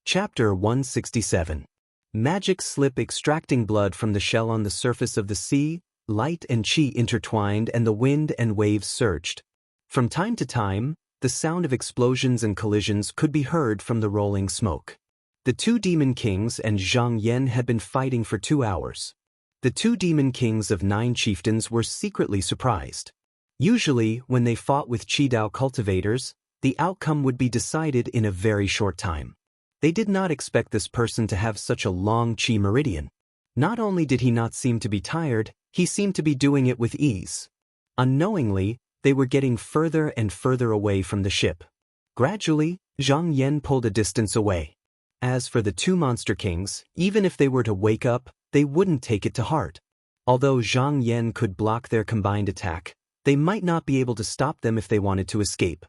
Chapter 167. Magic slip extracting blood from the shell on the surface of the sea, light and chi intertwined and the wind and waves surged. From time to time, the sound of explosions and collisions could be heard from the rolling smoke. The two demon kings and Zhang Yan had been fighting for 2 hours. The two demon kings of 9 chieftains were secretly surprised. Usually, when they fought with Qi Dao cultivators, the outcome would be decided in a very short time. They did not expect this person to have such a long Qi meridian. Not only did he not seem to be tired, he seemed to be doing it with ease. Unknowingly, they were getting further and further away from the ship. Gradually, Zhang Yan pulled a distance away. As for the two monster kings, even if they were to wake up, they wouldn't take it to heart. Although Zhang Yan could block their combined attack, they might not be able to stop them if they wanted to escape.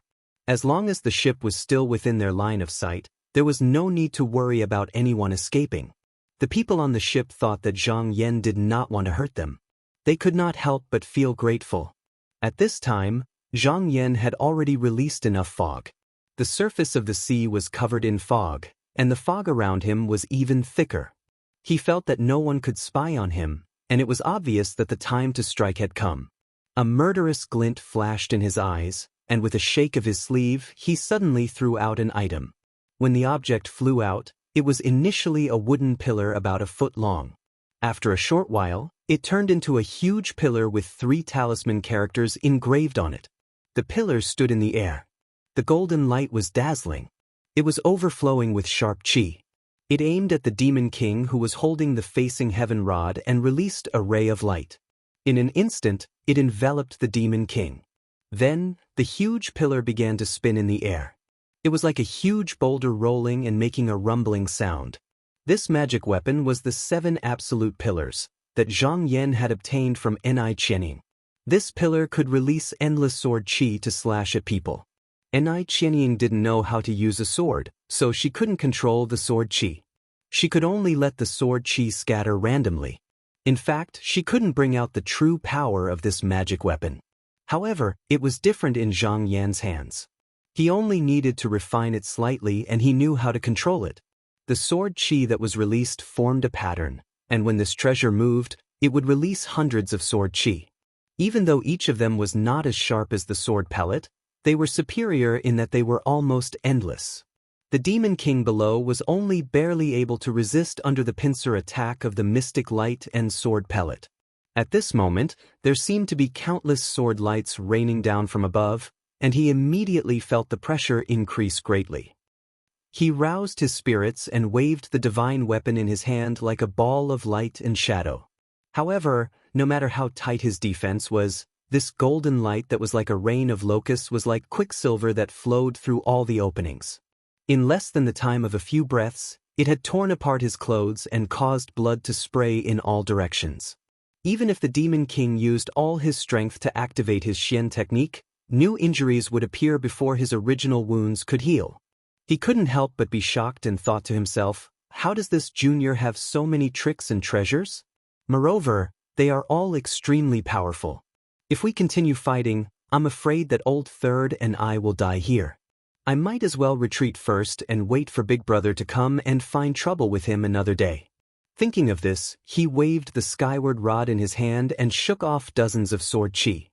As long as the ship was still within their line of sight, there was no need to worry about anyone escaping. The people on the ship thought that Zhang Yan did not want to hurt them. They could not help but feel grateful. At this time, Zhang Yan had already released enough fog. The surface of the sea was covered in fog, and the fog around him was even thicker. He felt that no one could spy on him, and it was obvious that the time to strike had come. A murderous glint flashed in his eyes, and with a shake of his sleeve, he suddenly threw out an item. When the object flew out, it was initially a wooden pillar about a foot long. After a short while, it turned into a huge pillar with 3 talisman characters engraved on it. The pillar stood in the air. The golden light was dazzling. It was overflowing with sharp chi. It aimed at the demon king who was holding the facing heaven rod and released a ray of light. In an instant, it enveloped the demon king. Then, the huge pillar began to spin in the air. It was like a huge boulder rolling and making a rumbling sound. This magic weapon was the 7 absolute pillars that Zhang Yan had obtained from Ni Qianing. This pillar could release endless sword chi to slash at people. Ni Qianing didn't know how to use a sword, so she couldn't control the sword chi. She could only let the sword chi scatter randomly. In fact, she couldn't bring out the true power of this magic weapon. However, it was different in Zhang Yan's hands. He only needed to refine it slightly and he knew how to control it. The sword chi that was released formed a pattern, and when this treasure moved, it would release hundreds of sword chi. Even though each of them was not as sharp as the sword pellet, they were superior in that they were almost endless. The demon king below was only barely able to resist under the pincer attack of the mystic light and sword pellet. At this moment, there seemed to be countless sword lights raining down from above, and he immediately felt the pressure increase greatly. He roused his spirits and waved the divine weapon in his hand like a ball of light and shadow. However, no matter how tight his defense was, this golden light that was like a rain of locusts was like quicksilver that flowed through all the openings. In less than the time of a few breaths, it had torn apart his clothes and caused blood to spray in all directions. Even if the demon king used all his strength to activate his Xian technique, new injuries would appear before his original wounds could heal. He couldn't help but be shocked and thought to himself, how does this junior have so many tricks and treasures? Moreover, they are all extremely powerful. If we continue fighting, I'm afraid that old Third and I will die here. I might as well retreat first and wait for Big Brother to come and find trouble with him another day. Thinking of this, he waved the skyward rod in his hand and shook off dozens of sword chi.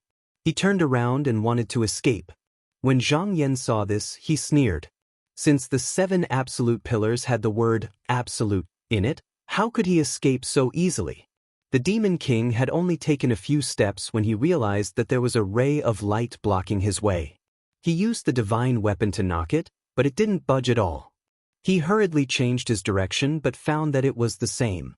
He turned around and wanted to escape. When Zhang Yan saw this, he sneered. Since the 7 absolute pillars had the word absolute in it, how could he escape so easily? The demon king had only taken a few steps when he realized that there was a ray of light blocking his way. He used the divine weapon to knock it, but it didn't budge at all. He hurriedly changed his direction but found that it was the same.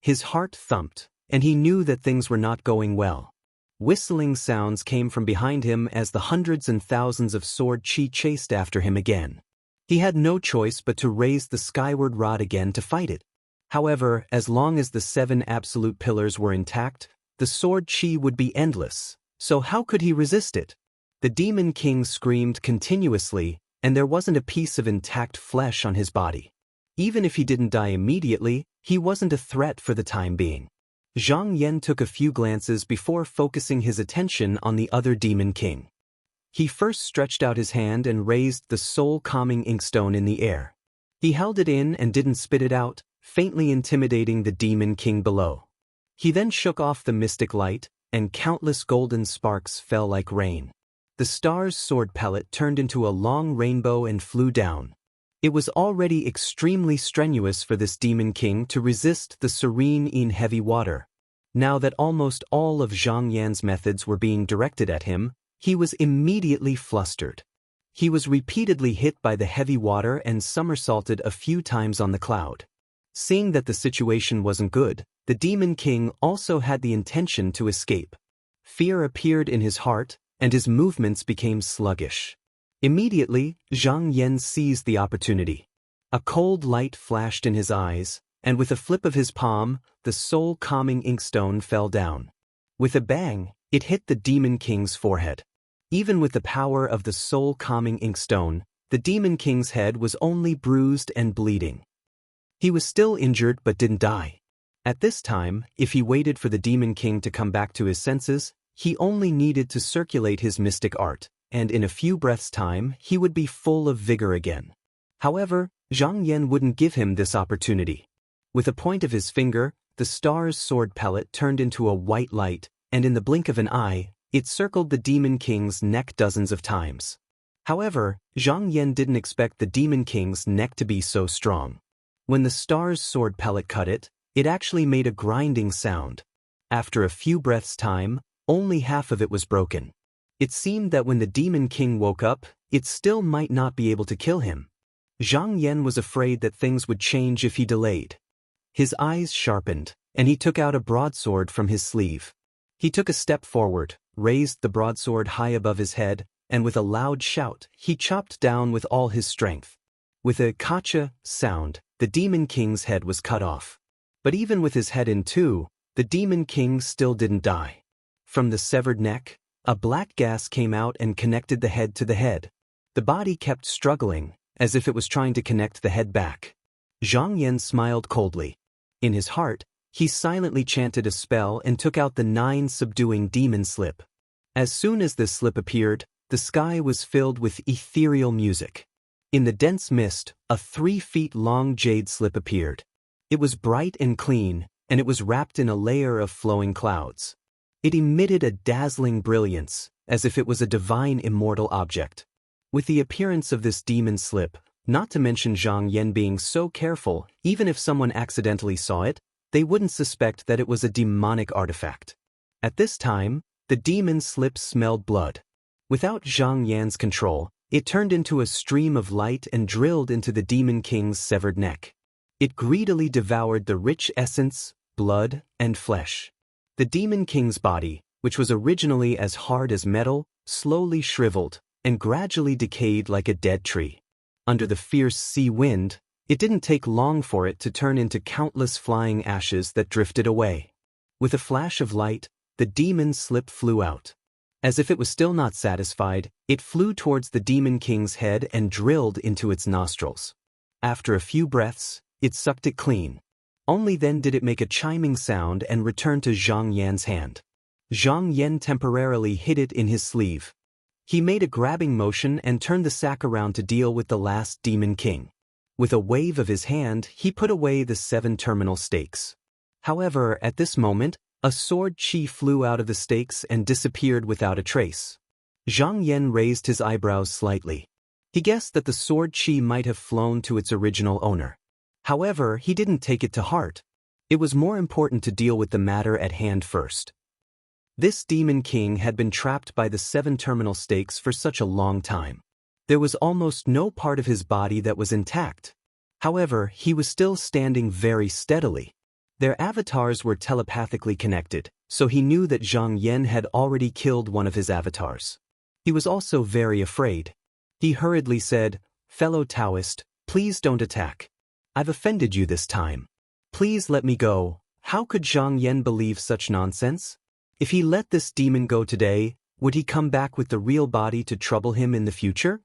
His heart thumped, and he knew that things were not going well. Whistling sounds came from behind him as the hundreds and thousands of sword chi chased after him again. He had no choice but to raise the skyward rod again to fight it. However, as long as the 7 absolute pillars were intact, the sword chi would be endless, so how could he resist it? The demon king screamed continuously, and there wasn't a piece of intact flesh on his body. Even if he didn't die immediately, he wasn't a threat for the time being. Zhang Yan took a few glances before focusing his attention on the other demon king. He first stretched out his hand and raised the soul-calming inkstone in the air. He held it in and didn't spit it out, faintly intimidating the Demon King below. He then shook off the mystic light, and countless golden sparks fell like rain. The star's sword pellet turned into a long rainbow and flew down. It was already extremely strenuous for this Demon King to resist the serene in heavy water. Now that almost all of Zhang Yan's methods were being directed at him, he was immediately flustered. He was repeatedly hit by the heavy water and somersaulted a few times on the cloud. Seeing that the situation wasn't good, the Demon King also had the intention to escape. Fear appeared in his heart, and his movements became sluggish. Immediately, Zhang Yan seized the opportunity. A cold light flashed in his eyes, and with a flip of his palm, the soul-calming inkstone fell down. With a bang, it hit the Demon King's forehead. Even with the power of the soul-calming inkstone, the Demon King's head was only bruised and bleeding. He was still injured but didn't die. At this time, if he waited for the Demon King to come back to his senses, he only needed to circulate his mystic art, and in a few breaths' time he would be full of vigor again. However, Zhang Yan wouldn't give him this opportunity. With a point of his finger, the star's sword pellet turned into a white light, and in the blink of an eye, it circled the Demon King's neck dozens of times. However, Zhang Yan didn't expect the Demon King's neck to be so strong. When the star's sword pellet cut it, it actually made a grinding sound. After a few breaths' time, only half of it was broken. It seemed that when the Demon King woke up, it still might not be able to kill him. Zhang Yan was afraid that things would change if he delayed. His eyes sharpened, and he took out a broadsword from his sleeve. He took a step forward, raised the broadsword high above his head, and with a loud shout, he chopped down with all his strength. With a kacha sound, the Demon King's head was cut off. But even with his head in two, the Demon King still didn't die. From the severed neck, a black gas came out and connected the head to the head. The body kept struggling, as if it was trying to connect the head back. Zhang Yan smiled coldly. In his heart, he silently chanted a spell and took out the 9 subduing demon slip. As soon as this slip appeared, the sky was filled with ethereal music. In the dense mist, a 3 feet long jade slip appeared. It was bright and clean, and it was wrapped in a layer of flowing clouds. It emitted a dazzling brilliance, as if it was a divine immortal object. With the appearance of this demon slip, not to mention Zhang Yan being so careful, even if someone accidentally saw it, they wouldn't suspect that it was a demonic artifact. At this time, the demon slip smelled blood. Without Zhang Yan's control, it turned into a stream of light and drilled into the Demon King's severed neck. It greedily devoured the rich essence, blood, and flesh. The Demon King's body, which was originally as hard as metal, slowly shriveled and gradually decayed like a dead tree. Under the fierce sea wind, it didn't take long for it to turn into countless flying ashes that drifted away. With a flash of light, the demon slip flew out. As if it was still not satisfied, it flew towards the Demon King's head and drilled into its nostrils. After a few breaths, it sucked it clean. Only then did it make a chiming sound and return to Zhang Yan's hand. Zhang Yan temporarily hid it in his sleeve. He made a grabbing motion and turned the sack around to deal with the last Demon King. With a wave of his hand, he put away the 7 terminal stakes. However, at this moment, a sword chi flew out of the stakes and disappeared without a trace. Zhang Yan raised his eyebrows slightly. He guessed that the sword chi might have flown to its original owner. However, he didn't take it to heart. It was more important to deal with the matter at hand first. This Demon King had been trapped by the 7 terminal stakes for such a long time. There was almost no part of his body that was intact. However, he was still standing very steadily. Their avatars were telepathically connected, so he knew that Zhang Yan had already killed one of his avatars. He was also very afraid. He hurriedly said, "Fellow Taoist, please don't attack. I've offended you this time. Please let me go." How could Zhang Yan believe such nonsense? If he let this demon go today, would he come back with the real body to trouble him in the future?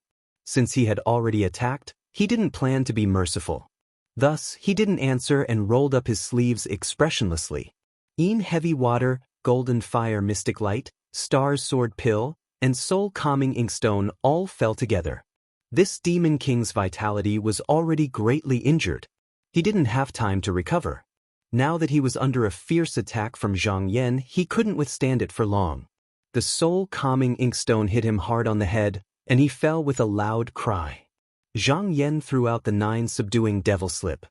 Since he had already attacked, he didn't plan to be merciful. Thus, he didn't answer and rolled up his sleeves expressionlessly. In heavy water, golden fire mystic light, star's sword pill, and soul-calming inkstone all fell together. This demon king's vitality was already greatly injured. He didn't have time to recover. Now that he was under a fierce attack from Zhang Yan, he couldn't withstand it for long. The soul-calming inkstone hit him hard on the head, and he fell with a loud cry. Zhang Yan threw out the 9 subduing devil slip.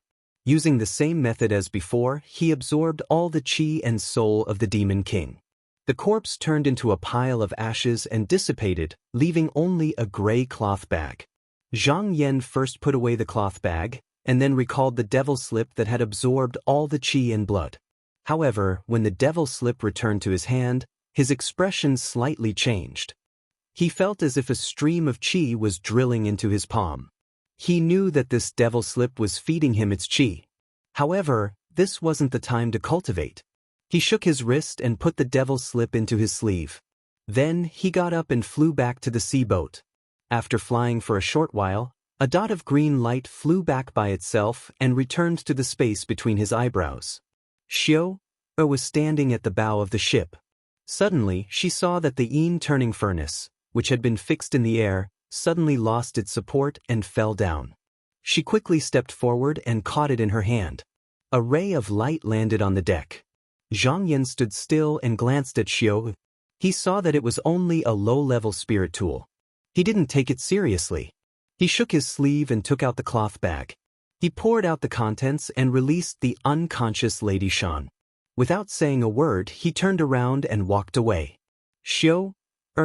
Using the same method as before, he absorbed all the qi and soul of the demon king. The corpse turned into a pile of ashes and dissipated, leaving only a gray cloth bag. Zhang Yan first put away the cloth bag, and then recalled the devil slip that had absorbed all the qi and blood. However, when the devil slip returned to his hand, his expression slightly changed. He felt as if a stream of qi was drilling into his palm. He knew that this devil slip was feeding him its qi. However, this wasn't the time to cultivate. He shook his wrist and put the devil slip into his sleeve. Then he got up and flew back to the sea boat. After flying for a short while, a dot of green light flew back by itself and returned to the space between his eyebrows. Xiao was standing at the bow of the ship. Suddenly, she saw that the turning furnace, which had been fixed in the air, suddenly lost its support and fell down. She quickly stepped forward and caught it in her hand. A ray of light landed on the deck. Zhang Yan stood still and glanced at Xiao. He saw that it was only a low-level spirit tool. He didn't take it seriously. He shook his sleeve and took out the cloth bag. He poured out the contents and released the unconscious Lady Shan. Without saying a word, he turned around and walked away. Xiao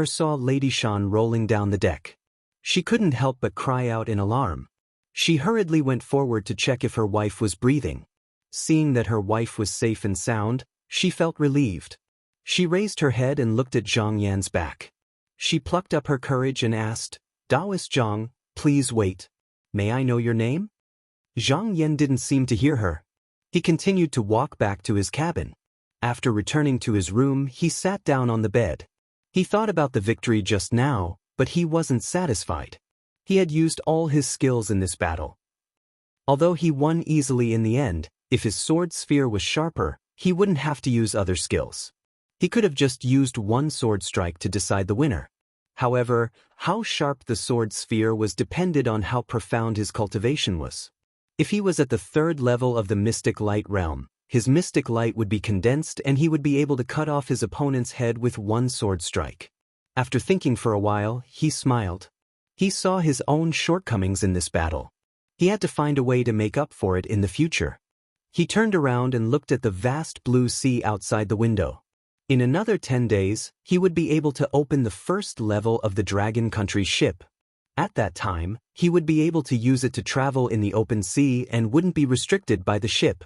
saw Lady Shan rolling down the deck. She couldn't help but cry out in alarm. She hurriedly went forward to check if her wife was breathing. Seeing that her wife was safe and sound, she felt relieved. She raised her head and looked at Zhang Yan's back. She plucked up her courage and asked, "Taoist Zhang, please wait. May I know your name?" Zhang Yan didn't seem to hear her. He continued to walk back to his cabin. After returning to his room, he sat down on the bed. He thought about the victory just now, but he wasn't satisfied. He had used all his skills in this battle. Although he won easily in the end, if his sword sphere was sharper, he wouldn't have to use other skills. He could have just used one sword strike to decide the winner. However, how sharp the sword sphere was depended on how profound his cultivation was. If he was at the 3rd level of the mystic light realm, his mystic light would be condensed and he would be able to cut off his opponent's head with one sword strike. After thinking for a while, he smiled. He saw his own shortcomings in this battle. He had to find a way to make up for it in the future. He turned around and looked at the vast blue sea outside the window. In another 10 days, he would be able to open the 1st level of the Dragon Country ship. At that time, he would be able to use it to travel in the open sea and wouldn't be restricted by the ship.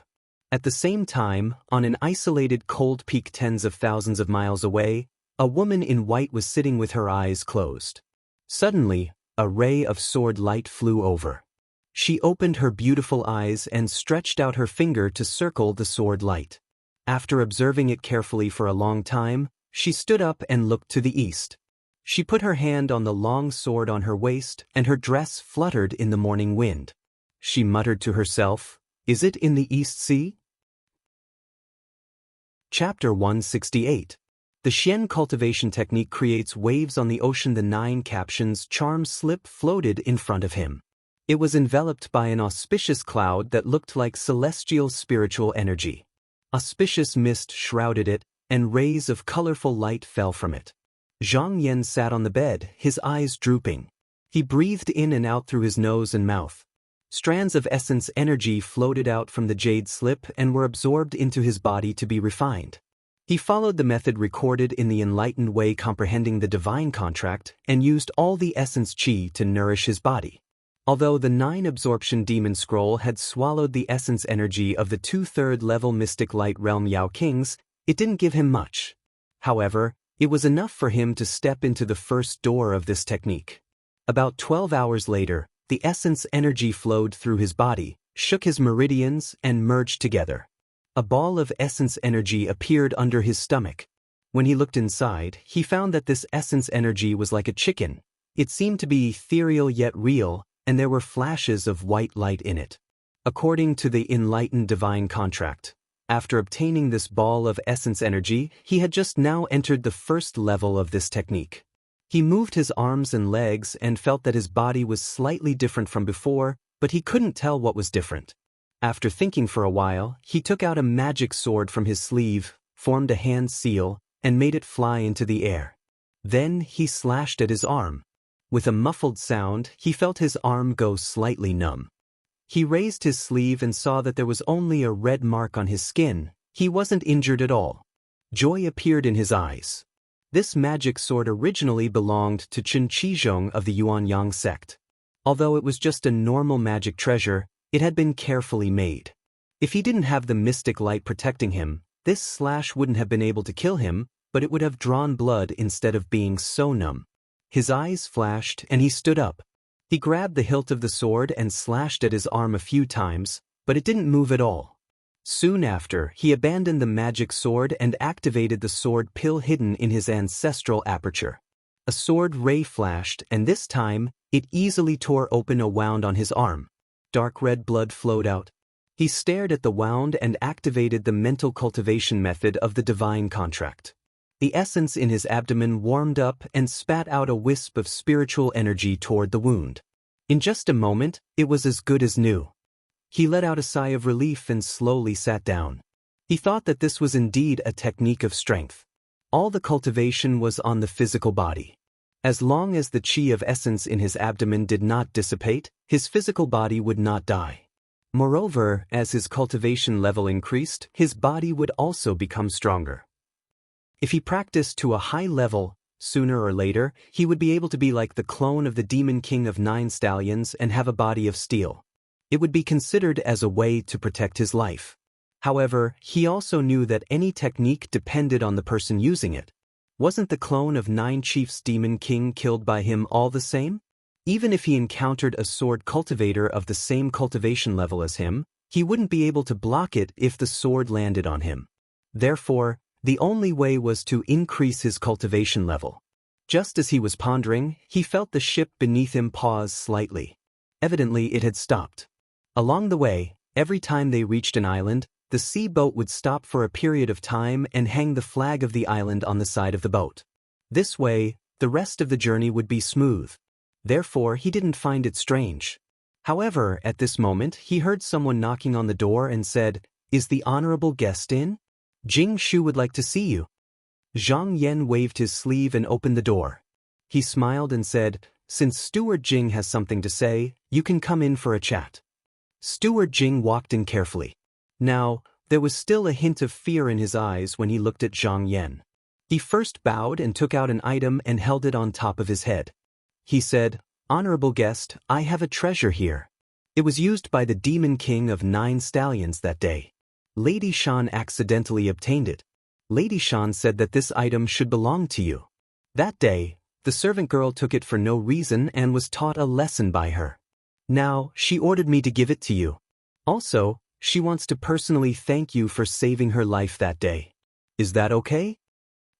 At the same time, on an isolated cold peak tens of thousands of miles away, a woman in white was sitting with her eyes closed. Suddenly, a ray of sword light flew over. She opened her beautiful eyes and stretched out her finger to circle the sword light. After observing it carefully for a long time, she stood up and looked to the east. She put her hand on the long sword on her waist, and her dress fluttered in the morning wind. She muttered to herself, "Is it in the East Sea?" Chapter 168. The Xian cultivation technique creates waves on the ocean. The 9 captions charm slip floated in front of him. It was enveloped by an auspicious cloud that looked like celestial spiritual energy. Auspicious mist shrouded it, and rays of colorful light fell from it. Zhang Yan sat on the bed, his eyes drooping. He breathed in and out through his nose and mouth. Strands of essence energy floated out from the jade slip and were absorbed into his body to be refined. He followed the method recorded in the enlightened way, comprehending the divine contract, and used all the essence qi to nourish his body. Although the 9 absorption demon scroll had swallowed the essence energy of the 2/3 level mystic light realm Yao Kings, it didn't give him much. However, it was enough for him to step into the first door of this technique. About 12 hours later, the essence energy flowed through his body, shook his meridians, and merged together. A ball of essence energy appeared under his stomach. When he looked inside, he found that this essence energy was like a chicken. It seemed to be ethereal yet real, and there were flashes of white light in it. According to the enlightened divine contract, after obtaining this ball of essence energy, he had just now entered the 1st level of this technique. He moved his arms and legs and felt that his body was slightly different from before, but he couldn't tell what was different. After thinking for a while, he took out a magic sword from his sleeve, formed a hand seal, and made it fly into the air. Then he slashed at his arm. With a muffled sound, he felt his arm go slightly numb. He raised his sleeve and saw that there was only a red mark on his skin. He wasn't injured at all. Joy appeared in his eyes. This magic sword originally belonged to Chen Qizhong of the Yuanyang sect. Although it was just a normal magic treasure, it had been carefully made. If he didn't have the mystic light protecting him, this slash wouldn't have been able to kill him, but it would have drawn blood instead of being so numb. His eyes flashed and he stood up. He grabbed the hilt of the sword and slashed at his arm a few times, but it didn't move at all. Soon after, he abandoned the magic sword and activated the sword pill hidden in his ancestral aperture. A sword ray flashed, and this time, it easily tore open a wound on his arm. Dark red blood flowed out. He stared at the wound and activated the mental cultivation method of the divine contract. The essence in his abdomen warmed up and spat out a wisp of spiritual energy toward the wound. In just a moment, it was as good as new. He let out a sigh of relief and slowly sat down. He thought that this was indeed a technique of strength. All the cultivation was on the physical body. As long as the chi of essence in his abdomen did not dissipate, his physical body would not die. Moreover, as his cultivation level increased, his body would also become stronger. If he practiced to a high level, sooner or later, he would be able to be like the clone of the demon king of 9 stallions and have a body of steel. It would be considered as a way to protect his life. However, he also knew that any technique depended on the person using it. Wasn't the clone of 9 chiefs demon king killed by him all the same? Even if he encountered a sword cultivator of the same cultivation level as him, he wouldn't be able to block it if the sword landed on him. Therefore, the only way was to increase his cultivation level. Just as he was pondering, he felt the ship beneath him pause slightly. Evidently, it had stopped. Along the way, every time they reached an island, the sea boat would stop for a period of time and hang the flag of the island on the side of the boat. This way, the rest of the journey would be smooth. Therefore, he didn't find it strange. However, at this moment, he heard someone knocking on the door and said, "Is the honorable guest in? Jing Shu would like to see you." Zhang Yan waved his sleeve and opened the door. He smiled and said, "Since Steward Jing has something to say, you can come in for a chat." Steward Jing walked in carefully. Now, there was still a hint of fear in his eyes when he looked at Zhang Yan. He first bowed and took out an item and held it on top of his head. He said, "Honorable guest, I have a treasure here. It was used by the demon king of 9 stallions that day. Lady Shan accidentally obtained it. Lady Shan said that this item should belong to you. That day, the servant girl took it for no reason and was taught a lesson by her. Now, she ordered me to give it to you. Also, she wants to personally thank you for saving her life that day. Is that okay?"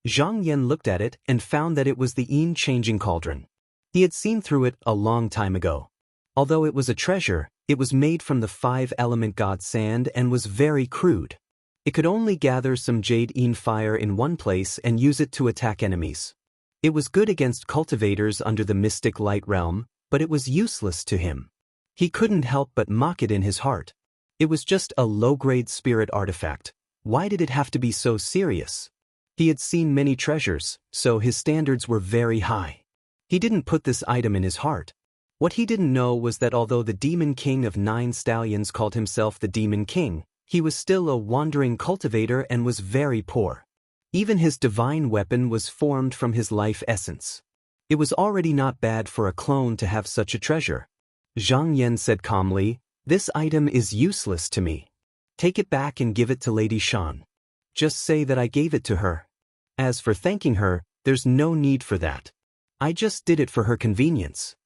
Zhang Yan looked at it and found that it was the Yin-changing cauldron. He had seen through it a long time ago. Although it was a treasure, it was made from the 5-element god sand and was very crude. It could only gather some jade Yin fire in one place and use it to attack enemies. It was good against cultivators under the mystic light realm, but it was useless to him. He couldn't help but mock it in his heart. It was just a low-grade spirit artifact. Why did it have to be so serious? He had seen many treasures, so his standards were very high. He didn't put this item in his heart. What he didn't know was that although the demon king of 9 stallions called himself the demon king, he was still a wandering cultivator and was very poor. Even his divine weapon was formed from his life essence. It was already not bad for a clone to have such a treasure. Zhang Yan said calmly, "This item is useless to me. Take it back and give it to Lady Shan. Just say that I gave it to her. As for thanking her, there's no need for that. I just did it for her convenience."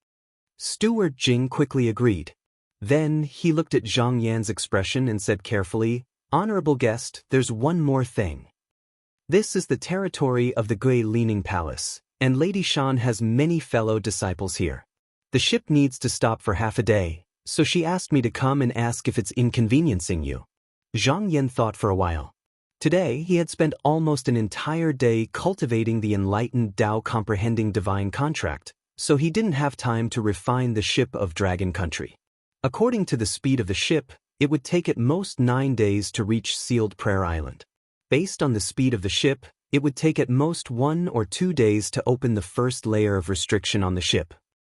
Steward Jing quickly agreed. Then he looked at Zhang Yan's expression and said carefully, "Honorable guest, there's one more thing. This is the territory of the Gui Leaning Palace, and Lady Shan has many fellow disciples here. The ship needs to stop for half a day, so she asked me to come and ask if it's inconveniencing you." Zhang Yan thought for a while. Today, he had spent almost an entire day cultivating the enlightened Tao comprehending divine contract, so he didn't have time to refine the ship of Dragon Country. According to the speed of the ship, it would take at most 9 days to reach Sealed Prayer Island. Based on the speed of the ship, it would take at most 1 or 2 days to open the first layer of restriction on the ship.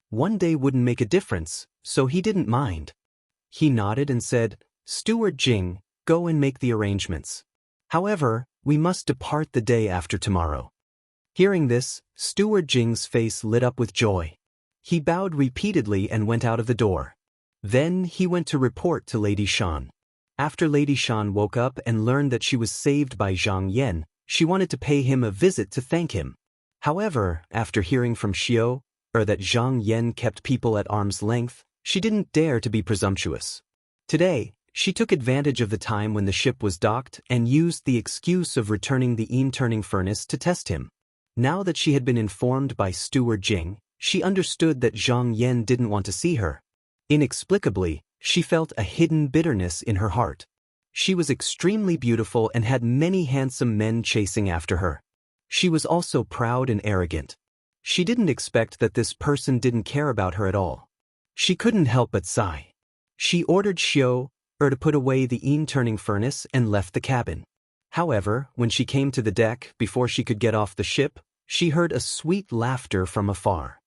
1 day wouldn't make a difference, so he didn't mind. He nodded and said, "Steward Jing, go and make the arrangements. However, we must depart the day after tomorrow." Hearing this, Steward Jing's face lit up with joy. He bowed repeatedly and went out of the door. Then he went to report to Lady Shan. After Lady Shan woke up and learned that she was saved by Zhang Yan, she wanted to pay him a visit to thank him. However, after hearing from that Zhang Yan kept people at arm's length, she didn't dare to be presumptuous. Today, she took advantage of the time when the ship was docked and used the excuse of returning the turning furnace to test him. Now that she had been informed by Steward Jing, she understood that Zhang Yan didn't want to see her. Inexplicably, she felt a hidden bitterness in her heart. She was extremely beautiful and had many handsome men chasing after her. She was also proud and arrogant. She didn't expect that this person didn't care about her at all. She couldn't help but sigh. She ordered to put away the turning furnace and left the cabin. However, when she came to the deck before she could get off the ship, she heard a sweet laughter from afar.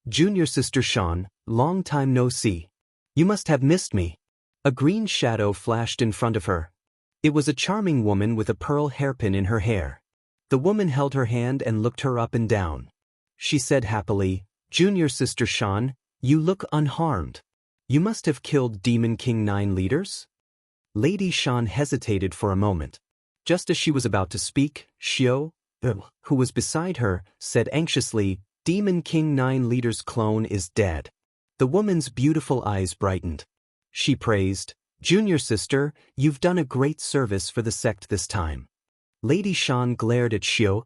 "Junior Sister Shan, long time no see. You must have missed me." A green shadow flashed in front of her. It was a charming woman with a pearl hairpin in her hair. The woman held her hand and looked her up and down. She said happily, "Junior Sister Shan, you look unharmed. You must have killed Demon King 9 leaders?" Lady Shan hesitated for a moment. Just as she was about to speak, Xiao, who was beside her, said anxiously, "Demon King 9 leader's clone is dead." The woman's beautiful eyes brightened. She praised, "Junior sister, you've done a great service for the sect this time." Lady Shan glared at Xiao.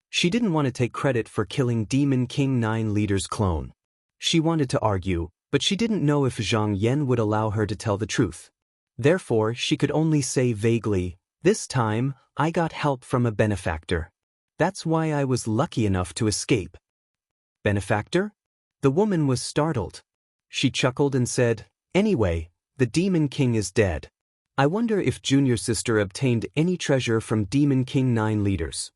She didn't want to take credit for killing Demon King 9 leader's clone. She wanted to argue, but she didn't know if Zhang Yan would allow her to tell the truth. Therefore, she could only say vaguely, "This time, I got help from a benefactor. That's why I was lucky enough to escape." "Benefactor?" The woman was startled. She chuckled and said, "Anyway, the Demon King is dead. I wonder if Junior Sister obtained any treasure from Demon King 9 leaders."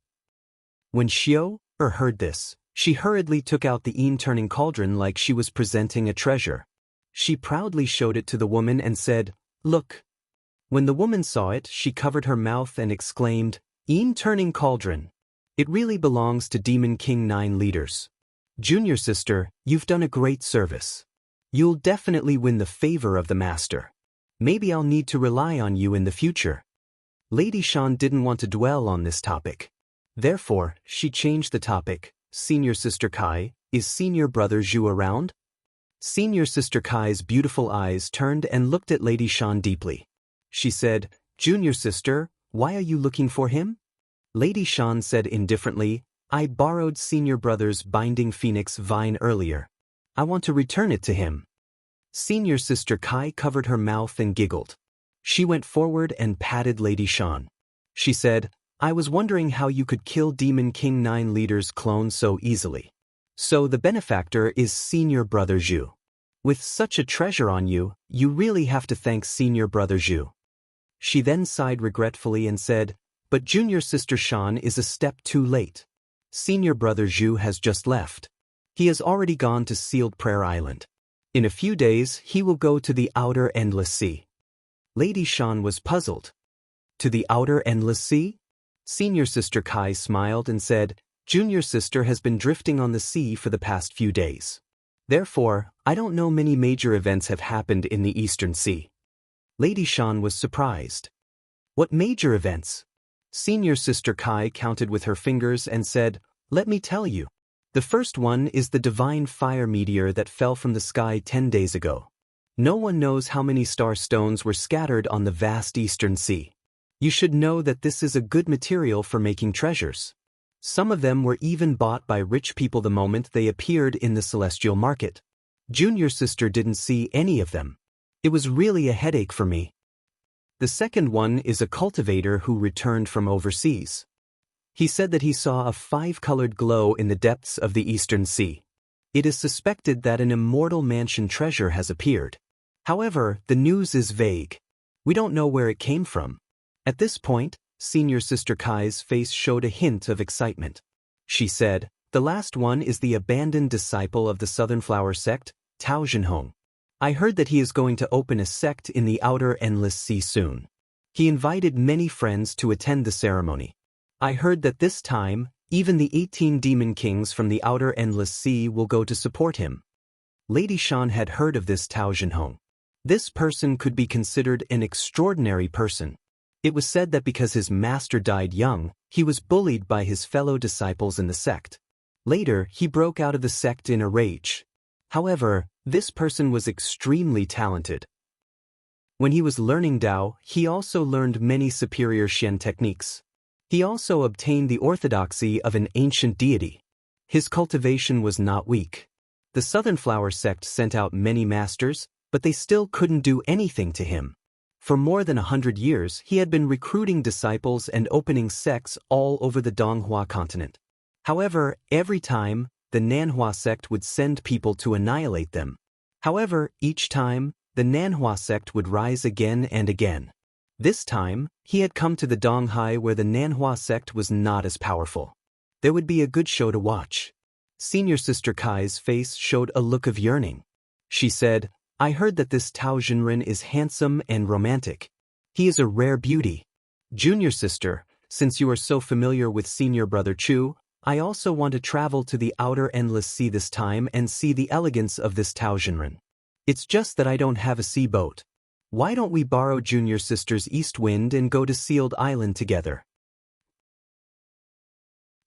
When Xiao heard this, she hurriedly took out the turning cauldron like she was presenting a treasure. She proudly showed it to the woman and said, "Look." When the woman saw it, she covered her mouth and exclaimed, "Turning cauldron. It really belongs to Demon King 9 leaders. Junior sister, you've done a great service. You'll definitely win the favor of the master. Maybe I'll need to rely on you in the future." Lady Shan didn't want to dwell on this topic. Therefore, she changed the topic. "Senior Sister Kai, is Senior Brother Zhu around?" Senior Sister Kai's beautiful eyes turned and looked at Lady Shan deeply. She said, "Junior Sister, why are you looking for him?" Lady Shan said indifferently, "I borrowed Senior Brother's binding phoenix vine earlier. I want to return it to him." Senior Sister Kai covered her mouth and giggled. She went forward and patted Lady Shan. She said, "I was wondering how you could kill Demon King 9 leader's clone so easily. So the benefactor is Senior Brother Zhu. With such a treasure on you, you really have to thank Senior Brother Zhu." She then sighed regretfully and said, "But Junior Sister Shan is a step too late. Senior Brother Zhu has just left. He has already gone to Sealed Prayer Island. In a few days, he will go to the Outer Endless Sea." Lady Shan was puzzled. "To the Outer Endless Sea?" Senior Sister Kai smiled and said, "Junior Sister has been drifting on the sea for the past few days. Therefore, I don't know many major events have happened in the Eastern Sea." Lady Shan was surprised. "What major events?" Senior Sister Kai counted with her fingers and said, "Let me tell you. The first one is the divine fire meteor that fell from the sky 10 days ago. No one knows how many star stones were scattered on the vast Eastern Sea. You should know that this is a good material for making treasures. Some of them were even bought by rich people the moment they appeared in the celestial market. Junior Sister didn't see any of them. It was really a headache for me." The second one is a cultivator who returned from overseas. He said that he saw a 5-colored glow in the depths of the Eastern Sea. It is suspected that an immortal mansion treasure has appeared. However, the news is vague. We don't know where it came from. At this point, Senior Sister Kai's face showed a hint of excitement. She said, "The last one is the abandoned disciple of the Southern Flower sect, Tao Jinhong. I heard that he is going to open a sect in the Outer Endless Sea soon. He invited many friends to attend the ceremony. I heard that this time, even the 18 demon kings from the Outer Endless Sea will go to support him." Lady Shan had heard of this Tao Jinhong. This person could be considered an extraordinary person. It was said that because his master died young, he was bullied by his fellow disciples in the sect. Later, he broke out of the sect in a rage. However, this person was extremely talented. When he was learning Tao, he also learned many superior Shen techniques. He also obtained the orthodoxy of an ancient deity. His cultivation was not weak. The Southern Flower sect sent out many masters, but they still couldn't do anything to him. For more than 100 years, he had been recruiting disciples and opening sects all over the Donghua continent. However, every time, the Nanhua sect would send people to annihilate them. However, each time, the Nanhua sect would rise again and again. This time, he had come to the Donghai where the Nanhua sect was not as powerful. There would be a good show to watch. Senior Sister Kai's face showed a look of yearning. She said, "I heard that this Tao Jinren is handsome and romantic. He is a rare beauty. Junior sister, since you are so familiar with Senior Brother Chu, I also want to travel to the Outer Endless Sea this time and see the elegance of this Tao Jinren. It's just that I don't have a sea boat. Why don't we borrow Junior sister's East Wind and go to Sealed Island together?"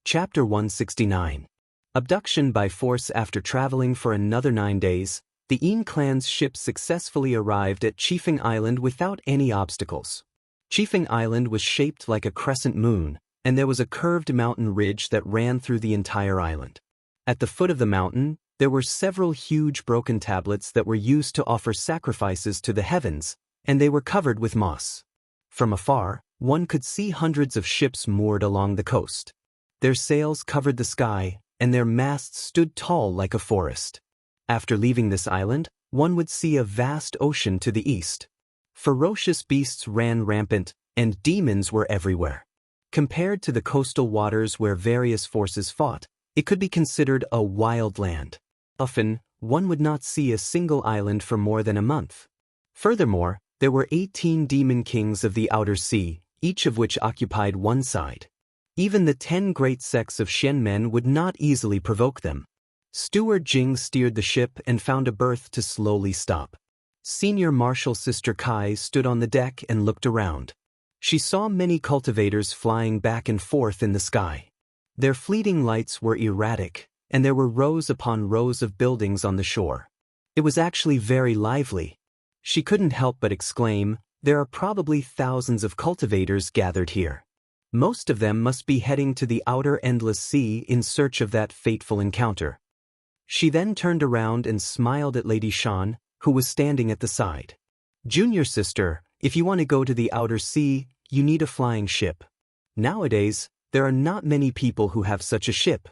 Chapter 169. Abduction by force. After traveling for another 9 days, the Yin clan's ship successfully arrived at Chifeng Island without any obstacles. Chifeng Island was shaped like a crescent moon, and there was a curved mountain ridge that ran through the entire island. At the foot of the mountain, there were several huge broken tablets that were used to offer sacrifices to the heavens, and they were covered with moss. From afar, one could see hundreds of ships moored along the coast. Their sails covered the sky, and their masts stood tall like a forest. After leaving this island, one would see a vast ocean to the east. Ferocious beasts ran rampant, and demons were everywhere. Compared to the coastal waters where various forces fought, it could be considered a wild land. Often, one would not see a single island for more than a month. Furthermore, there were 18 demon kings of the Outer Sea, each of which occupied one side. Even the 10 great sects of Shen men would not easily provoke them. Steward Jing steered the ship and found a berth to slowly stop. Senior Marshal Sister Kai stood on the deck and looked around. She saw many cultivators flying back and forth in the sky. Their fleeting lights were erratic, and there were rows upon rows of buildings on the shore. It was actually very lively. She couldn't help but exclaim, "There are probably thousands of cultivators gathered here. Most of them must be heading to the Outer Endless Sea in search of that fateful encounter." She then turned around and smiled at Lady Shan, who was standing at the side. "Junior sister, if you want to go to the Outer Sea, you need a flying ship. Nowadays, there are not many people who have such a ship.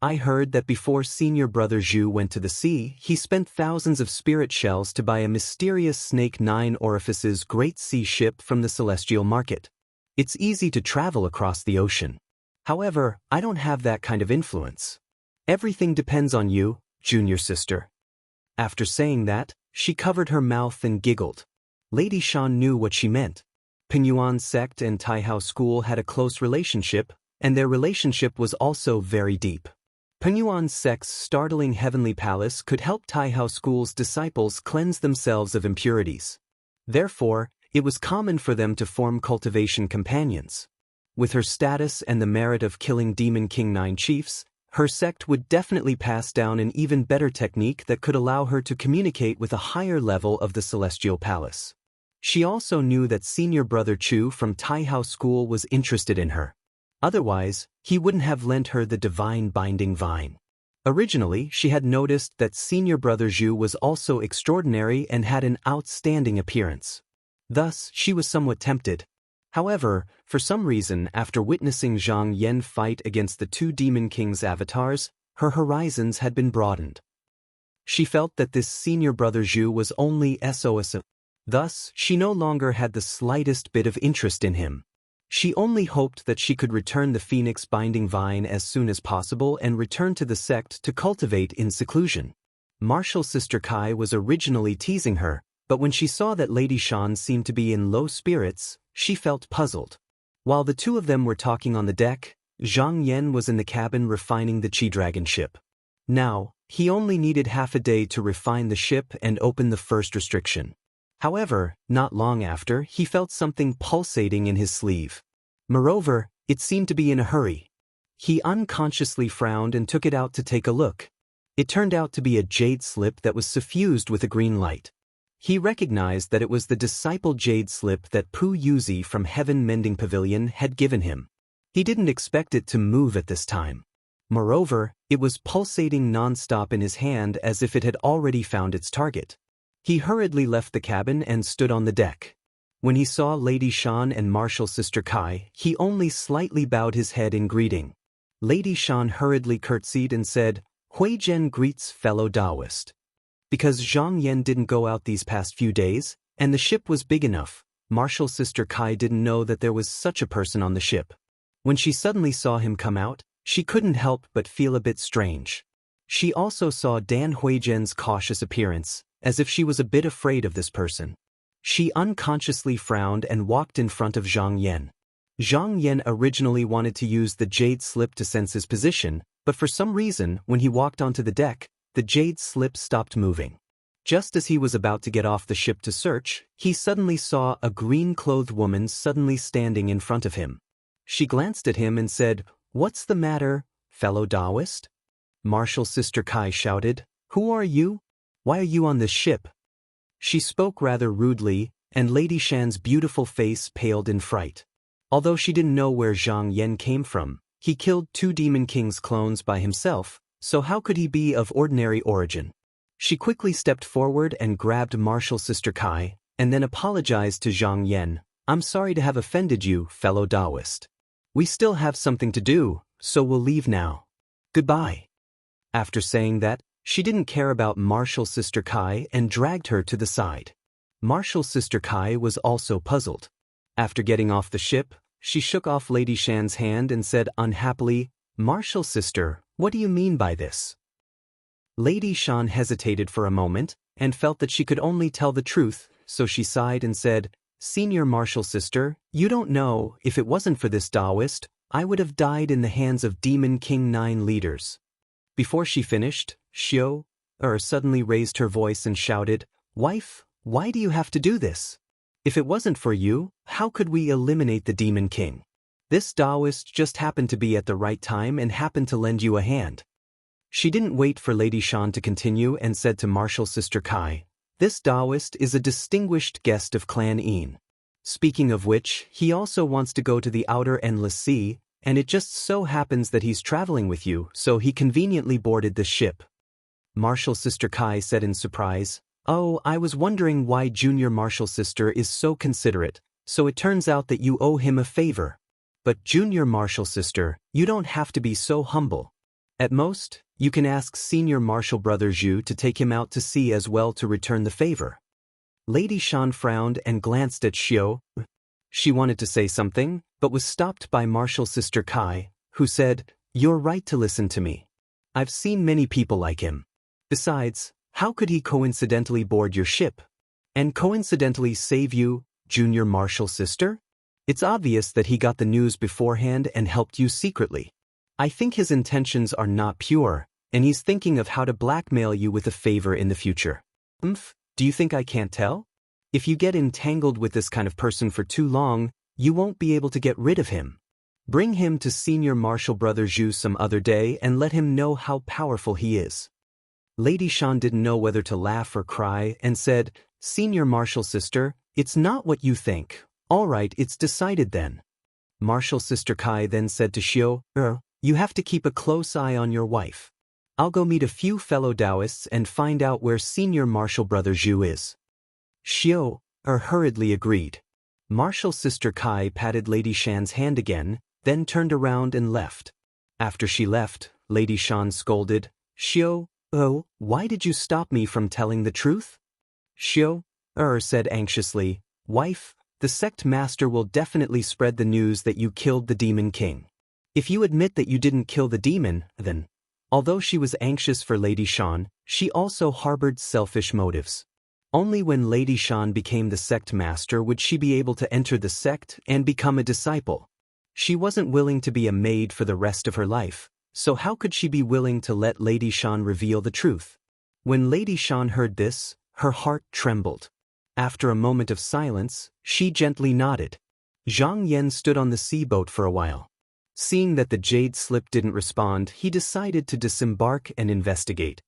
I heard that before Senior Brother Zhu went to the sea, he spent thousands of spirit shells to buy a mysterious Snake 9 Orifices Great Sea ship from the Celestial Market. It's easy to travel across the ocean. However, I don't have that kind of influence. Everything depends on you, junior sister." After saying that, she covered her mouth and giggled. Lady Shan knew what she meant. Penyuan sect and Taihao school had a close relationship, and their relationship was also very deep. Penyuan sect's startling heavenly palace could help Taihao school's disciples cleanse themselves of impurities. Therefore, it was common for them to form cultivation companions. With her status and the merit of killing Demon King 9 chiefs, her sect would definitely pass down an even better technique that could allow her to communicate with a higher level of the Celestial Palace. She also knew that Senior Brother Chu from Taihao School was interested in her. Otherwise, he wouldn't have lent her the divine binding vine. Originally, she had noticed that Senior Brother Zhu was also extraordinary and had an outstanding appearance. Thus, she was somewhat tempted. However, for some reason, after witnessing Zhang Yan fight against the two Demon King's avatars, her horizons had been broadened. She felt that this senior brother Zhu was only SOS. Thus, she no longer had the slightest bit of interest in him. She only hoped that she could return the Phoenix Binding Vine as soon as possible and return to the sect to cultivate in seclusion. Martial Sister Kai was originally teasing her, but when she saw that Lady Shan seemed to be in low spirits, she felt puzzled. While the two of them were talking on the deck, Zhang Yan was in the cabin refining the Chi Dragon ship. Now, he only needed half a day to refine the ship and open the first restriction. However, not long after, he felt something pulsating in his sleeve. Moreover, it seemed to be in a hurry. He unconsciously frowned and took it out to take a look. It turned out to be a jade slip that was suffused with a green light. He recognized that it was the disciple jade slip that Pu Yuzi from Heaven Mending Pavilion had given him. He didn't expect it to move at this time. Moreover, it was pulsating non-stop in his hand as if it had already found its target. He hurriedly left the cabin and stood on the deck. When he saw Lady Shan and Martial Sister Kai, he only slightly bowed his head in greeting. Lady Shan hurriedly curtsied and said, "Hui Zhen greets fellow Taoist." Because Zhang Yan didn't go out these past few days, and the ship was big enough, Martial Sister Kai didn't know that there was such a person on the ship. When she suddenly saw him come out, she couldn't help but feel a bit strange. She also saw Dan Huizhen's cautious appearance, as if she was a bit afraid of this person. She unconsciously frowned and walked in front of Zhang Yan. Zhang Yan originally wanted to use the jade slip to sense his position, but for some reason, when he walked onto the deck, the jade slip stopped moving. Just as he was about to get off the ship to search, he suddenly saw a green-clothed woman suddenly standing in front of him. She glanced at him and said, "What's the matter, fellow Taoist?" Martial Sister Kai shouted, "Who are you? Why are you on this ship?" She spoke rather rudely, and Lady Shan's beautiful face paled in fright. Although she didn't know where Zhang Yan came from, he killed two Demon King's clones by himself, so how could he be of ordinary origin? She quickly stepped forward and grabbed Martial Sister Kai, and then apologized to Zhang Yan. "I'm sorry to have offended you, fellow Taoist. We still have something to do, so we'll leave now. Goodbye." After saying that, she didn't care about Martial Sister Kai and dragged her to the side. Martial Sister Kai was also puzzled. After getting off the ship, she shook off Lady Shan's hand and said unhappily, "Martial Sister, what do you mean by this?" Lady Shan hesitated for a moment, and felt that she could only tell the truth, so she sighed and said, "Senior Martial Sister, you don't know, if it wasn't for this Taoist, I would have died in the hands of Demon King 9 leaders." Before she finished, Xiao suddenly raised her voice and shouted, "Wife, why do you have to do this? If it wasn't for you, how could we eliminate the Demon King? This Taoist just happened to be at the right time and happened to lend you a hand." She didn't wait for Lady Shan to continue and said to Martial Sister Kai, "This Taoist is a distinguished guest of Clan Yin. Speaking of which, he also wants to go to the outer endless sea, and it just so happens that he's traveling with you, so he conveniently boarded the ship." Martial Sister Kai said in surprise, "Oh, I was wondering why Junior Martial Sister is so considerate, so it turns out that you owe him a favor. But Junior Martial Sister, you don't have to be so humble. At most, you can ask Senior Martial Brother Zhu to take him out to sea as well to return the favor." Lady Shan frowned and glanced at Xiao. She wanted to say something, but was stopped by Martial Sister Kai, who said, "You're right to listen to me. I've seen many people like him. Besides, how could he coincidentally board your ship? And coincidentally save you, Junior Martial Sister? It's obvious that he got the news beforehand and helped you secretly. I think his intentions are not pure, and he's thinking of how to blackmail you with a favor in the future. Do you think I can't tell? If you get entangled with this kind of person for too long, you won't be able to get rid of him. Bring him to Senior Martial Brother Zhu some other day and let him know how powerful he is." Lady Shan didn't know whether to laugh or cry and said, "Senior Martial Sister, it's not what you think. All right, it's decided then." Martial Sister Kai then said to Xiao, "You have to keep a close eye on your wife. I'll go meet a few fellow Taoists and find out where Senior Martial Brother Zhu is." Xiao hurriedly agreed. Martial's sister Kai patted Lady Shan's hand again, then turned around and left. After she left, Lady Shan scolded, "Xiao, oh, why did you stop me from telling the truth?" Xiao, said anxiously, "Wife, the sect master will definitely spread the news that you killed the Demon King. If you admit that you didn't kill the demon, then..." Although she was anxious for Lady Shan, she also harbored selfish motives. Only when Lady Shan became the sect master would she be able to enter the sect and become a disciple. She wasn't willing to be a maid for the rest of her life, so how could she be willing to let Lady Shan reveal the truth? When Lady Shan heard this, her heart trembled. After a moment of silence, she gently nodded. Zhang Yan stood on the sea boat for a while. Seeing that the jade slip didn't respond, he decided to disembark and investigate.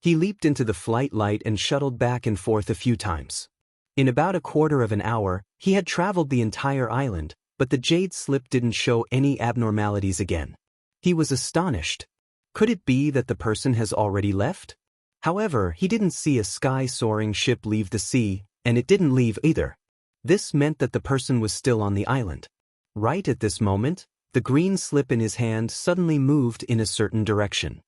He leaped into the flight light and shuttled back and forth a few times. In about a quarter of an hour, he had traveled the entire island, but the jade slip didn't show any abnormalities again. He was astonished. Could it be that the person has already left? However, he didn't see a sky-soaring ship leave the sea, and it didn't leave either. This meant that the person was still on the island. Right at this moment, the green slip in his hand suddenly moved in a certain direction.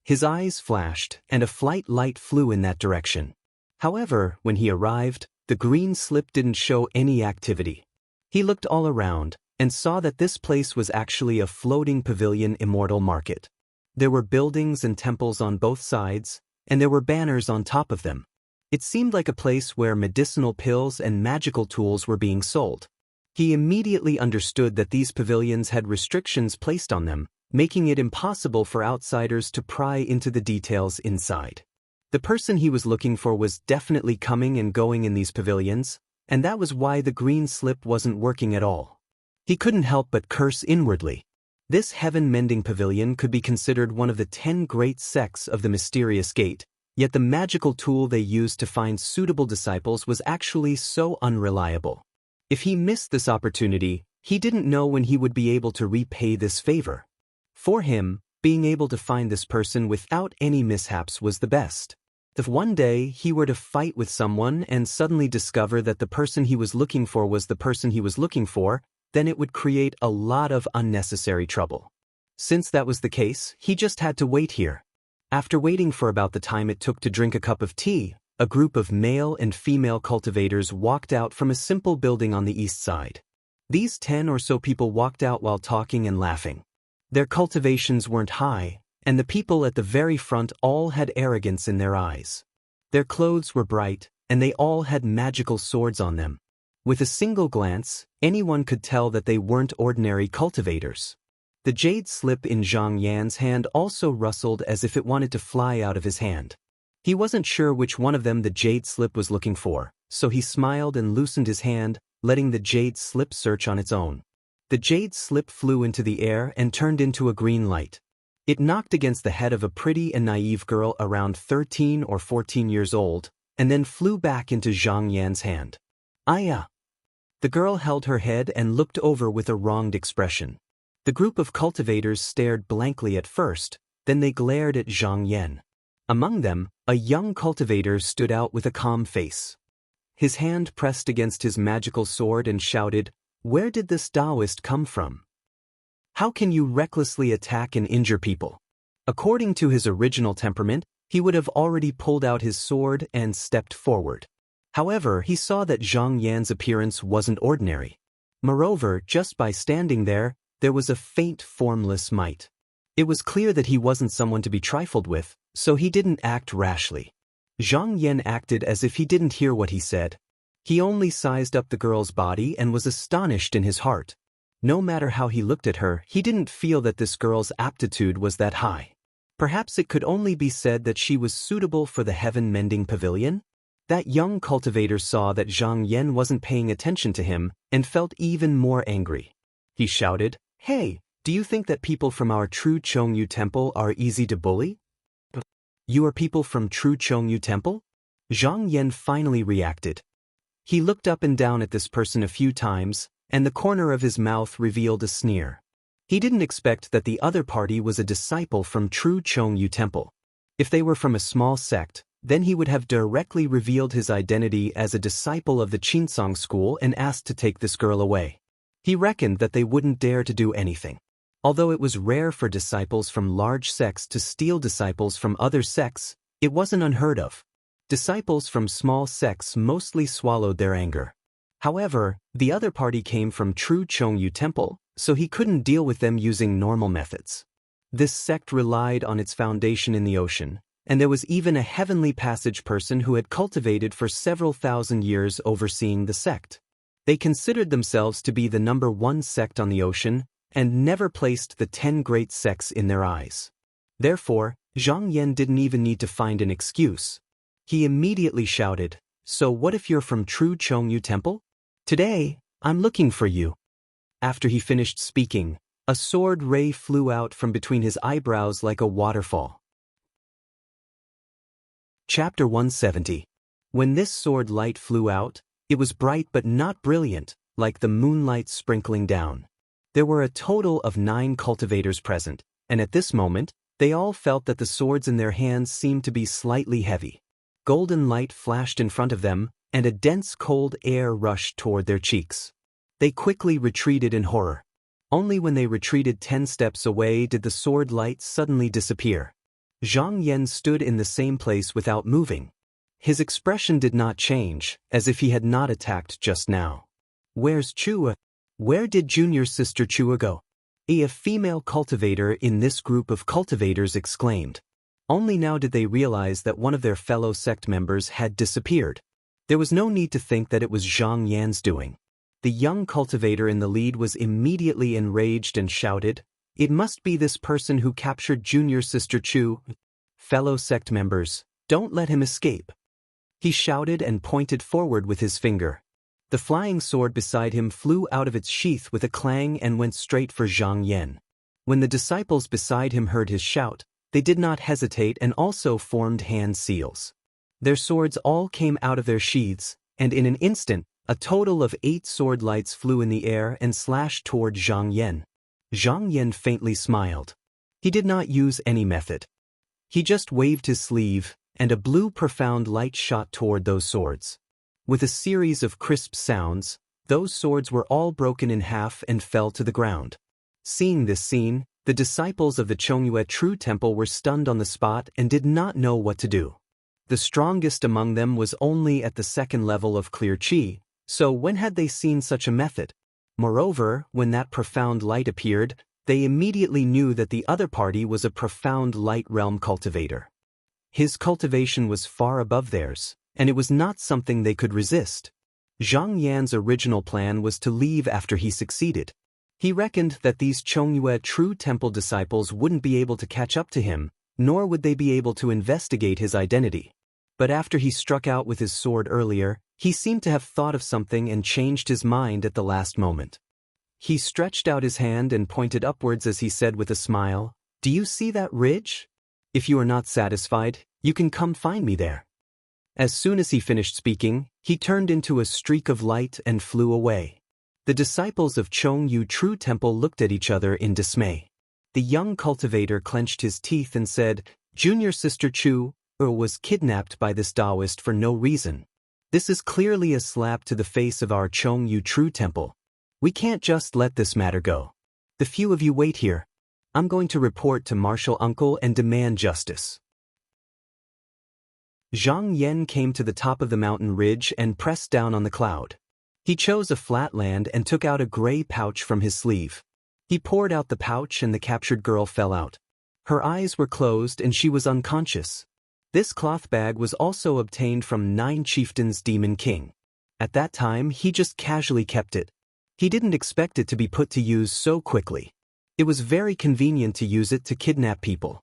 His eyes flashed, and a flight light flew in that direction. However, when he arrived, the green slip didn't show any activity. He looked all around, and saw that this place was actually a floating pavilion immortal market. There were buildings and temples on both sides, and there were banners on top of them. It seemed like a place where medicinal pills and magical tools were being sold. He immediately understood that these pavilions had restrictions placed on them, making it impossible for outsiders to pry into the details inside. The person he was looking for was definitely coming and going in these pavilions, and that was why the green slip wasn't working at all. He couldn't help but curse inwardly. This heaven-mending pavilion could be considered one of the 10 great sects of the mysterious gate, yet the magical tool they used to find suitable disciples was actually so unreliable. If he missed this opportunity, he didn't know when he would be able to repay this favor. For him, being able to find this person without any mishaps was the best. If one day he were to fight with someone and suddenly discover that the person he was looking for was the person he was looking for, then it would create a lot of unnecessary trouble. Since that was the case, he just had to wait here. After waiting for about the time it took to drink a cup of tea, a group of male and female cultivators walked out from a simple building on the east side. These 10 or so people walked out while talking and laughing. Their cultivations weren't high, and the people at the very front all had arrogance in their eyes. Their clothes were bright, and they all had magical swords on them. With a single glance, anyone could tell that they weren't ordinary cultivators. The jade slip in Zhang Yan's hand also rustled as if it wanted to fly out of his hand. He wasn't sure which one of them the jade slip was looking for, so he smiled and loosened his hand, letting the jade slip search on its own. The jade slip flew into the air and turned into a green light. It knocked against the head of a pretty and naive girl around 13 or 14 years old, and then flew back into Zhang Yan's hand. "Aya!" The girl held her head and looked over with a wronged expression. The group of cultivators stared blankly at first, then they glared at Zhang Yan. Among them, a young cultivator stood out with a calm face. His hand pressed against his magical sword and shouted, "Where did this Taoist come from? How can you recklessly attack and injure people?" According to his original temperament, he would have already pulled out his sword and stepped forward. However, he saw that Zhang Yan's appearance wasn't ordinary. Moreover, just by standing there was a faint formless might. It was clear that he wasn't someone to be trifled with, so he didn't act rashly. Zhang Yan acted as if he didn't hear what he said. He only sized up the girl's body and was astonished in his heart. No matter how he looked at her, he didn't feel that this girl's aptitude was that high. Perhaps it could only be said that she was suitable for the heaven-mending pavilion? That young cultivator saw that Zhang Yan wasn't paying attention to him and felt even more angry. He shouted, "Hey, do you think that people from our True Chongyu Temple are easy to bully?" "You are people from True Chongyu Temple?" Zhang Yan finally reacted. He looked up and down at this person a few times, and the corner of his mouth revealed a sneer. He didn't expect that the other party was a disciple from True Chongyu Temple. If they were from a small sect, Then he would have directly revealed his identity as a disciple of the Qinsong school and asked to take this girl away. He reckoned that they wouldn't dare to do anything. Although it was rare for disciples from large sects to steal disciples from other sects, it wasn't unheard of. Disciples from small sects mostly swallowed their anger. However, the other party came from true Chongyu Temple, so he couldn't deal with them using normal methods. This sect relied on its foundation in the ocean, and there was even a heavenly passage person who had cultivated for several thousand years overseeing the sect. They considered themselves to be the #1 sect on the ocean, and never placed the 10 great sects in their eyes. Therefore, Zhang Yan didn't even need to find an excuse. He immediately shouted, "So what if you're from true Chongyu Temple? Today, I'm looking for you." After he finished speaking, a sword ray flew out from between his eyebrows like a waterfall. Chapter 170. When this sword light flew out, it was bright but not brilliant, like the moonlight sprinkling down. There were a total of 9 cultivators present, and at this moment, they all felt that the swords in their hands seemed to be slightly heavy. Golden light flashed in front of them, and a dense cold air rushed toward their cheeks. They quickly retreated in horror. Only when they retreated 10 steps away did the sword light suddenly disappear. Zhang Yan stood in the same place without moving. His expression did not change, as if he had not attacked just now. "Where's Chua? Where did junior sister Chua go?" A female cultivator in this group of cultivators exclaimed. Only now did they realize that one of their fellow sect members had disappeared. There was no need to think that it was Zhang Yan's doing. The young cultivator in the lead was immediately enraged and shouted, "It must be this person who captured junior sister Chu. Fellow sect members, don't let him escape." He shouted and pointed forward with his finger. The flying sword beside him flew out of its sheath with a clang and went straight for Zhang Yan. When the disciples beside him heard his shout, they did not hesitate and also formed hand seals. Their swords all came out of their sheaths, and in an instant, a total of 8 sword lights flew in the air and slashed toward Zhang Yan. Zhang Yan faintly smiled. He did not use any method. He just waved his sleeve, and a blue profound light shot toward those swords. With a series of crisp sounds, those swords were all broken in half and fell to the ground. Seeing this scene, the disciples of the Chongyue True Temple were stunned on the spot and did not know what to do. The strongest among them was only at the 2nd level of clear qi, so when had they seen such a method? Moreover, when that profound light appeared, they immediately knew that the other party was a profound light realm cultivator. His cultivation was far above theirs, and it was not something they could resist. Zhang Yan's original plan was to leave after he succeeded. He reckoned that these Chongyue True Temple disciples wouldn't be able to catch up to him, nor would they be able to investigate his identity. But after he struck out with his sword earlier, he seemed to have thought of something and changed his mind at the last moment. He stretched out his hand and pointed upwards as he said with a smile, "Do you see that ridge? If you are not satisfied, you can come find me there." As soon as he finished speaking, he turned into a streak of light and flew away. The disciples of Chongyu True Temple looked at each other in dismay. The young cultivator clenched his teeth and said, "Junior sister Chu was kidnapped by this Taoist for no reason. This is clearly a slap to the face of our Chongyu True Temple. We can't just let this matter go. The few of you wait here. I'm going to report to Martial Uncle and demand justice." Zhang Yan came to the top of the mountain ridge and pressed down on the cloud. He chose a flat land and took out a gray pouch from his sleeve. He poured out the pouch and the captured girl fell out. Her eyes were closed and she was unconscious. This cloth bag was also obtained from 9 chieftains Demon King. At that time, he just casually kept it. He didn't expect it to be put to use so quickly. It was very convenient to use it to kidnap people.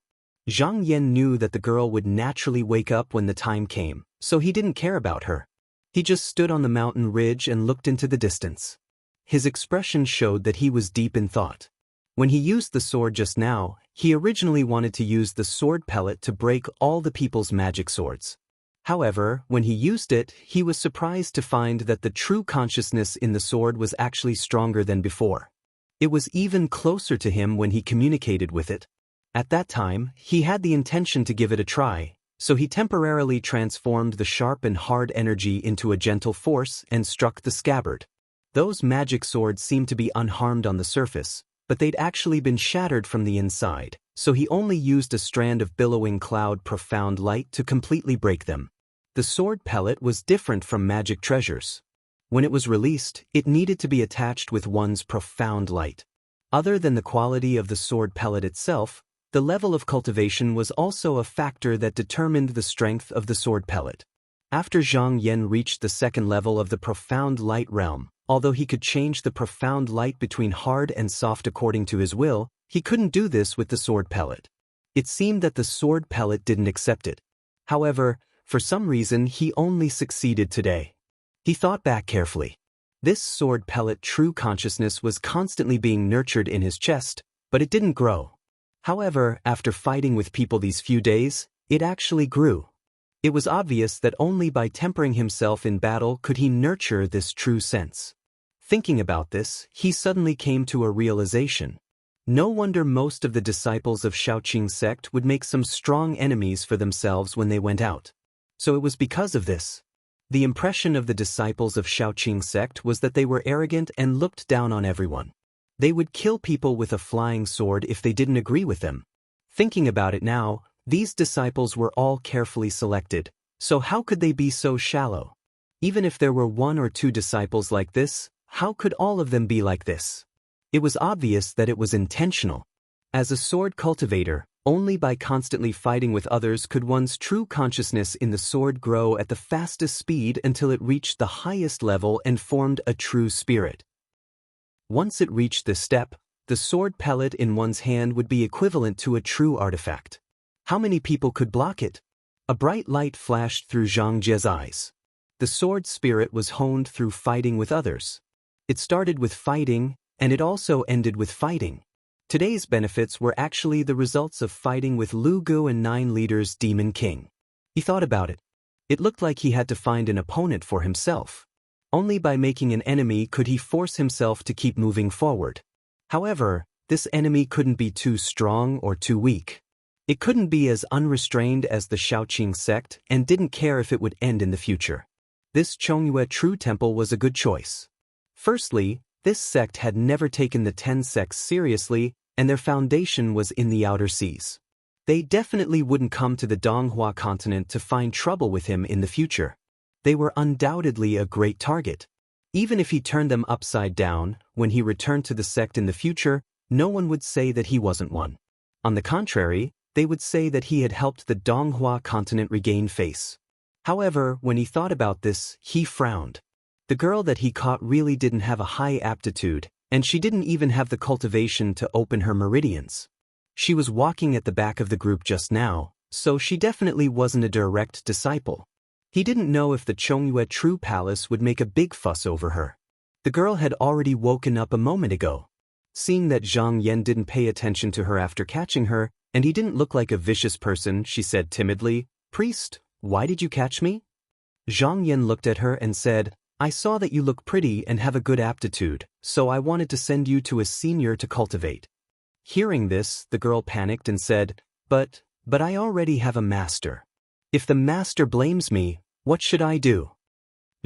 Zhang Yan knew that the girl would naturally wake up when the time came, so he didn't care about her. He just stood on the mountain ridge and looked into the distance. His expression showed that he was deep in thought. When he used the sword just now, he originally wanted to use the sword pellet to break all the people's magic swords. However, when he used it, he was surprised to find that the true consciousness in the sword was actually stronger than before. It was even closer to him when he communicated with it. At that time, he had the intention to give it a try, So he temporarily transformed the sharp and hard energy into a gentle force and struck the scabbard. Those magic swords seemed to be unharmed on the surface, but they'd actually been shattered from the inside, so he only used a strand of billowing cloud profound light to completely break them. The sword pellet was different from magic treasures. When it was released, it needed to be attached with one's profound light. Other than the quality of the sword pellet itself, the level of cultivation was also a factor that determined the strength of the sword pellet. After Zhang Yan reached the second level of the profound light realm, although he could change the profound light between hard and soft according to his will, he couldn't do this with the sword pellet. It seemed that the sword pellet didn't accept it. However, for some reason he only succeeded today. He thought back carefully. This sword pellet true consciousness was constantly being nurtured in his chest, but it didn't grow. However, after fighting with people these few days, it actually grew. It was obvious that only by tempering himself in battle could he nurture this true sense. Thinking about this, he suddenly came to a realization. No wonder most of the disciples of Shaoqing sect would make some strong enemies for themselves when they went out. So it was because of this. The impression of the disciples of Shaoqing sect was that they were arrogant and looked down on everyone. They would kill people with a flying sword if they didn't agree with them. Thinking about it now, these disciples were all carefully selected, so how could they be so shallow? Even if there were one or two disciples like this, how could all of them be like this? It was obvious that it was intentional. As a sword cultivator, only by constantly fighting with others could one's true consciousness in the sword grow at the fastest speed until it reached the highest level and formed a true spirit. Once it reached this step, the sword pellet in one's hand would be equivalent to a true artifact. How many people could block it? A bright light flashed through Zhang Jie's eyes. The sword spirit was honed through fighting with others. It started with fighting, and it also ended with fighting. Today's benefits were actually the results of fighting with Lu Gu and 9 leaders Demon King. He thought about it. It looked like he had to find an opponent for himself. Only by making an enemy could he force himself to keep moving forward. However, this enemy couldn't be too strong or too weak. It couldn't be as unrestrained as the Shaoqing sect and didn't care if it would end in the future. This Chongyue True Temple was a good choice. Firstly, this sect had never taken the 10 sects seriously, and their foundation was in the outer seas. They definitely wouldn't come to the Donghua continent to find trouble with him in the future. They were undoubtedly a great target. Even if he turned them upside down, when he returned to the sect in the future, no one would say that he wasn't one. On the contrary, they would say that he had helped the Donghua continent regain face. However, when he thought about this, he frowned. The girl that he caught really didn't have a high aptitude, and she didn't even have the cultivation to open her meridians. She was walking at the back of the group just now, so she definitely wasn't a direct disciple. He didn't know if the Chongyue True Palace would make a big fuss over her. The girl had already woken up a moment ago. Seeing that Zhang Yan didn't pay attention to her after catching her, and he didn't look like a vicious person, she said timidly, "Priest, why did you catch me?" Zhang Yan looked at her and said, "I saw that you look pretty and have a good aptitude, so I wanted to send you to a senior to cultivate." Hearing this, the girl panicked and said, But I already have a master. If the master blames me, what should I do?"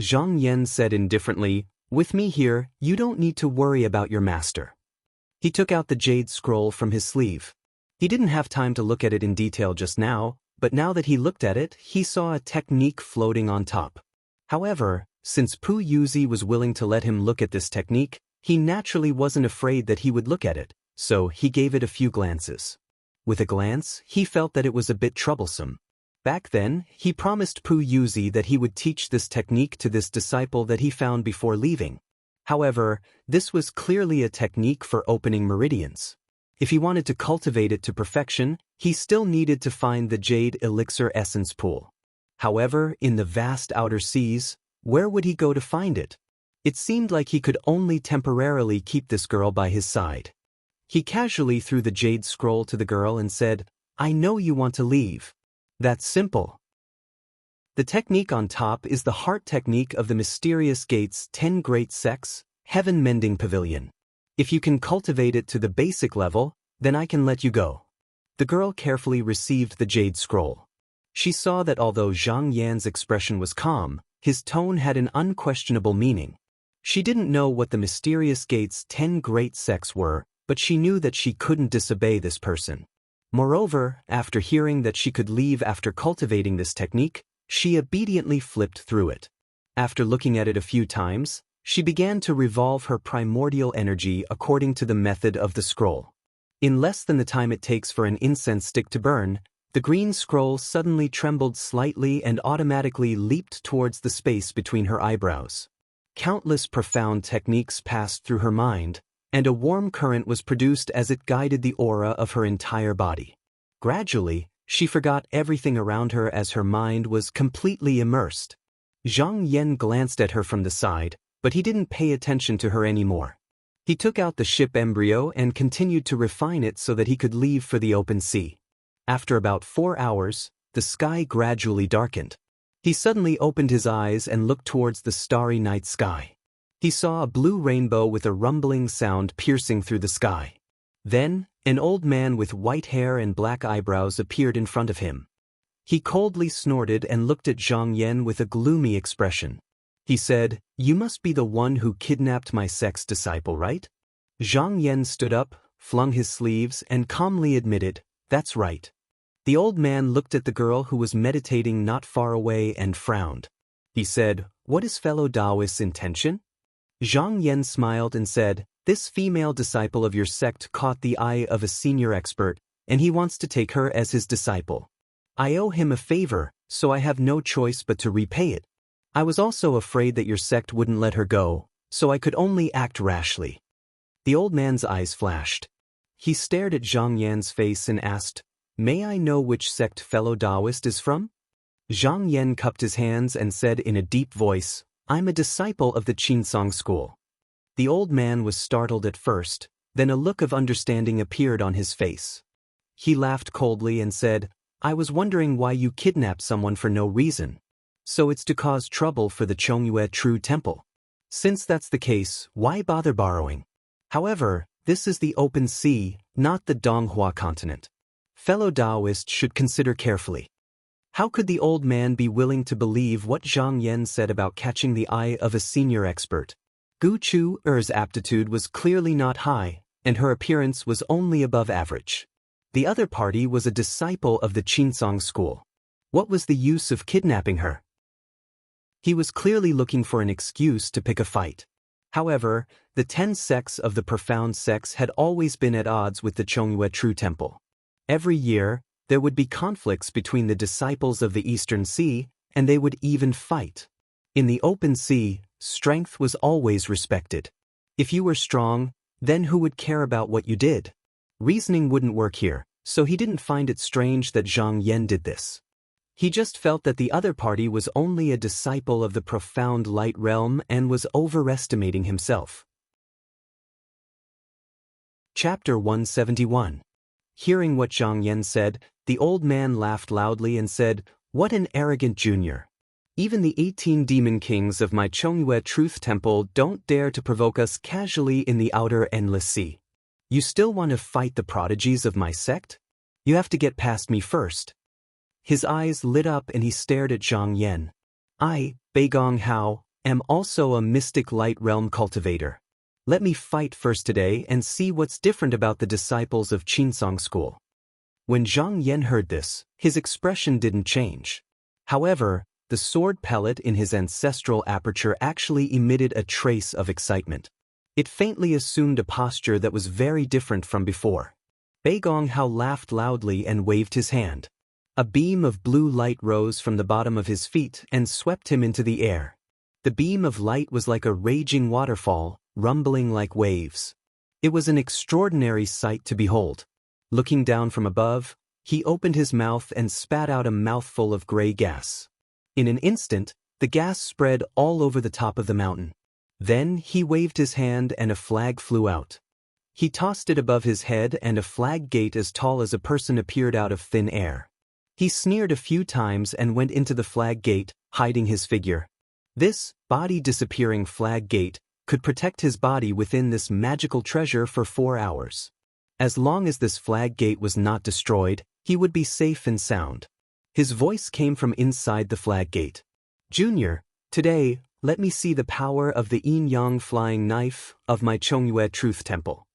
Zhang Yan said indifferently, "With me here, you don't need to worry about your master." He took out the jade scroll from his sleeve. He didn't have time to look at it in detail just now, but now that he looked at it, he saw a technique floating on top. However, since Pu Yuzi was willing to let him look at this technique, he naturally wasn't afraid that he would look at it, so he gave it a few glances. With a glance, he felt that it was a bit troublesome. Back then, he promised Pu Yuzi that he would teach this technique to this disciple that he found before leaving. However, this was clearly a technique for opening meridians. If he wanted to cultivate it to perfection, he still needed to find the jade elixir essence pool. However, in the vast outer seas, where would he go to find it? It seemed like he could only temporarily keep this girl by his side. He casually threw the jade scroll to the girl and said, "I know you want to leave. That's simple." The technique on top is the heart technique of the mysterious gate's 10 great sects, Heaven Mending Pavilion. If you can cultivate it to the basic level, then I can let you go. The girl carefully received the jade scroll. She saw that although Zhang Yan's expression was calm, his tone had an unquestionable meaning. She didn't know what the mysterious gate's 10 great sects were, but she knew that she couldn't disobey this person. Moreover, after hearing that she could leave after cultivating this technique, she obediently flipped through it. After looking at it a few times, she began to revolve her primordial energy according to the method of the scroll. In less than the time it takes for an incense stick to burn, the green scroll suddenly trembled slightly and automatically leaped towards the space between her eyebrows. Countless profound techniques passed through her mind, and a warm current was produced as it guided the aura of her entire body. Gradually, she forgot everything around her as her mind was completely immersed. Zhang Yan glanced at her from the side, but he didn't pay attention to her anymore. He took out the ship embryo and continued to refine it so that he could leave for the open sea. After about 4 hours, the sky gradually darkened. He suddenly opened his eyes and looked towards the starry night sky. He saw a blue rainbow with a rumbling sound piercing through the sky. Then, an old man with white hair and black eyebrows appeared in front of him. He coldly snorted and looked at Zhang Yan with a gloomy expression. He said, "You must be the one who kidnapped my sect's disciple, right?" Zhang Yan stood up, flung his sleeves, and calmly admitted, "That's right." The old man looked at the girl who was meditating not far away and frowned. He said, "What is fellow Taoist's intention?" Zhang Yan smiled and said, "This female disciple of your sect caught the eye of a senior expert, and he wants to take her as his disciple. I owe him a favor, so I have no choice but to repay it. I was also afraid that your sect wouldn't let her go, so I could only act rashly." The old man's eyes flashed. He stared at Zhang Yan's face and asked, "May I know which sect fellow Taoist is from?" Zhang Yan cupped his hands and said in a deep voice, "I'm a disciple of the Qinsong school." The old man was startled at first, then a look of understanding appeared on his face. He laughed coldly and said, "I was wondering why you kidnapped someone for no reason. So it's to cause trouble for the Chongyue True Temple. Since that's the case, why bother borrowing? However, this is the open sea, not the Donghua continent. Fellow Taoists should consider carefully." How could the old man be willing to believe what Zhang Yan said about catching the eye of a senior expert? Gu Chu Er's aptitude was clearly not high, and her appearance was only above average. The other party was a disciple of the Qinsong school. What was the use of kidnapping her? He was clearly looking for an excuse to pick a fight. However, the 10 sects of the profound sects had always been at odds with the Chongyue True Temple. Every year, there would be conflicts between the disciples of the Eastern Sea, and they would even fight. In the open sea, strength was always respected. If you were strong, then who would care about what you did? Reasoning wouldn't work here, so he didn't find it strange that Zhang Yan did this. He just felt that the other party was only a disciple of the profound light realm and was overestimating himself. Chapter 171. Hearing what Zhang Yan said, the old man laughed loudly and said, "What an arrogant junior. Even the 18 demon kings of my Chongyue Truth Temple don't dare to provoke us casually in the outer endless sea. You still want to fight the prodigies of my sect? You have to get past me first." His eyes lit up and he stared at Zhang Yan. "I, Beigong Hao, am also a mystic light realm cultivator. Let me fight first today and see what's different about the disciples of Qinsong school." When Zhang Yan heard this, his expression didn't change. However, the sword pellet in his ancestral aperture actually emitted a trace of excitement. It faintly assumed a posture that was very different from before. Beigong Hao laughed loudly and waved his hand. A beam of blue light rose from the bottom of his feet and swept him into the air. The beam of light was like a raging waterfall, rumbling like waves. It was an extraordinary sight to behold. Looking down from above, he opened his mouth and spat out a mouthful of gray gas. In an instant, the gas spread all over the top of the mountain. Then he waved his hand and a flag flew out. He tossed it above his head and a flag gate as tall as a person appeared out of thin air. He sneered a few times and went into the flag gate, hiding his figure. This body-disappearing flag gate could protect his body within this magical treasure for 4 hours. As long as this flag gate was not destroyed, he would be safe and sound. His voice came from inside the flag gate. "Junior, today, let me see the power of the yin-yang flying knife of my Chongyue Truth Temple."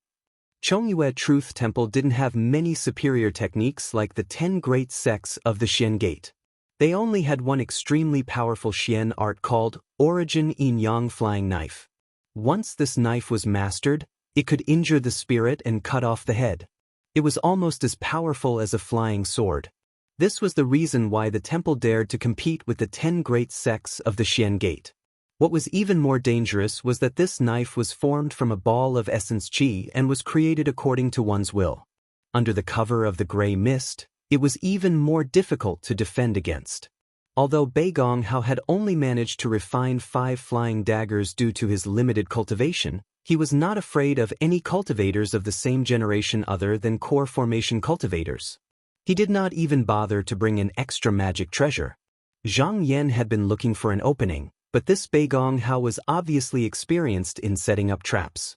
Chongyue Truth Temple didn't have many superior techniques like the 10 great sects of the Xian Gate. They only had one extremely powerful Xian art called Origin Yin-Yang Flying Knife. Once this knife was mastered, it could injure the spirit and cut off the head. It was almost as powerful as a flying sword. This was the reason why the temple dared to compete with the 10 great sects of the Xian Gate. What was even more dangerous was that this knife was formed from a ball of essence qi and was created according to one's will. Under the cover of the gray mist, it was even more difficult to defend against. Although Bei Gonghao had only managed to refine 5 flying daggers due to his limited cultivation, he was not afraid of any cultivators of the same generation other than core formation cultivators. He did not even bother to bring an extra magic treasure. Zhang Yan had been looking for an opening, but this Bei Gonghao was obviously experienced in setting up traps.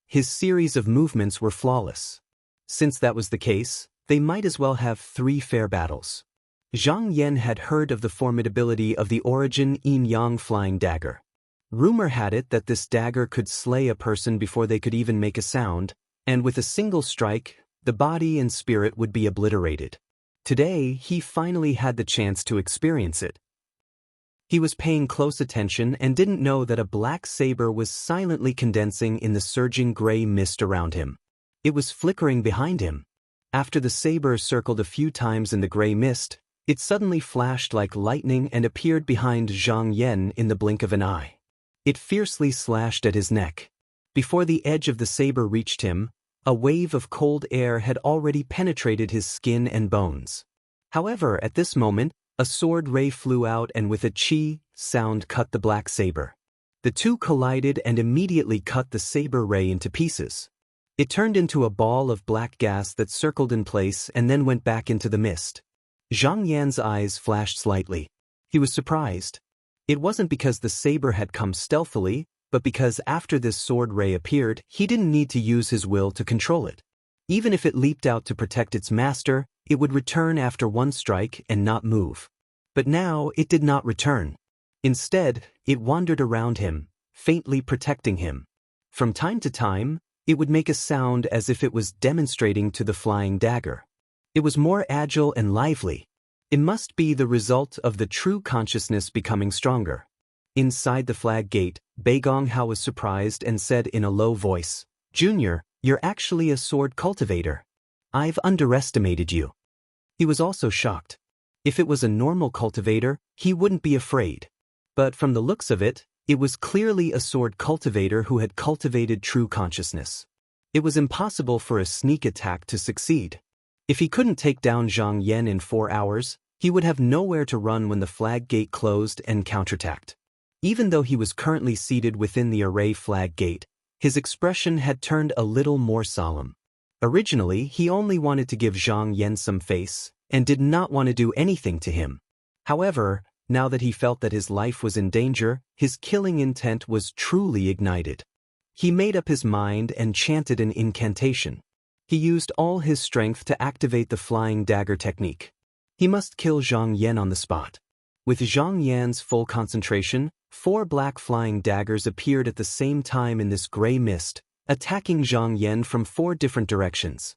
His series of movements were flawless. Since that was the case, they might as well have 3 fair battles. Zhang Yan had heard of the formidability of the Origin Yin-Yang flying dagger. Rumor had it that this dagger could slay a person before they could even make a sound, and with a single strike, the body and spirit would be obliterated. Today, he finally had the chance to experience it. He was paying close attention and didn't know that a black saber was silently condensing in the surging gray mist around him. It was flickering behind him. After the saber circled a few times in the gray mist, it suddenly flashed like lightning and appeared behind Zhang Yan in the blink of an eye. It fiercely slashed at his neck. Before the edge of the saber reached him, a wave of cold air had already penetrated his skin and bones. However, at this moment, a sword ray flew out and with a chi sound cut the black saber. The two collided and immediately cut the saber ray into pieces. It turned into a ball of black gas that circled in place and then went back into the mist. Zhang Yan's eyes flashed slightly. He was surprised. It wasn't because the saber had come stealthily, but because after this sword ray appeared, he didn't need to use his will to control it. Even if it leaped out to protect its master, it would return after one strike and not move. But now it did not return. Instead, it wandered around him, faintly protecting him. From time to time, it would make a sound as if it was demonstrating to the flying dagger. It was more agile and lively. It must be the result of the true consciousness becoming stronger. Inside the flag gate, Bei Gonghao was surprised and said in a low voice, "Junior, you're actually a sword cultivator. I've underestimated you." He was also shocked. If it was a normal cultivator, he wouldn't be afraid. But from the looks of it, it was clearly a sword cultivator who had cultivated true consciousness. It was impossible for a sneak attack to succeed. If he couldn't take down Zhang Yan in 4 hours, he would have nowhere to run when the flag gate closed and counterattacked. Even though he was currently seated within the array flag gate, his expression had turned a little more solemn. Originally, he only wanted to give Zhang Yan some face, and did not want to do anything to him. However, now that he felt that his life was in danger, his killing intent was truly ignited. He made up his mind and chanted an incantation. He used all his strength to activate the flying dagger technique. He must kill Zhang Yan on the spot. With Zhang Yan's full concentration, 4 black flying daggers appeared at the same time in this gray mist, attacking Zhang Yan from 4 different directions.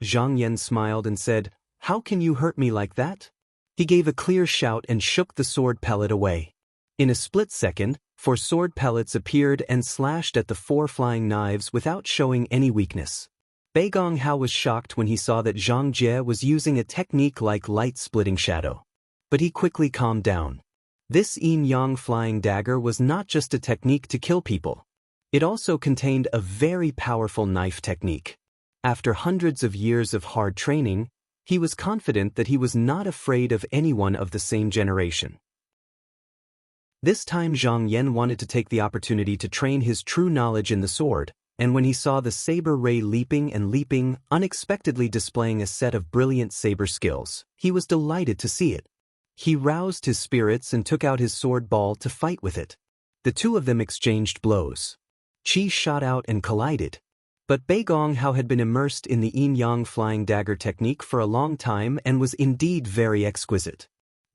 Zhang Yan smiled and said, "How can you hurt me like that?" He gave a clear shout and shook the sword pellet away. In a split second, 4 sword pellets appeared and slashed at the 4 flying knives without showing any weakness. Bei Gonghao was shocked when he saw that Zhang Jie was using a technique like light-splitting shadow. But he quickly calmed down. This yin-yang flying dagger was not just a technique to kill people. It also contained a very powerful knife technique. After hundreds of years of hard training, he was confident that he was not afraid of anyone of the same generation. This time Zhang Yan wanted to take the opportunity to train his true knowledge in the sword, and when he saw the saber ray leaping and leaping, unexpectedly displaying a set of brilliant saber skills, he was delighted to see it. He roused his spirits and took out his sword ball to fight with it. The two of them exchanged blows. Qi shot out and collided. But Bei Gonghao had been immersed in the yin-yang flying dagger technique for a long time and was indeed very exquisite.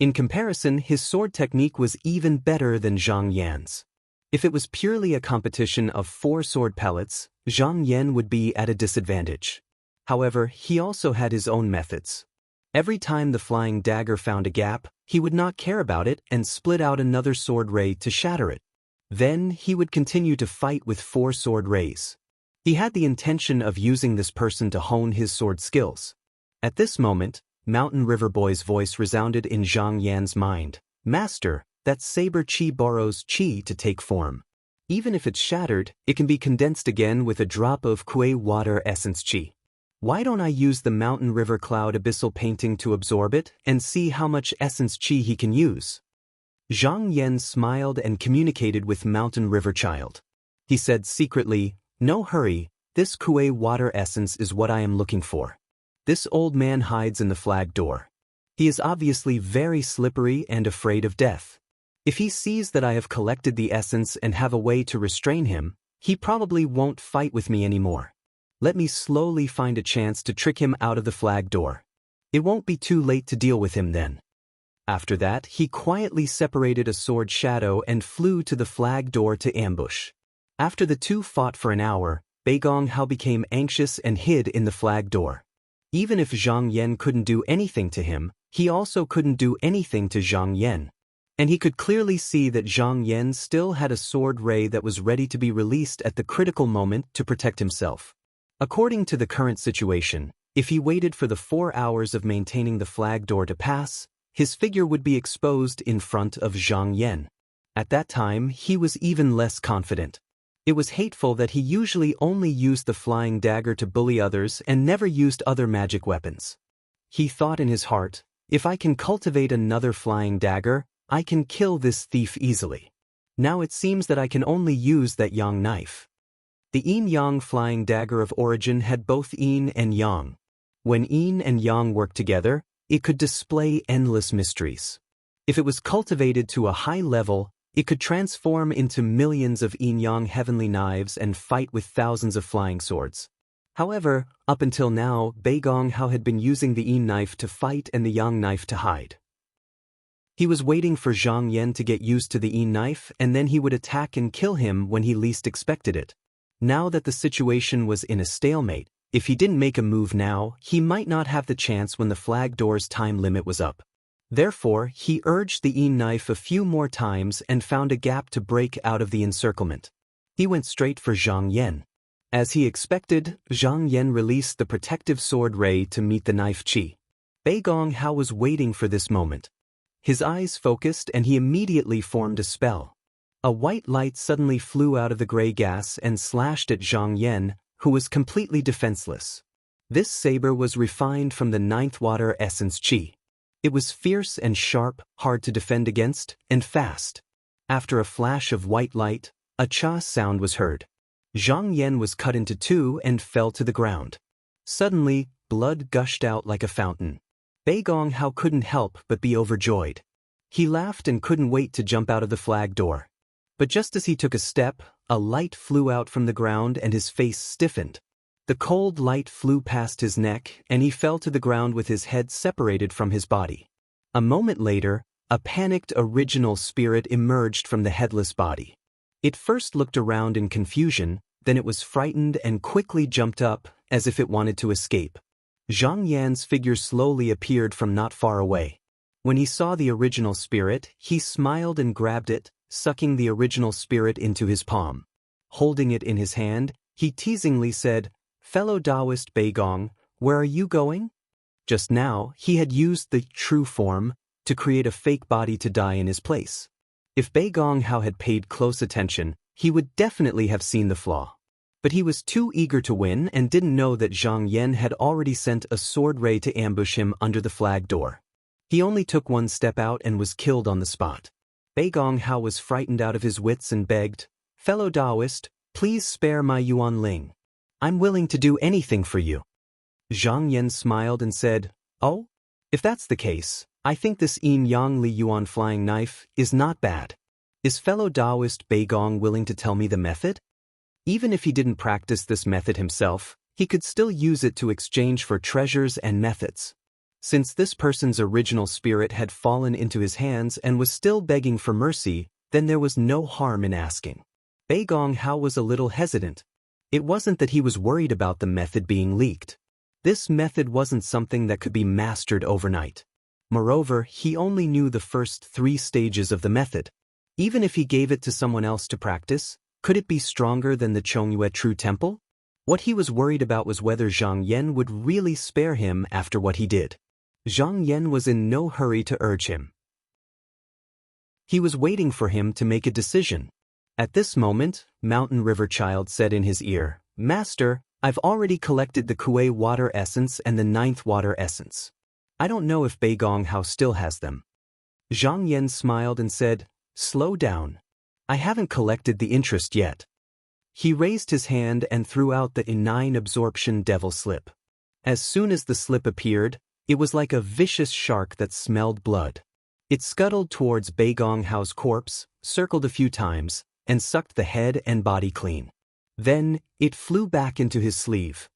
In comparison, his sword technique was even better than Zhang Yan's. If it was purely a competition of 4 sword pellets, Zhang Yan would be at a disadvantage. However, he also had his own methods. Every time the flying dagger found a gap, he would not care about it and split out another sword ray to shatter it. Then he would continue to fight with 4 sword rays. He had the intention of using this person to hone his sword skills. At this moment, Mountain River Boy's voice resounded in Zhang Yan's mind. "Master, that saber chi borrows chi to take form. Even if it's shattered, it can be condensed again with a drop of Kuei water essence chi. Why don't I use the Mountain River Cloud abyssal painting to absorb it and see how much essence chi he can use?" Zhang Yan smiled and communicated with Mountain River Child. He said secretly, "No hurry, this Kuei water essence is what I am looking for." This old man hides in the flag door. He is obviously very slippery and afraid of death. If he sees that I have collected the essence and have a way to restrain him, he probably won't fight with me anymore. Let me slowly find a chance to trick him out of the flag door. It won't be too late to deal with him then. After that, he quietly separated a sword shadow and flew to the flag door to ambush. After the two fought for an hour, Bei Gonghao became anxious and hid in the flag door. Even if Zhang Yan couldn't do anything to him, he also couldn't do anything to Zhang Yan. And he could clearly see that Zhang Yan still had a sword ray that was ready to be released at the critical moment to protect himself. According to the current situation, if he waited for the 4 hours of maintaining the flag door to pass, his figure would be exposed in front of Zhang Yan. At that time, he was even less confident. It was hateful that he usually only used the flying dagger to bully others and never used other magic weapons. He thought in his heart, "If I can cultivate another flying dagger, I can kill this thief easily. Now it seems that I can only use that yang knife." The yin-yang flying dagger of origin had both yin and yang. When yin and yang worked together, it could display endless mysteries. If it was cultivated to a high level, it could transform into millions of yin-yang heavenly knives and fight with thousands of flying swords. However, up until now, Bei Gonghao had been using the yin knife to fight and the yang knife to hide. He was waiting for Zhang Yan to get used to the yin knife and then he would attack and kill him when he least expected it. Now that the situation was in a stalemate, if he didn't make a move now, he might not have the chance when the flag door's time limit was up. Therefore, he urged the yin knife a few more times and found a gap to break out of the encirclement. He went straight for Zhang Yan. As he expected, Zhang Yan released the protective sword ray to meet the knife chi. Bei Gonghao was waiting for this moment. His eyes focused and he immediately formed a spell. A white light suddenly flew out of the gray gas and slashed at Zhang Yan, who was completely defenseless. This saber was refined from the 9th water essence chi. It was fierce and sharp, hard to defend against, and fast. After a flash of white light, a cha sound was heard. Zhang Yan was cut into 2 and fell to the ground. Suddenly, blood gushed out like a fountain. Bei Gonghao couldn't help but be overjoyed. He laughed and couldn't wait to jump out of the flag door. But just as he took a step, a light flew out from the ground and his face stiffened. The cold light flew past his neck and he fell to the ground with his head separated from his body. A moment later, a panicked original spirit emerged from the headless body. It first looked around in confusion, then it was frightened and quickly jumped up, as if it wanted to escape. Zhang Yan's figure slowly appeared from not far away. When he saw the original spirit, he smiled and grabbed it, sucking the original spirit into his palm. Holding it in his hand, he teasingly said, "Fellow Taoist Bei Gong, where are you going?" Just now, he had used the true form to create a fake body to die in his place. If Bei Gonghao had paid close attention, he would definitely have seen the flaw. But he was too eager to win and didn't know that Zhang Yan had already sent a sword ray to ambush him under the flag door. He only took one step out and was killed on the spot. Bei Gonghao was frightened out of his wits and begged, "Fellow Taoist, please spare my Yuan Ling. I'm willing to do anything for you." Zhang Yan smiled and said, "Oh? If that's the case, I think this yin-yang li yuan flying knife is not bad. Is fellow Taoist Bei Gong willing to tell me the method?" Even if he didn't practice this method himself, he could still use it to exchange for treasures and methods. Since this person's original spirit had fallen into his hands and was still begging for mercy, then there was no harm in asking. Bei Gonghao was a little hesitant. It wasn't that he was worried about the method being leaked. This method wasn't something that could be mastered overnight. Moreover, he only knew the first 3 stages of the method. Even if he gave it to someone else to practice, could it be stronger than the Chongyue True Temple? What he was worried about was whether Zhang Yan would really spare him after what he did. Zhang Yan was in no hurry to urge him. He was waiting for him to make a decision. At this moment, Mountain River Child said in his ear, "Master, I've already collected the Kuei water essence and the 9th water essence. I don't know if Bei Gonghao still has them." Zhang Yan smiled and said, "Slow down. I haven't collected the interest yet." He raised his hand and threw out the Inine Absorption Devil Slip. As soon as the slip appeared, it was like a vicious shark that smelled blood. It scuttled towards Bei Gonghao's corpse, circled a few times, and sucked the head and body clean. Then, it flew back into his sleeve.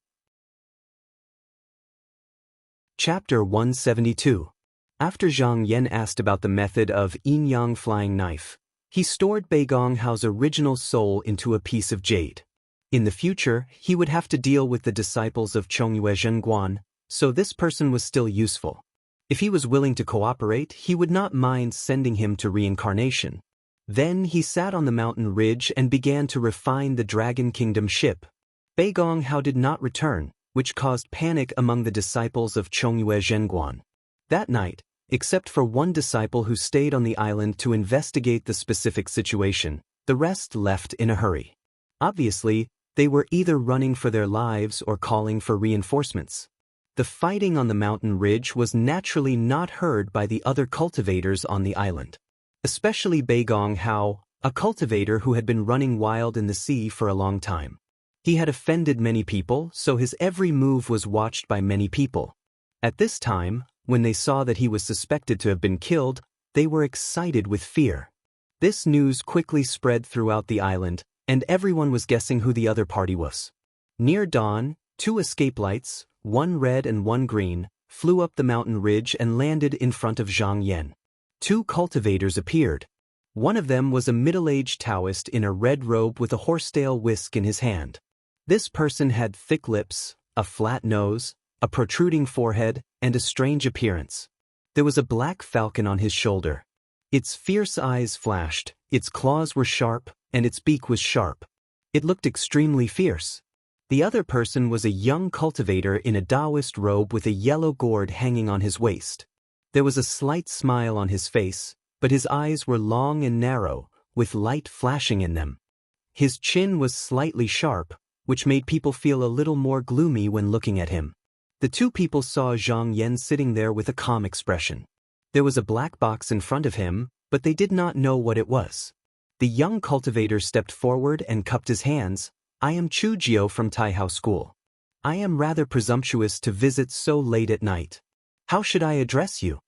Chapter 172. After Zhang Yan asked about the method of yin-yang flying knife, he stored Bei Gonghao's original soul into a piece of jade. In the future, he would have to deal with the disciples of Chongyue Zhenguan, so this person was still useful. If he was willing to cooperate, he would not mind sending him to reincarnation. Then he sat on the mountain ridge and began to refine the Dragon Kingdom ship. Bei Gonghao did not return, which caused panic among the disciples of Chongyue Zhenguan. That night, except for one disciple who stayed on the island to investigate the specific situation, the rest left in a hurry. Obviously, they were either running for their lives or calling for reinforcements. The fighting on the mountain ridge was naturally not heard by the other cultivators on the island. Especially Bei Gonghao, a cultivator who had been running wild in the sea for a long time. He had offended many people, so his every move was watched by many people. At this time, when they saw that he was suspected to have been killed, they were excited with fear. This news quickly spread throughout the island, and everyone was guessing who the other party was. Near dawn, 2 escape lights, one red and one green, flew up the mountain ridge and landed in front of Zhang Yan. 2 cultivators appeared. One of them was a middle-aged Taoist in a red robe with a horsetail whisk in his hand. This person had thick lips, a flat nose, a protruding forehead, and a strange appearance. There was a black falcon on his shoulder. Its fierce eyes flashed, its claws were sharp, and its beak was sharp. It looked extremely fierce. The other person was a young cultivator in a Taoist robe with a yellow gourd hanging on his waist. There was a slight smile on his face, but his eyes were long and narrow, with light flashing in them. His chin was slightly sharp, which made people feel a little more gloomy when looking at him. The 2 people saw Zhang Yan sitting there with a calm expression. There was a black box in front of him, but they did not know what it was. The young cultivator stepped forward and cupped his hands. "I am Chu Jiao from Taihao School. I am rather presumptuous to visit so late at night. How should I address you?"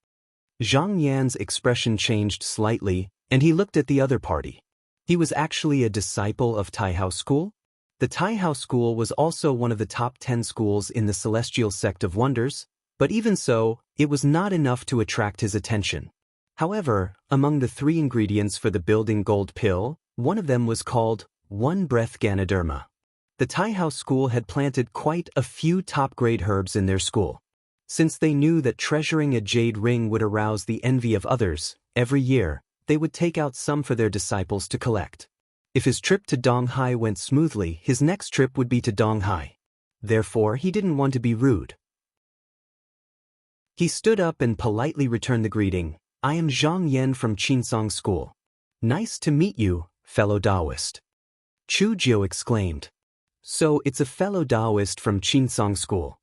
Zhang Yan's expression changed slightly, and he looked at the other party. He was actually a disciple of Taihao School? The Taihao School was also one of the top 10 schools in the Celestial Sect of Wonders, but even so, it was not enough to attract his attention. However, among the 3 ingredients for the building gold pill, one of them was called One Breath Ganoderma. The Taihao School had planted quite a few top-grade herbs in their school. Since they knew that treasuring a jade ring would arouse the envy of others, every year, they would take out some for their disciples to collect. If his trip to Donghai went smoothly, his next trip would be to Donghai. Therefore, he didn't want to be rude. He stood up and politely returned the greeting. "I am Zhang Yan from Qinsong School. Nice to meet you, fellow Taoist." Chu Jiao exclaimed. "So it's a fellow Taoist from Qinsong School."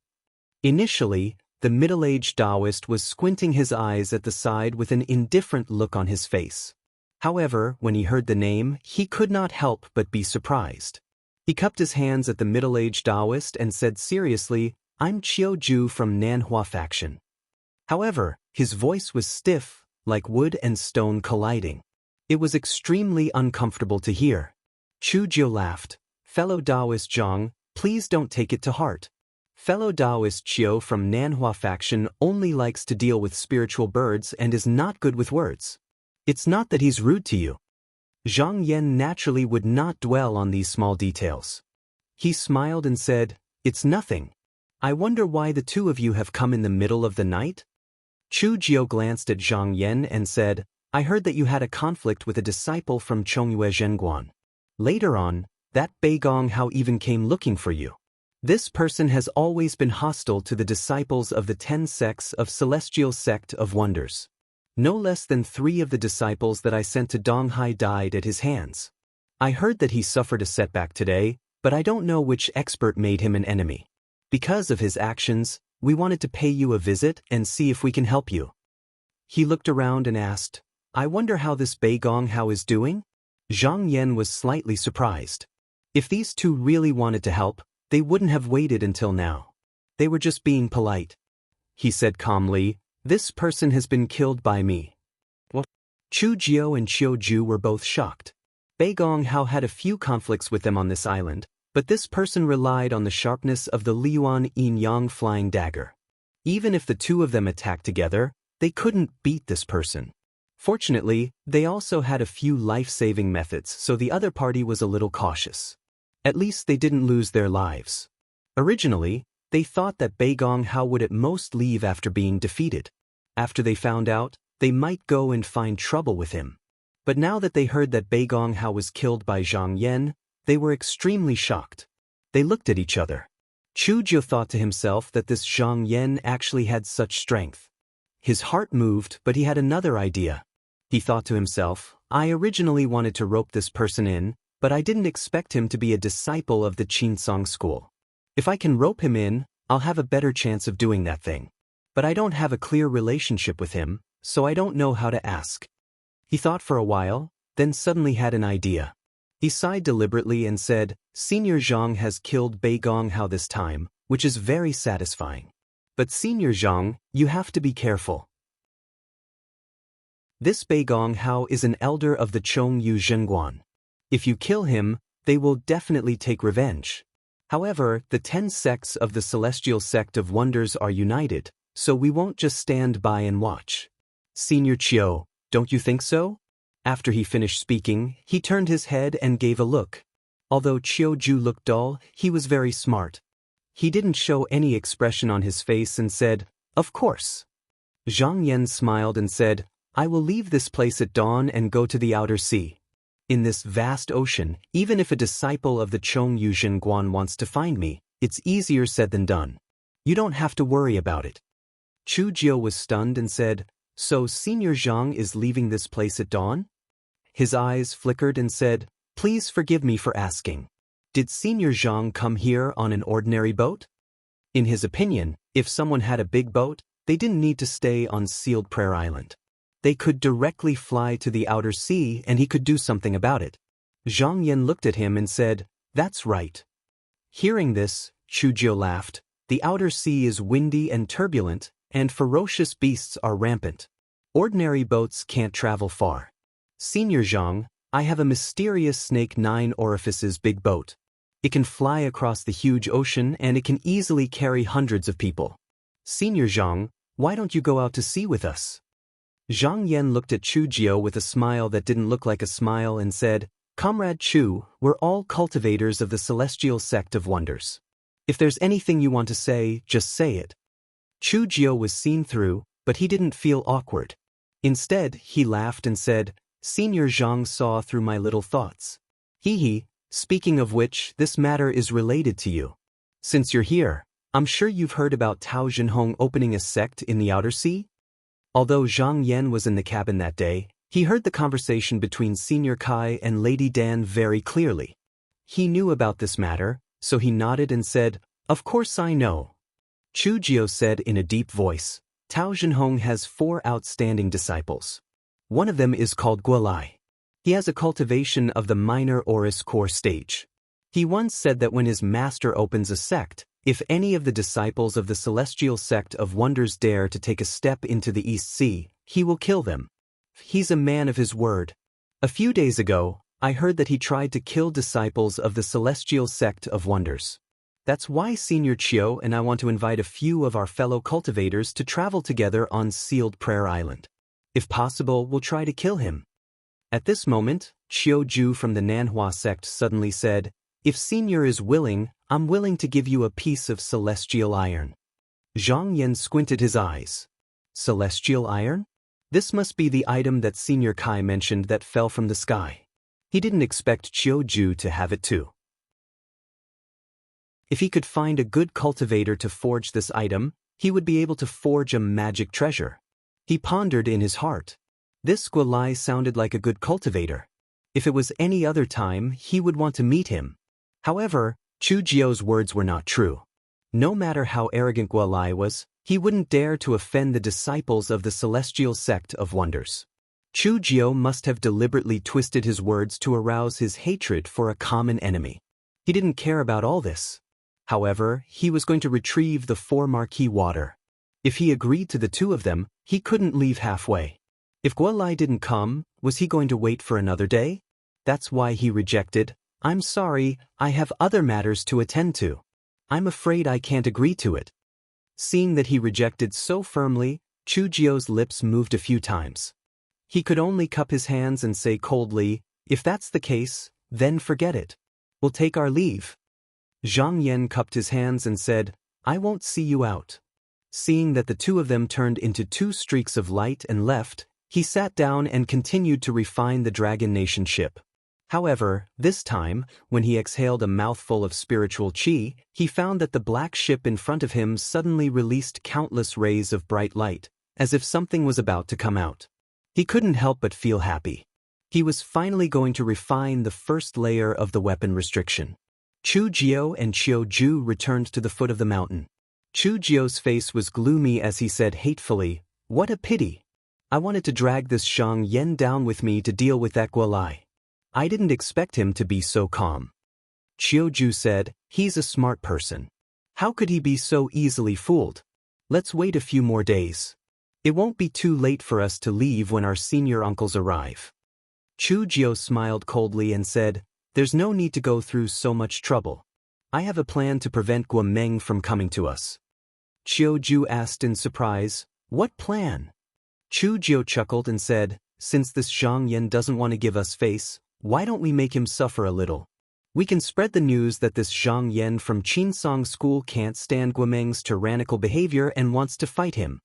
Initially, the middle-aged Taoist was squinting his eyes at the side with an indifferent look on his face. However, when he heard the name, he could not help but be surprised. He cupped his hands at the middle-aged Taoist and said seriously, "I'm Qiu Ju from Nanhua faction." However, his voice was stiff, like wood and stone colliding. It was extremely uncomfortable to hear. Chu Jiao laughed. "Fellow Taoist Zhang, please don't take it to heart. Fellow Taoist Chiu from Nanhua faction only likes to deal with spiritual birds and is not good with words. It's not that he's rude to you. Zhang Yan naturally would not dwell on these small details. He smiled and said, "It's nothing. I wonder why the two of you have come in the middle of the night?" Chu Jiu glanced at Zhang Yan and said, "I heard that you had a conflict with a disciple from Chongyue Zhenguan. Later on, that Bei Gong Hao even came looking for you. This person has always been hostile to the disciples of the 10 sects of Celestial Sect of Wonders. No less than 3 of the disciples that I sent to Donghai died at his hands. I heard that he suffered a setback today, but I don't know which expert made him an enemy. Because of his actions, we wanted to pay you a visit and see if we can help you." He looked around and asked, "I wonder how this Bei Gong Hao is doing?" Zhang Yan was slightly surprised. If these two really wanted to help, they wouldn't have waited until now. They were just being polite. He said calmly, "This person has been killed by me." What? Chu Jiu and Chiu Ju were both shocked. Bei Gong Hao had a few conflicts with them on this island, but this person relied on the sharpness of the Liuan Yin Yang flying dagger. Even if the two of them attacked together, they couldn't beat this person. Fortunately, they also had a few life-saving methods, so the other party was a little cautious. At least they didn't lose their lives. Originally, they thought that Bei Gong Hao would at most leave after being defeated. After they found out, they might go and find trouble with him. But now that they heard that Bei Gong Hao was killed by Zhang Yan, they were extremely shocked. They looked at each other. Chu Jiu thought to himself that this Zhang Yan actually had such strength. His heart moved, but he had another idea. He thought to himself, "I originally wanted to rope this person in, but I didn't expect him to be a disciple of the Qinsong school. If I can rope him in, I'll have a better chance of doing that thing. But I don't have a clear relationship with him, so I don't know how to ask." He thought for a while, then suddenly had an idea. He sighed deliberately and said, "Senior Zhang has killed Bei Gong Hao this time, which is very satisfying. But Senior Zhang, you have to be careful. This Bei Gong Hao is an elder of the Chongyu Zhenguan. If you kill him, they will definitely take revenge. However, the 10 sects of the Celestial Sect of Wonders are united, so we won't just stand by and watch. Senior Chiu, don't you think so?" After he finished speaking, he turned his head and gave a look. Although Chiu Ju looked dull, he was very smart. He didn't show any expression on his face and said, "Of course." Zhang Yan smiled and said, "I will leave this place at dawn and go to the outer sea. In this vast ocean, even if a disciple of the Chongyu Zhenguan wants to find me, it's easier said than done. You don't have to worry about it." Chu Jiu was stunned and said, "So Senior Zhang is leaving this place at dawn?" His eyes flickered and said, "Please forgive me for asking. Did Senior Zhang come here on an ordinary boat?" In his opinion, if someone had a big boat, they didn't need to stay on Sealed Prayer Island. They could directly fly to the outer sea and he could do something about it. Zhang Yan looked at him and said, "That's right." Hearing this, Chu Jiu laughed. "The outer sea is windy and turbulent, and ferocious beasts are rampant. Ordinary boats can't travel far. Senior Zhang, I have a mysterious snake 9 orifices big boat. It can fly across the huge ocean and it can easily carry hundreds of people. Senior Zhang, why don't you go out to sea with us?" Zhang Yan looked at Chu Jiu with a smile that didn't look like a smile and said, "Comrade Chu, we're all cultivators of the Celestial Sect of Wonders. If there's anything you want to say, just say it." Chu Jiu was seen through, but he didn't feel awkward. Instead, he laughed and said, "Senior Zhang saw through my little thoughts. Hee. Speaking of which, this matter is related to you. Since you're here, I'm sure you've heard about Tao Jinhong opening a sect in the outer sea?" Although Zhang Yan was in the cabin that day, he heard the conversation between Senior Kai and Lady Dan very clearly. He knew about this matter, so he nodded and said, "Of course I know." Chu Jiu said in a deep voice, "Tao Jinhong has 4 outstanding disciples. One of them is called Guolai. He has a cultivation of the minor Oris core stage. He once said that when his master opens a sect, if any of the disciples of the Celestial Sect of Wonders dare to take a step into the East Sea, he will kill them. He's a man of his word. A few days ago, I heard that he tried to kill disciples of the Celestial Sect of Wonders. That's why Senior Chiu and I want to invite a few of our fellow cultivators to travel together on Sealed Prayer Island. If possible, we'll try to kill him." At this moment, Chiu Ju from the Nanhua sect suddenly said, "If Senior is willing, I'm willing to give you a piece of celestial iron." Zhang Yan squinted his eyes. Celestial iron? This must be the item that Senior Kai mentioned that fell from the sky. He didn't expect Chiu Ju to have it too. If he could find a good cultivator to forge this item, he would be able to forge a magic treasure. He pondered in his heart. This Guolai sounded like a good cultivator. If it was any other time, he would want to meet him. However, Chu Jio's words were not true. No matter how arrogant Guolai was, he wouldn't dare to offend the disciples of the Celestial Sect of Wonders. Chu Jio must have deliberately twisted his words to arouse his hatred for a common enemy. He didn't care about all this. However, he was going to retrieve the 4 marquee water. If he agreed to the 2 of them, he couldn't leave halfway. If Guolai didn't come, was he going to wait for another day? That's why he rejected, "I'm sorry, I have other matters to attend to. I'm afraid I can't agree to it." Seeing that he rejected so firmly, Chu Jio's lips moved a few times. He could only cup his hands and say coldly, "If that's the case, then forget it. We'll take our leave." Zhang Yan cupped his hands and said, "I won't see you out." Seeing that the 2 of them turned into 2 streaks of light and left, he sat down and continued to refine the Dragon Nation ship. However, this time, when he exhaled a mouthful of spiritual qi, he found that the black ship in front of him suddenly released countless rays of bright light, as if something was about to come out. He couldn't help but feel happy. He was finally going to refine the first layer of the weapon restriction. Chu Jio and Chiu Ju returned to the foot of the mountain. Chu Jio's face was gloomy as he said hatefully, "What a pity. I wanted to drag this Zhang Yan down with me to deal with that Guolai. I didn't expect him to be so calm." Chiu Ju said, "He's a smart person. How could he be so easily fooled? Let's wait a few more days. It won't be too late for us to leave when our senior uncles arrive." Chu Jio smiled coldly and said, "There's no need to go through so much trouble. I have a plan to prevent Guo Meng from coming to us." Chiu Ju asked in surprise, "What plan?" Chu Jio chuckled and said, "Since this Zhang Yan doesn't want to give us face, why don't we make him suffer a little? We can spread the news that this Zhang Yan from Qinsong School can't stand Guo Meng's tyrannical behavior and wants to fight him."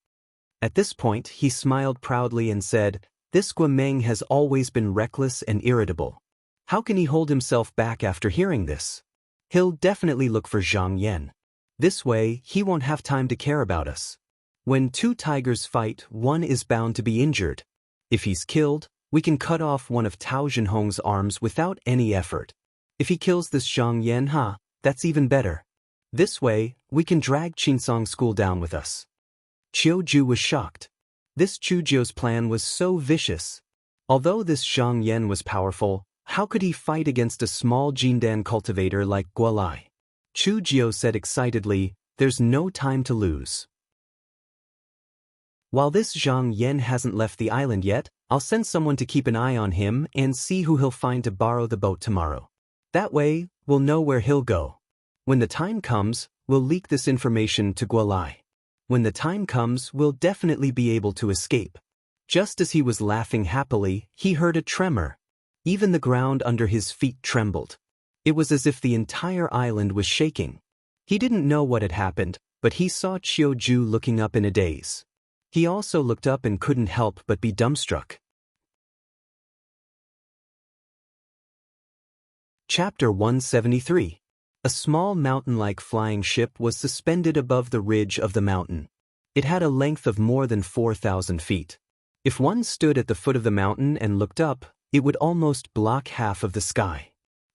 At this point, he smiled proudly and said, "This Guo Meng has always been reckless and irritable. How can he hold himself back after hearing this? He'll definitely look for Zhang Yan. This way, he won't have time to care about us. When 2 tigers fight, one is bound to be injured. If he's killed, we can cut off one of Tao Zhenhong's arms without any effort. If he kills this Zhang Yan, that's even better. This way, we can drag Qinsong School down with us." Chiu Ju was shocked. This Chu Jio's plan was so vicious. Although this Zhang Yan was powerful, how could he fight against a small Jindan cultivator like Guolai? Chu Jio said excitedly, "There's no time to lose. While this Zhang Yan hasn't left the island yet, I'll send someone to keep an eye on him and see who he'll find to borrow the boat tomorrow. That way, we'll know where he'll go. When the time comes, we'll leak this information to Guolai. When the time comes, we'll definitely be able to escape." Just as he was laughing happily, he heard a tremor. Even the ground under his feet trembled. It was as if the entire island was shaking. He didn't know what had happened, but he saw Chiu Ju looking up in a daze. He also looked up and couldn't help but be dumbstruck. Chapter 173. A small mountain-like flying ship was suspended above the ridge of the mountain. It had a length of more than 4,000 feet. If one stood at the foot of the mountain and looked up, it would almost block half of the sky.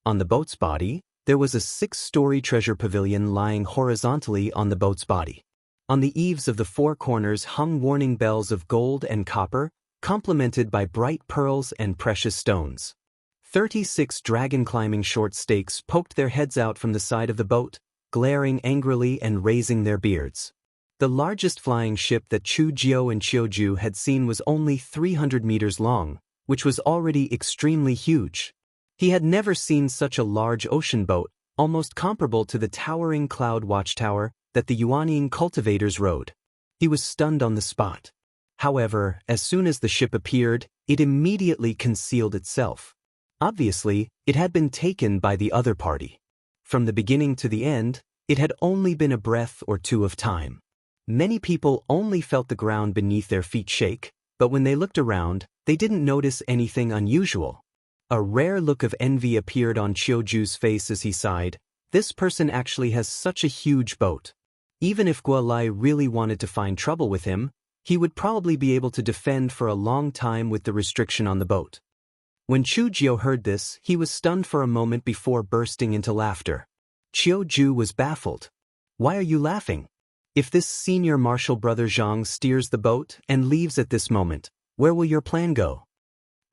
On the boat's body, there was a 6-story treasure pavilion lying horizontally on the boat's body. On the eaves of the 4 corners hung warning bells of gold and copper, complemented by bright pearls and precious stones. 36 dragon-climbing short stakes poked their heads out from the side of the boat, glaring angrily and raising their beards. The largest flying ship that Chu Jio and Chiu Ju had seen was only 300 meters long, which was already extremely huge. He had never seen such a large ocean boat, almost comparable to the towering cloud watchtower that the Yuanying cultivators rode. He was stunned on the spot. However, as soon as the ship appeared, it immediately concealed itself. Obviously, it had been taken by the other party. From the beginning to the end, it had only been a breath or two of time. Many people only felt the ground beneath their feet shake, but when they looked around, they didn't notice anything unusual. A rare look of envy appeared on Chiuju's face as he sighed. This person actually has such a huge boat. Even if Guolai really wanted to find trouble with him, he would probably be able to defend for a long time with the restriction on the boat. When Chiuju heard this, he was stunned for a moment before bursting into laughter. Chiuju was baffled. Why are you laughing? If this senior marshal brother Zhang steers the boat and leaves at this moment, where will your plan go?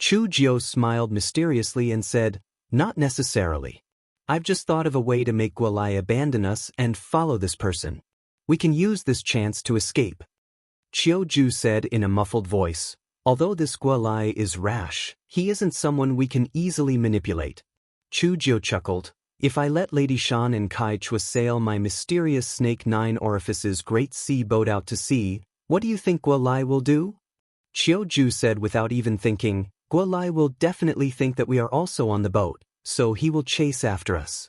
Chiuju smiled mysteriously and said, not necessarily. I've just thought of a way to make Guolai abandon us and follow this person. We can use this chance to escape. Chiuju said in a muffled voice, although this Guolai is rash, he isn't someone we can easily manipulate. Chiuju chuckled, if I let Lady Shan and Kai Chua sail my mysterious Snake Nine Orifices great sea boat out to sea, what do you think Guolai will do? Chiuju said without even thinking, Guolai will definitely think that we are also on the boat, so he will chase after us.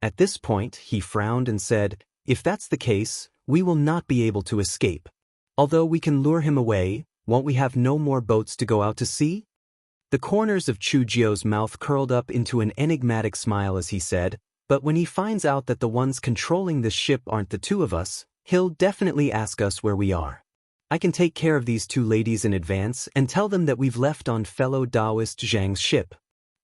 At this point, he frowned and said, if that's the case, we will not be able to escape. Although we can lure him away, won't we have no more boats to go out to sea? The corners of Chiuju's mouth curled up into an enigmatic smile as he said, but when he finds out that the ones controlling this ship aren't the two of us, he'll definitely ask us where we are. I can take care of these two ladies in advance and tell them that we've left on fellow Taoist Zhang's ship.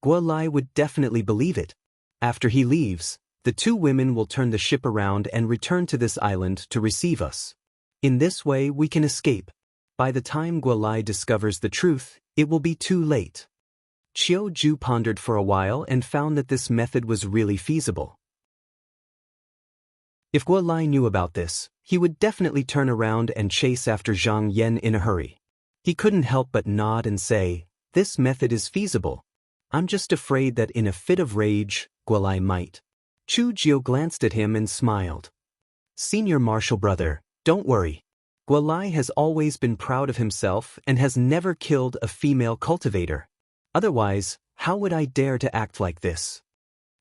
Guolai would definitely believe it. After he leaves, the two women will turn the ship around and return to this island to receive us. In this way we can escape. By the time Guolai discovers the truth, it will be too late. Chiuju pondered for a while and found that this method was really feasible. If Guolai knew about this, he would definitely turn around and chase after Zhang Yan in a hurry. He couldn't help but nod and say, this method is feasible. I'm just afraid that in a fit of rage, Guolai might. Chiuju glanced at him and smiled. Senior marshal brother, don't worry. Guolai has always been proud of himself and has never killed a female cultivator. Otherwise, how would I dare to act like this?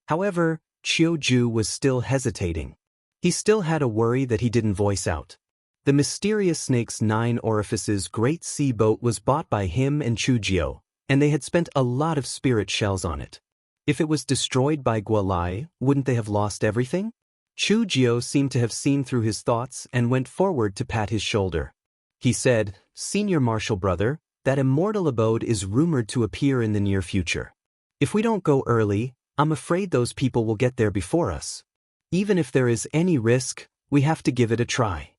However, Chiuju was still hesitating. He still had a worry that he didn't voice out. The mysterious Snake's Nine Orifices great sea boat was bought by him and Chiuju, and they had spent a lot of spirit shells on it. If it was destroyed by Guolai, wouldn't they have lost everything? Chiuju seemed to have seen through his thoughts and went forward to pat his shoulder. He said, Senior Marshal brother, that immortal abode is rumored to appear in the near future. If we don't go early, I'm afraid those people will get there before us. Even if there is any risk, we have to give it a try.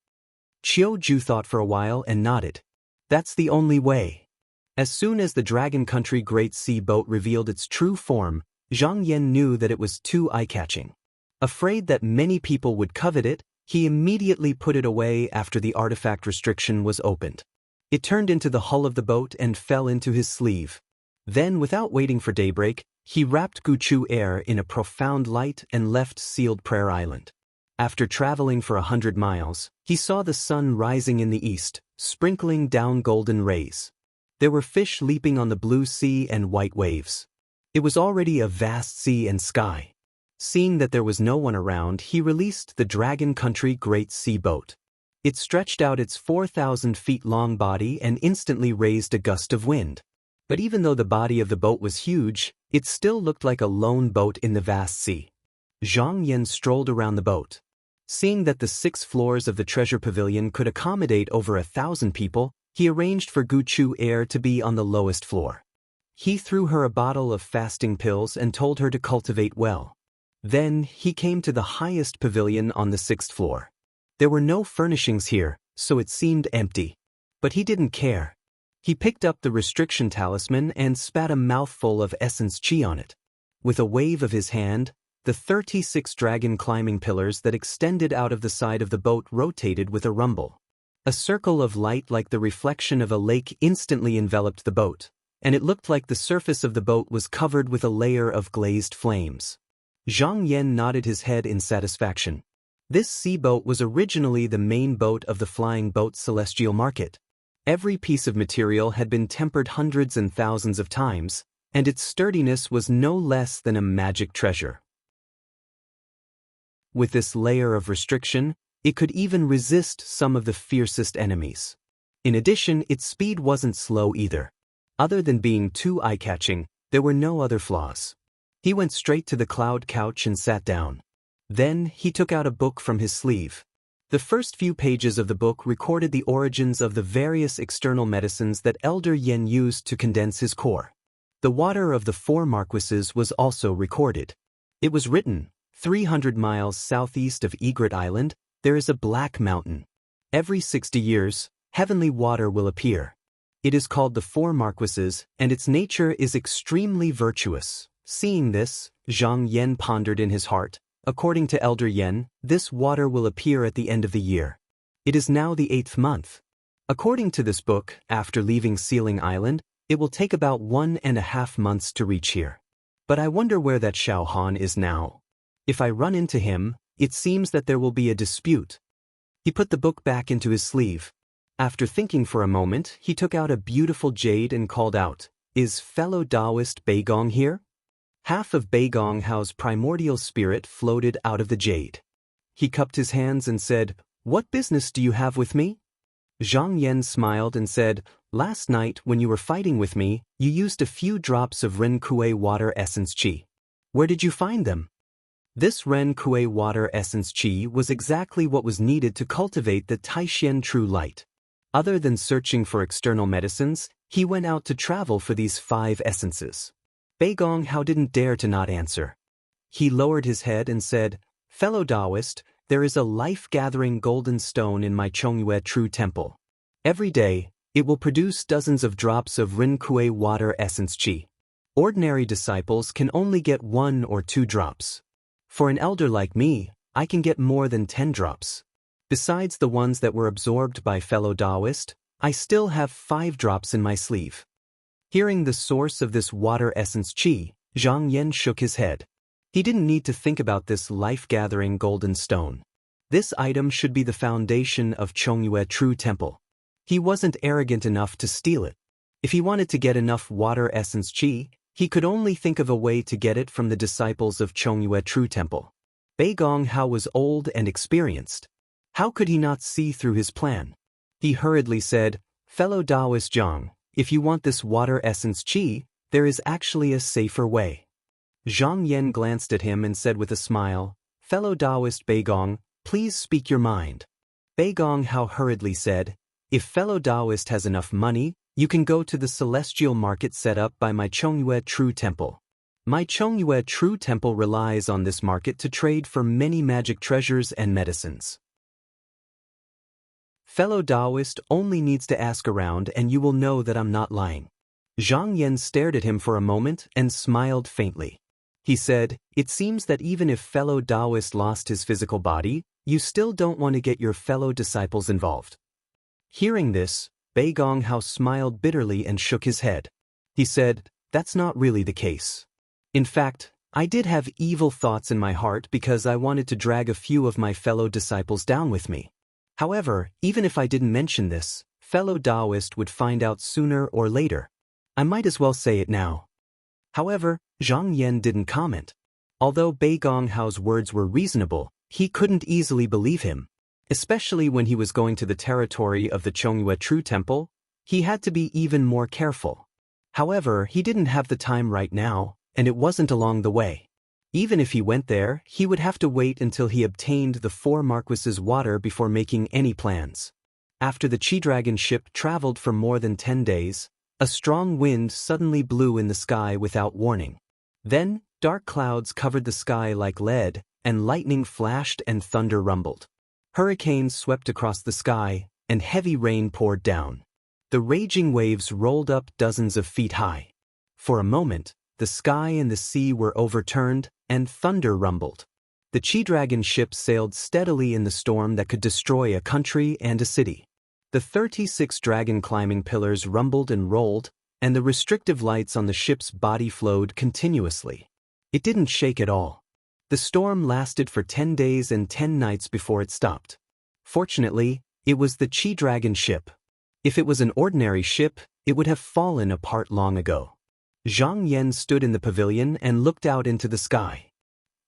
Chiuju thought for a while and nodded. That's the only way. As soon as the Dragon Country Great Sea Boat revealed its true form, Zhang Yan knew that it was too eye-catching. Afraid that many people would covet it, he immediately put it away after the artifact restriction was opened. It turned into the hull of the boat and fell into his sleeve. Then, without waiting for daybreak, he wrapped Guchu Air in a profound light and left Sealed Prayer Island. After traveling for 100 miles, he saw the sun rising in the east, sprinkling down golden rays. There were fish leaping on the blue sea and white waves. It was already a vast sea and sky. Seeing that there was no one around, he released the Dragon Country Great Sea Boat. It stretched out its 4,000 feet long body and instantly raised a gust of wind. But even though the body of the boat was huge, it still looked like a lone boat in the vast sea. Zhang Yan strolled around the boat. Seeing that the 6 floors of the treasure pavilion could accommodate over 1,000 people, he arranged for Guchu Air to be on the lowest floor. He threw her a bottle of fasting pills and told her to cultivate well. Then, he came to the highest pavilion on the 6th floor. There were no furnishings here, so it seemed empty. But he didn't care. He picked up the restriction talisman and spat a mouthful of essence chi on it. With a wave of his hand, the 36 dragon climbing pillars that extended out of the side of the boat rotated with a rumble. A circle of light like the reflection of a lake instantly enveloped the boat, and it looked like the surface of the boat was covered with a layer of glazed flames. Zhang Yan nodded his head in satisfaction. This sea boat was originally the main boat of the flying boat celestial market. Every piece of material had been tempered hundreds and thousands of times, and its sturdiness was no less than a magic treasure. With this layer of restriction, it could even resist some of the fiercest enemies. In addition, its speed wasn't slow either. Other than being too eye-catching, there were no other flaws. He went straight to the cloud couch and sat down. Then, he took out a book from his sleeve. The first few pages of the book recorded the origins of the various external medicines that Elder Yen used to condense his core. The water of the 4 marquises was also recorded. It was written, 300 miles southeast of Egret Island, there is a black mountain. Every 60 years, heavenly water will appear. It is called the 4 marquises, and its nature is extremely virtuous. Seeing this, Zhang Yan pondered in his heart. According to Elder Yen, this water will appear at the end of the year. It is now the 8th month. According to this book, after leaving Sealing Island, it will take about 1.5 months to reach here. But I wonder where that Xiao Han is now. If I run into him, it seems that there will be a dispute. He put the book back into his sleeve. After thinking for a moment, he took out a beautiful jade and called out, "Is fellow Taoist Beigong here?" Half of Beigong Hao's primordial spirit floated out of the jade. He cupped his hands and said, "What business do you have with me?" Zhang Yan smiled and said, "Last night when you were fighting with me, you used a few drops of Ren Kuei water essence qi. Where did you find them?" This Ren Kuei water essence qi was exactly what was needed to cultivate the Taishen true light. Other than searching for external medicines, he went out to travel for these 5 essences. Beigong Hao didn't dare to not answer. He lowered his head and said, "Fellow Taoist, there is a life-gathering golden stone in my Chongyue True Temple. Every day, it will produce dozens of drops of Ren Kuei water essence qi. Ordinary disciples can only get 1 or 2 drops. For an elder like me, I can get more than 10 drops. Besides the ones that were absorbed by fellow Taoist, I still have 5 drops in my sleeve." Hearing the source of this water essence qi, Zhang Yan shook his head. He didn't need to think about this life-gathering golden stone. This item should be the foundation of Chongyue True Temple. He wasn't arrogant enough to steal it. If he wanted to get enough water essence qi, he could only think of a way to get it from the disciples of Chongyue True Temple. Beigong Hao was old and experienced. How could he not see through his plan? He hurriedly said, "Fellow Taoist Zhang, if you want this water essence qi, there is actually a safer way." Zhang Yan glanced at him and said with a smile, "Fellow Taoist Beigong, please speak your mind." Beigong Hao hurriedly said, "If fellow Taoist has enough money, you can go to the celestial market set up by my Chongyue True Temple. My Chongyue True Temple relies on this market to trade for many magic treasures and medicines. Fellow Taoist only needs to ask around and you will know that I'm not lying." Zhang Yan stared at him for a moment and smiled faintly. He said, "It seems that even if fellow Taoist lost his physical body, you still don't want to get your fellow disciples involved." Hearing this, Beigong Hao smiled bitterly and shook his head. He said, "That's not really the case. In fact, I did have evil thoughts in my heart because I wanted to drag a few of my fellow disciples down with me. However, even if I didn't mention this, fellow Taoist would find out sooner or later. I might as well say it now." However, Zhang Yan didn't comment. Although Beigong Hao's words were reasonable, he couldn't easily believe him. Especially when he was going to the territory of the Chongyue True Temple, he had to be even more careful. However, he didn't have the time right now, and it wasn't along the way. Even if he went there, he would have to wait until he obtained the 4 marquises water before making any plans. After the Chi Dragon ship traveled for more than 10 days, a strong wind suddenly blew in the sky without warning. Then, dark clouds covered the sky like lead, and lightning flashed and thunder rumbled. Hurricanes swept across the sky, and heavy rain poured down. The raging waves rolled up dozens of feet high. For a moment, the sky and the sea were overturned, and thunder rumbled. The Chi Dragon ship sailed steadily in the storm that could destroy a country and a city. The 36 dragon climbing pillars rumbled and rolled, and the restrictive lights on the ship's body flowed continuously. It didn't shake at all. The storm lasted for 10 days and 10 nights before it stopped. Fortunately, it was the Chi Dragon ship. If it was an ordinary ship, it would have fallen apart long ago. Zhang Yan stood in the pavilion and looked out into the sky.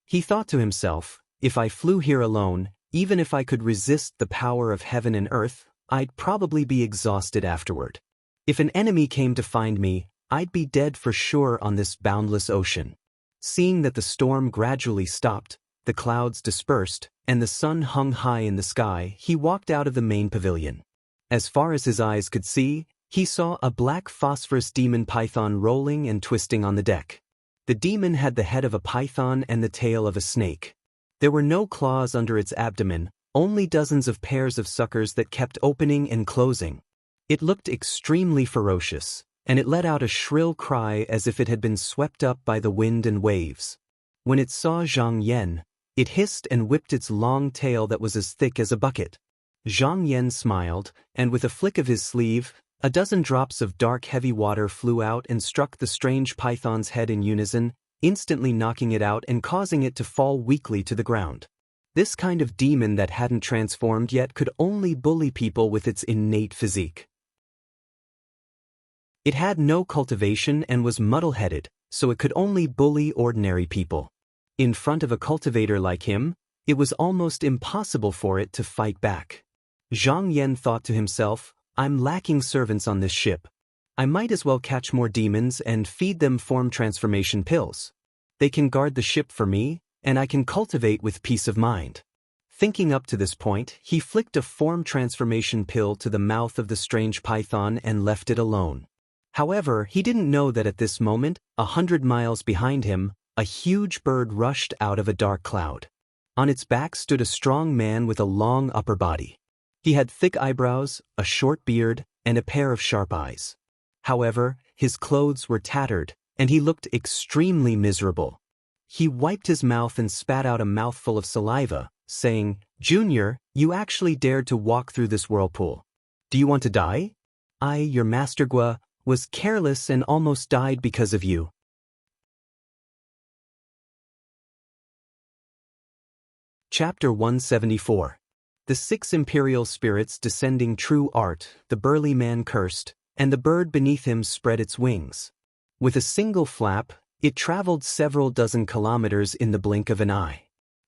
He thought to himself, if I flew here alone, even if I could resist the power of heaven and earth, I'd probably be exhausted afterward. If an enemy came to find me, I'd be dead for sure on this boundless ocean. Seeing that the storm gradually stopped, the clouds dispersed, and the sun hung high in the sky, he walked out of the main pavilion. As far as his eyes could see, he saw a black phosphorus demon python rolling and twisting on the deck. The demon had the head of a python and the tail of a snake. There were no claws under its abdomen, only dozens of pairs of suckers that kept opening and closing. It looked extremely ferocious, and it let out a shrill cry as if it had been swept up by the wind and waves. When it saw Zhang Yan, it hissed and whipped its long tail that was as thick as a bucket. Zhang Yan smiled, and with a flick of his sleeve, a dozen drops of dark heavy water flew out and struck the strange python's head in unison, instantly knocking it out and causing it to fall weakly to the ground. This kind of demon that hadn't transformed yet could only bully people with its innate physique. It had no cultivation and was muddle-headed, so it could only bully ordinary people. In front of a cultivator like him, it was almost impossible for it to fight back. Zhang Yan thought to himself, I'm lacking servants on this ship. I might as well catch more demons and feed them form transformation pills. They can guard the ship for me, and I can cultivate with peace of mind. Thinking up to this point, he flicked a form transformation pill to the mouth of the strange python and left it alone. However, he didn't know that at this moment, 100 miles behind him, a huge bird rushed out of a dark cloud. On its back stood a strong man with a long upper body. He had thick eyebrows, a short beard, and a pair of sharp eyes. However, his clothes were tattered, and he looked extremely miserable. He wiped his mouth and spat out a mouthful of saliva, saying, Junior, you actually dared to walk through this whirlpool. Do you want to die? I, your Master Gua, was careless and almost died because of you. Chapter 174. The 6 imperial spirits descending true art, the burly man cursed, and the bird beneath him spread its wings. With a single flap, it traveled several dozen kilometers in the blink of an eye.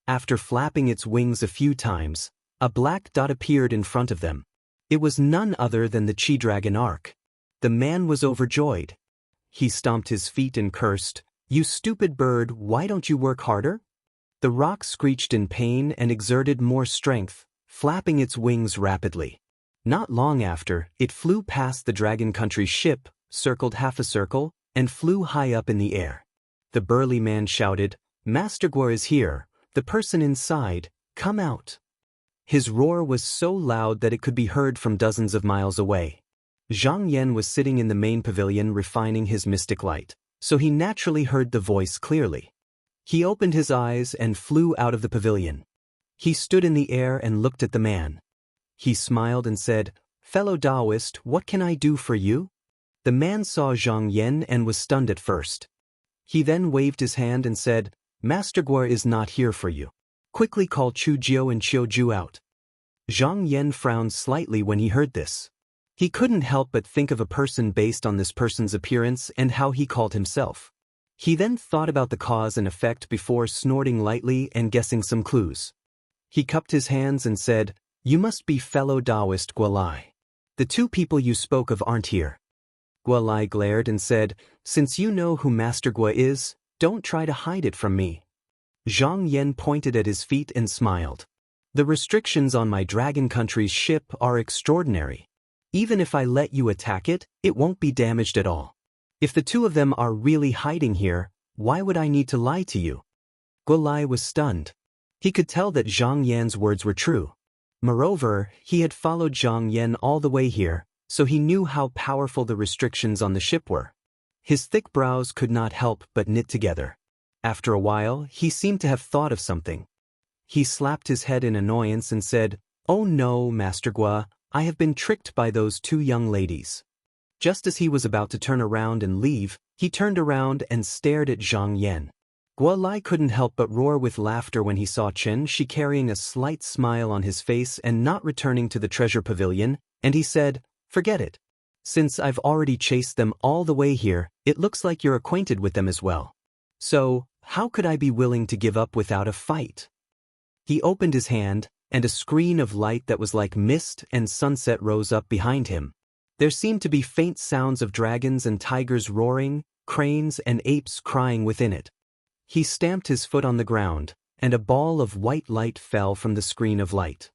After flapping its wings a few times, a black dot appeared in front of them. It was none other than the Chi Dragon Ark. The man was overjoyed. He stomped his feet and cursed, You stupid bird, why don't you work harder? The rock screeched in pain and exerted more strength, flapping its wings rapidly. Not long after, it flew past the Dragon Country's ship, circled half a circle, and flew high up in the air. The burly man shouted, Master Gua is here, the person inside, come out. His roar was so loud that it could be heard from dozens of miles away. Zhang Yan was sitting in the main pavilion refining his mystic light, so he naturally heard the voice clearly. He opened his eyes and flew out of the pavilion. He stood in the air and looked at the man. He smiled and said, Fellow Taoist, what can I do for you? The man saw Zhang Yan and was stunned at first. He then waved his hand and said, Master Gua is not here for you. Quickly call Chu Jiu and Qiu Ju out. Zhang Yan frowned slightly when he heard this. He couldn't help but think of a person based on this person's appearance and how he called himself. He then thought about the cause and effect before snorting lightly and guessing some clues. He cupped his hands and said, You must be fellow Taoist Gua Lai. The 2 people you spoke of aren't here. Gua Lai glared and said, Since you know who Master Gua is, don't try to hide it from me. Zhang Yan pointed at his feet and smiled. The restrictions on my Dragon Country's ship are extraordinary. Even if I let you attack it, it won't be damaged at all. If the 2 of them are really hiding here, why would I need to lie to you? Gua Lai was stunned. He could tell that Zhang Yan's words were true. Moreover, he had followed Zhang Yan all the way here, so he knew how powerful the restrictions on the ship were. His thick brows could not help but knit together. After a while, he seemed to have thought of something. He slapped his head in annoyance and said, Oh no, Master Gua, I have been tricked by those 2 young ladies. Just as he was about to turn around and leave, he turned around and stared at Zhang Yan. Guo Lai couldn't help but roar with laughter when he saw Chen Shi carrying a slight smile on his face and not returning to the treasure pavilion, and he said, "Forget it. Since I've already chased them all the way here, it looks like you're acquainted with them as well. So, how could I be willing to give up without a fight?" He opened his hand, and a screen of light that was like mist and sunset rose up behind him. There seemed to be faint sounds of dragons and tigers roaring, cranes and apes crying within it. He stamped his foot on the ground, and a ball of white light fell from the screen of light.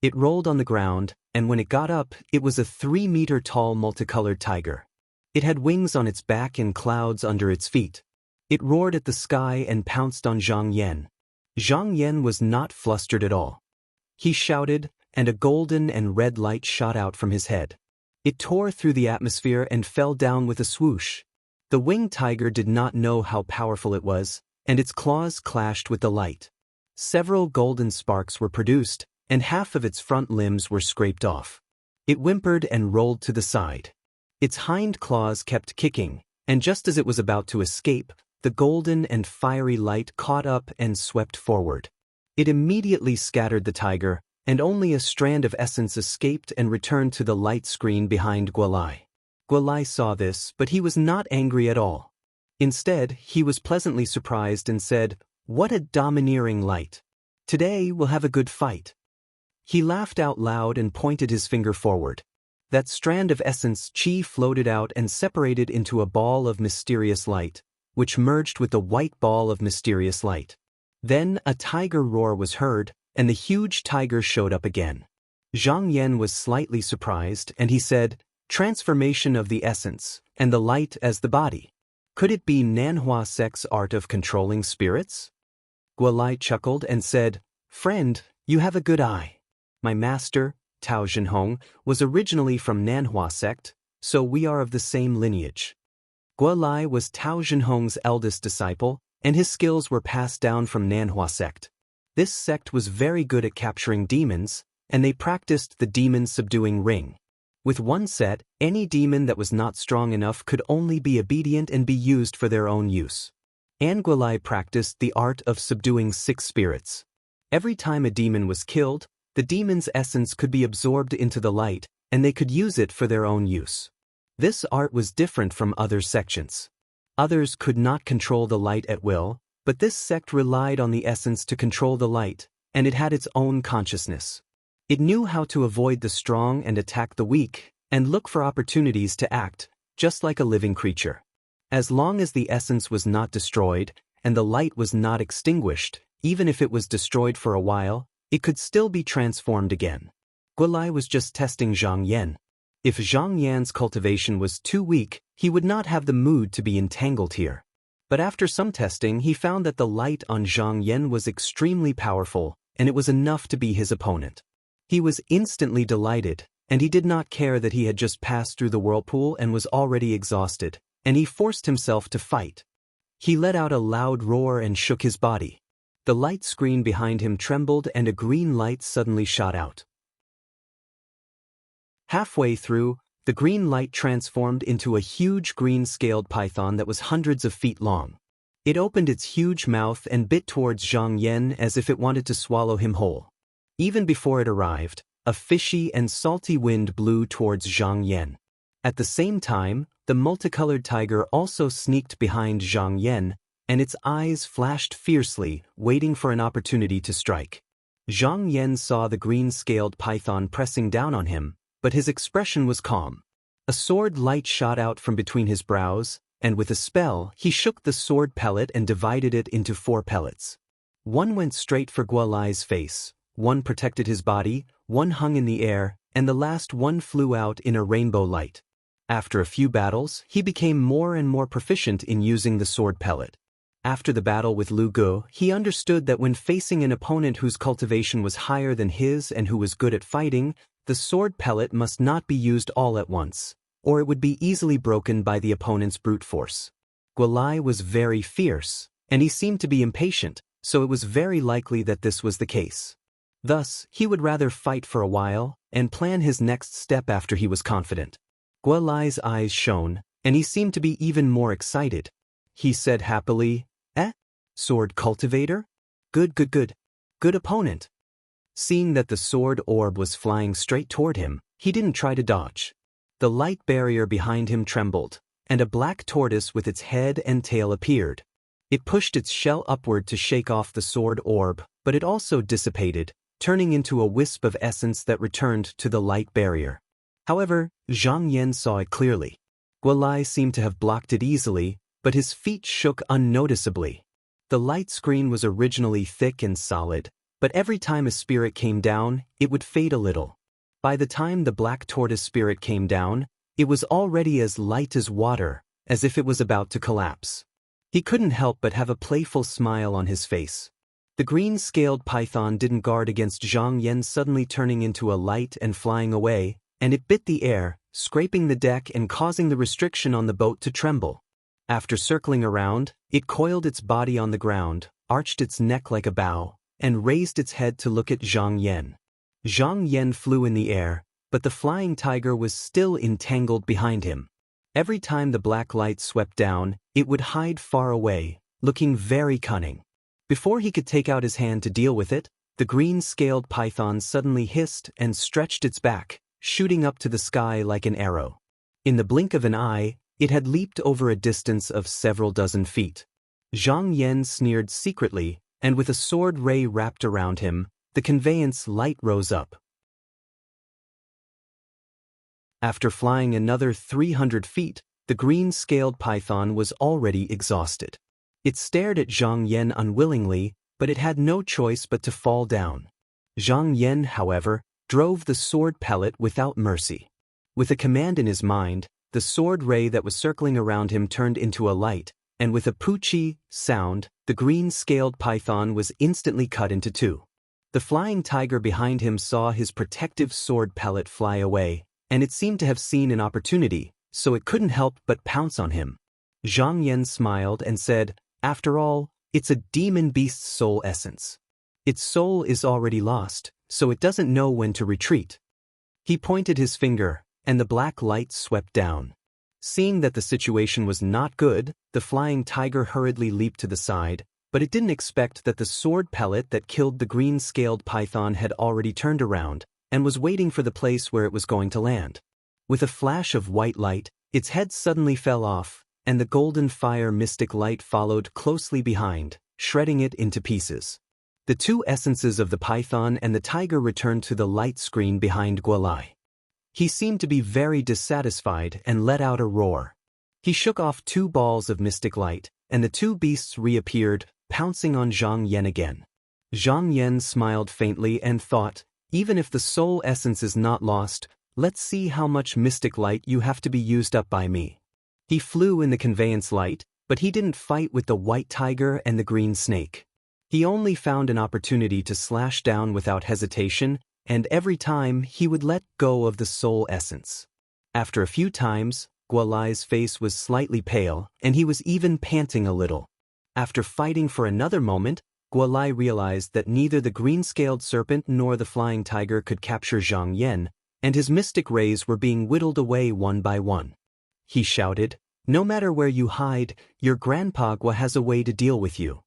It rolled on the ground, and when it got up, it was a 3-meter-tall multicolored tiger. It had wings on its back and clouds under its feet. It roared at the sky and pounced on Zhang Yan. Zhang Yan was not flustered at all. He shouted, and a golden and red light shot out from his head. It tore through the atmosphere and fell down with a swoosh. The winged tiger did not know how powerful it was, and its claws clashed with the light. Several golden sparks were produced, and half of its front limbs were scraped off. It whimpered and rolled to the side. Its hind claws kept kicking, and just as it was about to escape, the golden and fiery light caught up and swept forward. It immediately scattered the tiger, and only a strand of essence escaped and returned to the light screen behind Guo Lai. Guo Lai saw this, but he was not angry at all. Instead, he was pleasantly surprised and said, "What a domineering light. Today we'll have a good fight." He laughed out loud and pointed his finger forward. That strand of essence qi floated out and separated into a ball of mysterious light, which merged with the white ball of mysterious light. Then a tiger roar was heard, and the huge tiger showed up again. Zhang Yan was slightly surprised, and he said, "Transformation of the essence, and the light as the body. Could it be Nanhua Sect's art of controlling spirits?" Guo Lai chuckled and said, "Friend, you have a good eye. My master, Tao Zhenhong, was originally from Nanhua Sect, so we are of the same lineage." Guo Lai was Tao Zhenhong's eldest disciple, and his skills were passed down from Nanhua Sect. This sect was very good at capturing demons, and they practiced the demon-subduing ring. With one set, any demon that was not strong enough could only be obedient and be used for their own use. Guo Lai practiced the art of subduing 6 spirits. Every time a demon was killed, the demon's essence could be absorbed into the light, and they could use it for their own use. This art was different from other sections. Others could not control the light at will, but this sect relied on the essence to control the light, and it had its own consciousness. It knew how to avoid the strong and attack the weak, and look for opportunities to act, just like a living creature. As long as the essence was not destroyed, and the light was not extinguished, even if it was destroyed for a while, it could still be transformed again. Guo Lai was just testing Zhang Yan. If Zhang Yan's cultivation was too weak, he would not have the mood to be entangled here. But after some testing, he found that the light on Zhang Yan was extremely powerful, and it was enough to be his opponent. He was instantly delighted, and he did not care that he had just passed through the whirlpool and was already exhausted, and he forced himself to fight. He let out a loud roar and shook his body. The light screen behind him trembled and a green light suddenly shot out. Halfway through, the green light transformed into a huge green-scaled python that was hundreds of feet long. It opened its huge mouth and bit towards Zhang Yan as if it wanted to swallow him whole. Even before it arrived, a fishy and salty wind blew towards Zhang Yan. At the same time, the multicolored tiger also sneaked behind Zhang Yan, and its eyes flashed fiercely, waiting for an opportunity to strike. Zhang Yan saw the green-scaled python pressing down on him, but his expression was calm. A sword light shot out from between his brows, and with a spell, he shook the sword pellet and divided it into 4 pellets. One went straight for Guo Lai's face, one protected his body, one hung in the air, and the last one flew out in a rainbow light. After a few battles, he became more and more proficient in using the sword pellet. After the battle with Lu Gu, he understood that when facing an opponent whose cultivation was higher than his and who was good at fighting, the sword pellet must not be used all at once, or it would be easily broken by the opponent's brute force. Guo Lai was very fierce, and he seemed to be impatient, so it was very likely that this was the case. Thus, he would rather fight for a while and plan his next step after he was confident. Guo Lai's eyes shone, and he seemed to be even more excited. he said happily. Eh? Sword cultivator? Good, good, good. Good opponent. Seeing that the sword orb was flying straight toward him, he didn't try to dodge. The light barrier behind him trembled, and a black tortoise with its head and tail appeared. It pushed its shell upward to shake off the sword orb, but it also dissipated, turning into a wisp of essence that returned to the light barrier. However, Zhang Yan saw it clearly. Guolai seemed to have blocked it easily, but his feet shook unnoticeably. The light screen was originally thick and solid, but every time a spirit came down, it would fade a little. By the time the black tortoise spirit came down, it was already as light as water, as if it was about to collapse. He couldn't help but have a playful smile on his face. The green-scaled python didn't guard against Zhang Yan suddenly turning into a light and flying away, and it bit the air, scraping the deck and causing the restriction on the boat to tremble. After circling around, it coiled its body on the ground, arched its neck like a bow, and raised its head to look at Zhang Yan. Zhang Yan flew in the air, but the flying tiger was still entangled behind him. Every time the black light swept down, it would hide far away, looking very cunning. Before he could take out his hand to deal with it, the green-scaled python suddenly hissed and stretched its back, shooting up to the sky like an arrow. In the blink of an eye, it had leaped over a distance of several dozen feet. Zhang Yan sneered secretly, and with a sword ray wrapped around him, the conveyance light rose up. After flying another 300 feet, the green-scaled python was already exhausted. It stared at Zhang Yan unwillingly, but it had no choice but to fall down. Zhang Yan, however, drove the sword pellet without mercy. With a command in his mind, the sword ray that was circling around him turned into a light, and with a poochie sound, the green-scaled python was instantly cut into two. The flying tiger behind him saw his protective sword pellet fly away, and it seemed to have seen an opportunity, so it couldn't help but pounce on him. Zhang Yan smiled and said, "After all, it's a demon beast's soul essence. Its soul is already lost, so it doesn't know when to retreat." He pointed his finger, and the black light swept down. Seeing that the situation was not good, the flying tiger hurriedly leaped to the side, but it didn't expect that the sword pellet that killed the green-scaled python had already turned around, and was waiting for the place where it was going to land. With a flash of white light, its head suddenly fell off, and the golden fire mystic light followed closely behind, shredding it into pieces. The two essences of the python and the tiger returned to the light screen behind Guolai. He seemed to be very dissatisfied and let out a roar. He shook off 2 balls of mystic light, and the 2 beasts reappeared, pouncing on Zhang Yan again. Zhang Yan smiled faintly and thought, "Even if the soul essence is not lost, let's see how much mystic light you have to be used up by me." He flew in the conveyance light, but he didn't fight with the white tiger and the green snake. He only found an opportunity to slash down without hesitation, and every time he would let go of the soul essence. After a few times, Guolai's face was slightly pale, and he was even panting a little. After fighting for another moment, Guolai realized that neither the green-scaled serpent nor the flying tiger could capture Zhang Yan, and his mystic rays were being whittled away one by one. He shouted, "No matter where you hide, your grandpa Gua has a way to deal with you."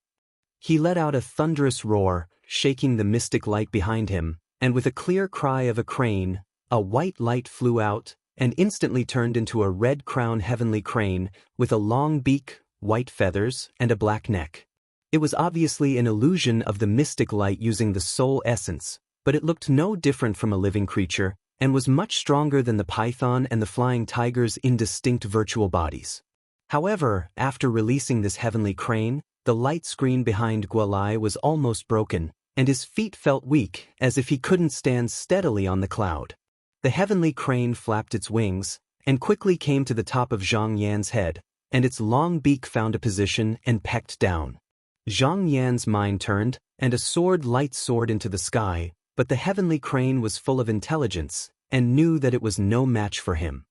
He let out a thunderous roar, shaking the mystic light behind him, and with a clear cry of a crane, a white light flew out, and instantly turned into a red-crowned heavenly crane, with a long beak, white feathers, and a black neck. It was obviously an illusion of the mystic light using the soul essence, but it looked no different from a living creature, and was much stronger than the python and the flying tiger's indistinct virtual bodies. However, after releasing this heavenly crane, the light screen behind Guolai was almost broken, and his feet felt weak, as if he couldn't stand steadily on the cloud. The heavenly crane flapped its wings, and quickly came to the top of Zhang Yan's head, and its long beak found a position and pecked down. Zhang Yan's mind turned, and a sword light soared into the sky, but the heavenly crane was full of intelligence, and knew that it was no match for him.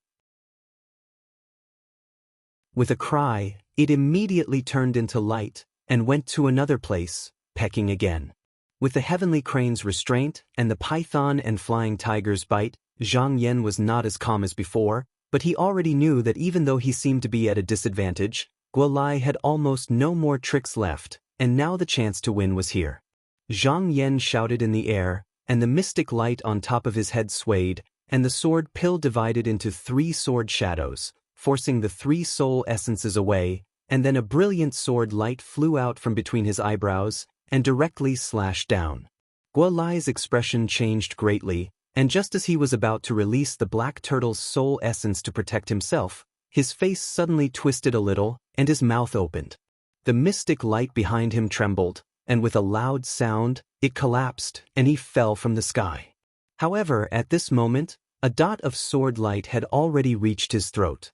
With a cry, it immediately turned into light, and went to another place, pecking again. With the heavenly crane's restraint, and the python and flying tiger's bite, Zhang Yan was not as calm as before, but he already knew that even though he seemed to be at a disadvantage, Guolai had almost no more tricks left, and now the chance to win was here. Zhang Yan shouted in the air, and the mystic light on top of his head swayed, and the sword pill divided into 3 sword shadows, forcing the 3 soul essences away, and then a brilliant sword light flew out from between his eyebrows and directly slashed down. Guolai's expression changed greatly, and just as he was about to release the black turtle's soul essence to protect himself, his face suddenly twisted a little, and his mouth opened. The mystic light behind him trembled, and with a loud sound, it collapsed, and he fell from the sky. However, at this moment, a dot of sword light had already reached his throat.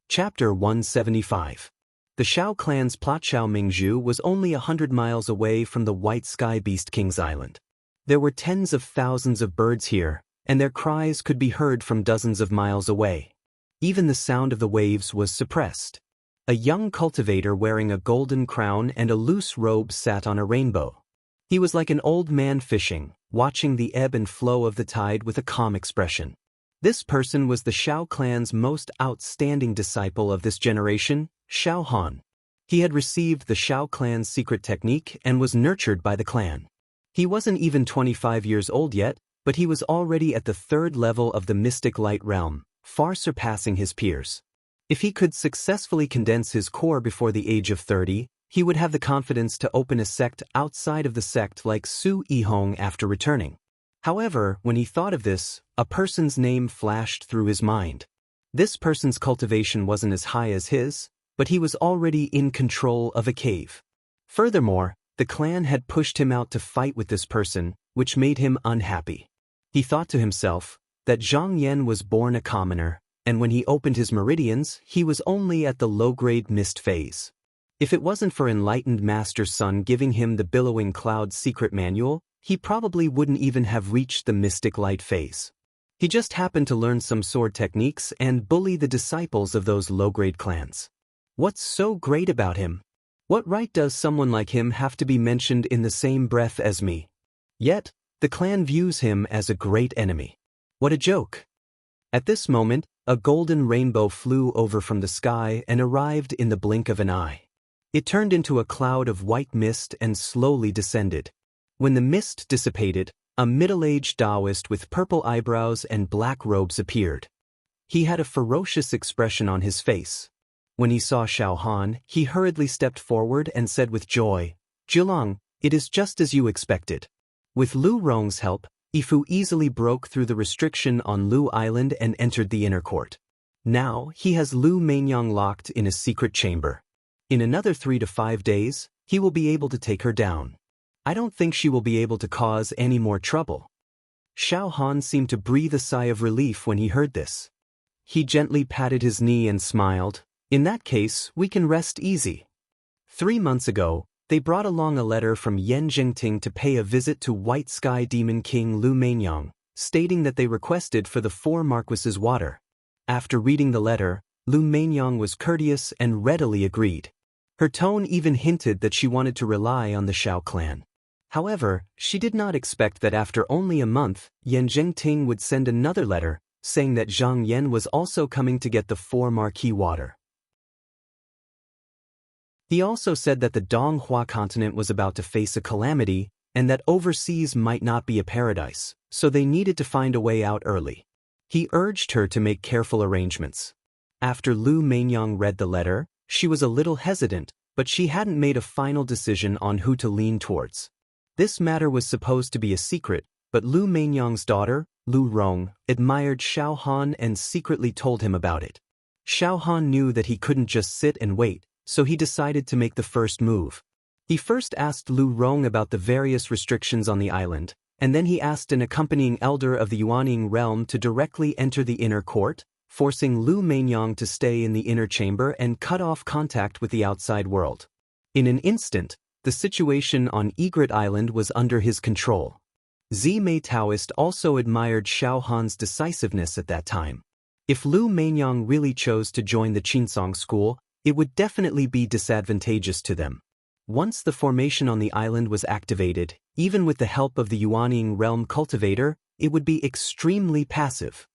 Chapter 175. The Shao clan's Plachao Mingzhu was only 100 miles away from the White Sky Beast King's Island. There were tens of thousands of birds here, and their cries could be heard from dozens of miles away. Even the sound of the waves was suppressed. A young cultivator wearing a golden crown and a loose robe sat on a rainbow. He was like an old man fishing, watching the ebb and flow of the tide with a calm expression. This person was the Shao clan's most outstanding disciple of this generation, Shao Han. He had received the Shao clan's secret technique and was nurtured by the clan. He wasn't even 25 years old yet, but he was already at the 3rd level of the mystic light realm, far surpassing his peers. If he could successfully condense his core before the age of 30, he would have the confidence to open a sect outside of the sect like Su Yihong after returning. However, when he thought of this, a person's name flashed through his mind. This person's cultivation wasn't as high as his, but he was already in control of a cave. Furthermore, the clan had pushed him out to fight with this person, which made him unhappy. He thought to himself that Zhang Yan was born a commoner, and when he opened his meridians, he was only at the low-grade mist phase. If it wasn't for enlightened Master's son giving him the Billowing Cloud secret manual, he probably wouldn't even have reached the mystic light phase. He just happened to learn some sword techniques and bully the disciples of those low-grade clans. What's so great about him? What right does someone like him have to be mentioned in the same breath as me? Yet, the clan views him as a great enemy. What a joke! At this moment, a golden rainbow flew over from the sky and arrived in the blink of an eye. It turned into a cloud of white mist and slowly descended. When the mist dissipated, a middle-aged Taoist with purple eyebrows and black robes appeared. He had a ferocious expression on his face. When he saw Shao Han, he hurriedly stepped forward and said with joy, "Zhilang, it is just as you expected." With Lu Rong's help, Yifu easily broke through the restriction on Lu Island and entered the inner court. Now, he has Lu Mainyang locked in a secret chamber. In another 3 to 5 days, he will be able to take her down. I don't think she will be able to cause any more trouble. Shao Han seemed to breathe a sigh of relief when he heard this. He gently patted his knee and smiled. In that case, we can rest easy. 3 months ago, they brought along a letter from Yan Jingting to pay a visit to White Sky Demon King Lu Mainyang, stating that they requested for the 4 Marquises' water. After reading the letter, Lu Mainyang was courteous and readily agreed. Her tone even hinted that she wanted to rely on the Shao clan. However, she did not expect that after only a month, Yan Jingting would send another letter, saying that Zhang Yan was also coming to get the 4 Marquis water. He also said that the Donghua continent was about to face a calamity, and that overseas might not be a paradise, so they needed to find a way out early. He urged her to make careful arrangements. After Lu Mainyang read the letter, she was a little hesitant, but she hadn't made a final decision on who to lean towards. This matter was supposed to be a secret, but Lu Mainyang's daughter, Lu Rong, admired Shao Han and secretly told him about it. Shao Han knew that he couldn't just sit and wait, so he decided to make the first move. He first asked Lu Rong about the various restrictions on the island, and then he asked an accompanying elder of the Yuanying realm to directly enter the inner court, forcing Lu Mainyang to stay in the inner chamber and cut off contact with the outside world. In an instant, the situation on Egret Island was under his control. Zimei Taoist also admired Shao Han's decisiveness at that time. If Lu Mainyang really chose to join the Qinsong school, it would definitely be disadvantageous to them. Once the formation on the island was activated, even with the help of the Yuanying realm cultivator, it would be extremely passive.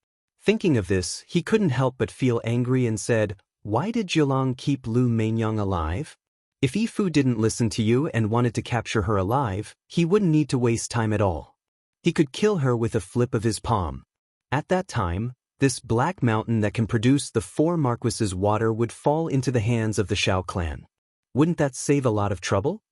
Thinking of this, he couldn't help but feel angry and said, "Why did Zhilong keep Lu Mainyang alive? If Yifu didn't listen to you and wanted to capture her alive, he wouldn't need to waste time at all. He could kill her with a flip of his palm." At that time, this black mountain that can produce the 4 marquises' water would fall into the hands of the Shao clan. Wouldn't that save a lot of trouble?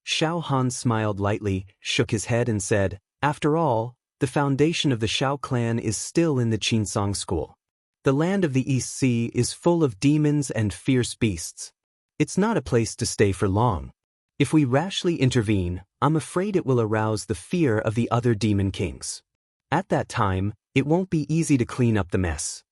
Shao Han smiled lightly, shook his head and said, "After all, the foundation of the Shao clan is still in the Qinsong school. The land of the East Sea is full of demons and fierce beasts. It's not a place to stay for long. If we rashly intervene, I'm afraid it will arouse the fear of the other demon kings. At that time, it won't be easy to clean up the mess."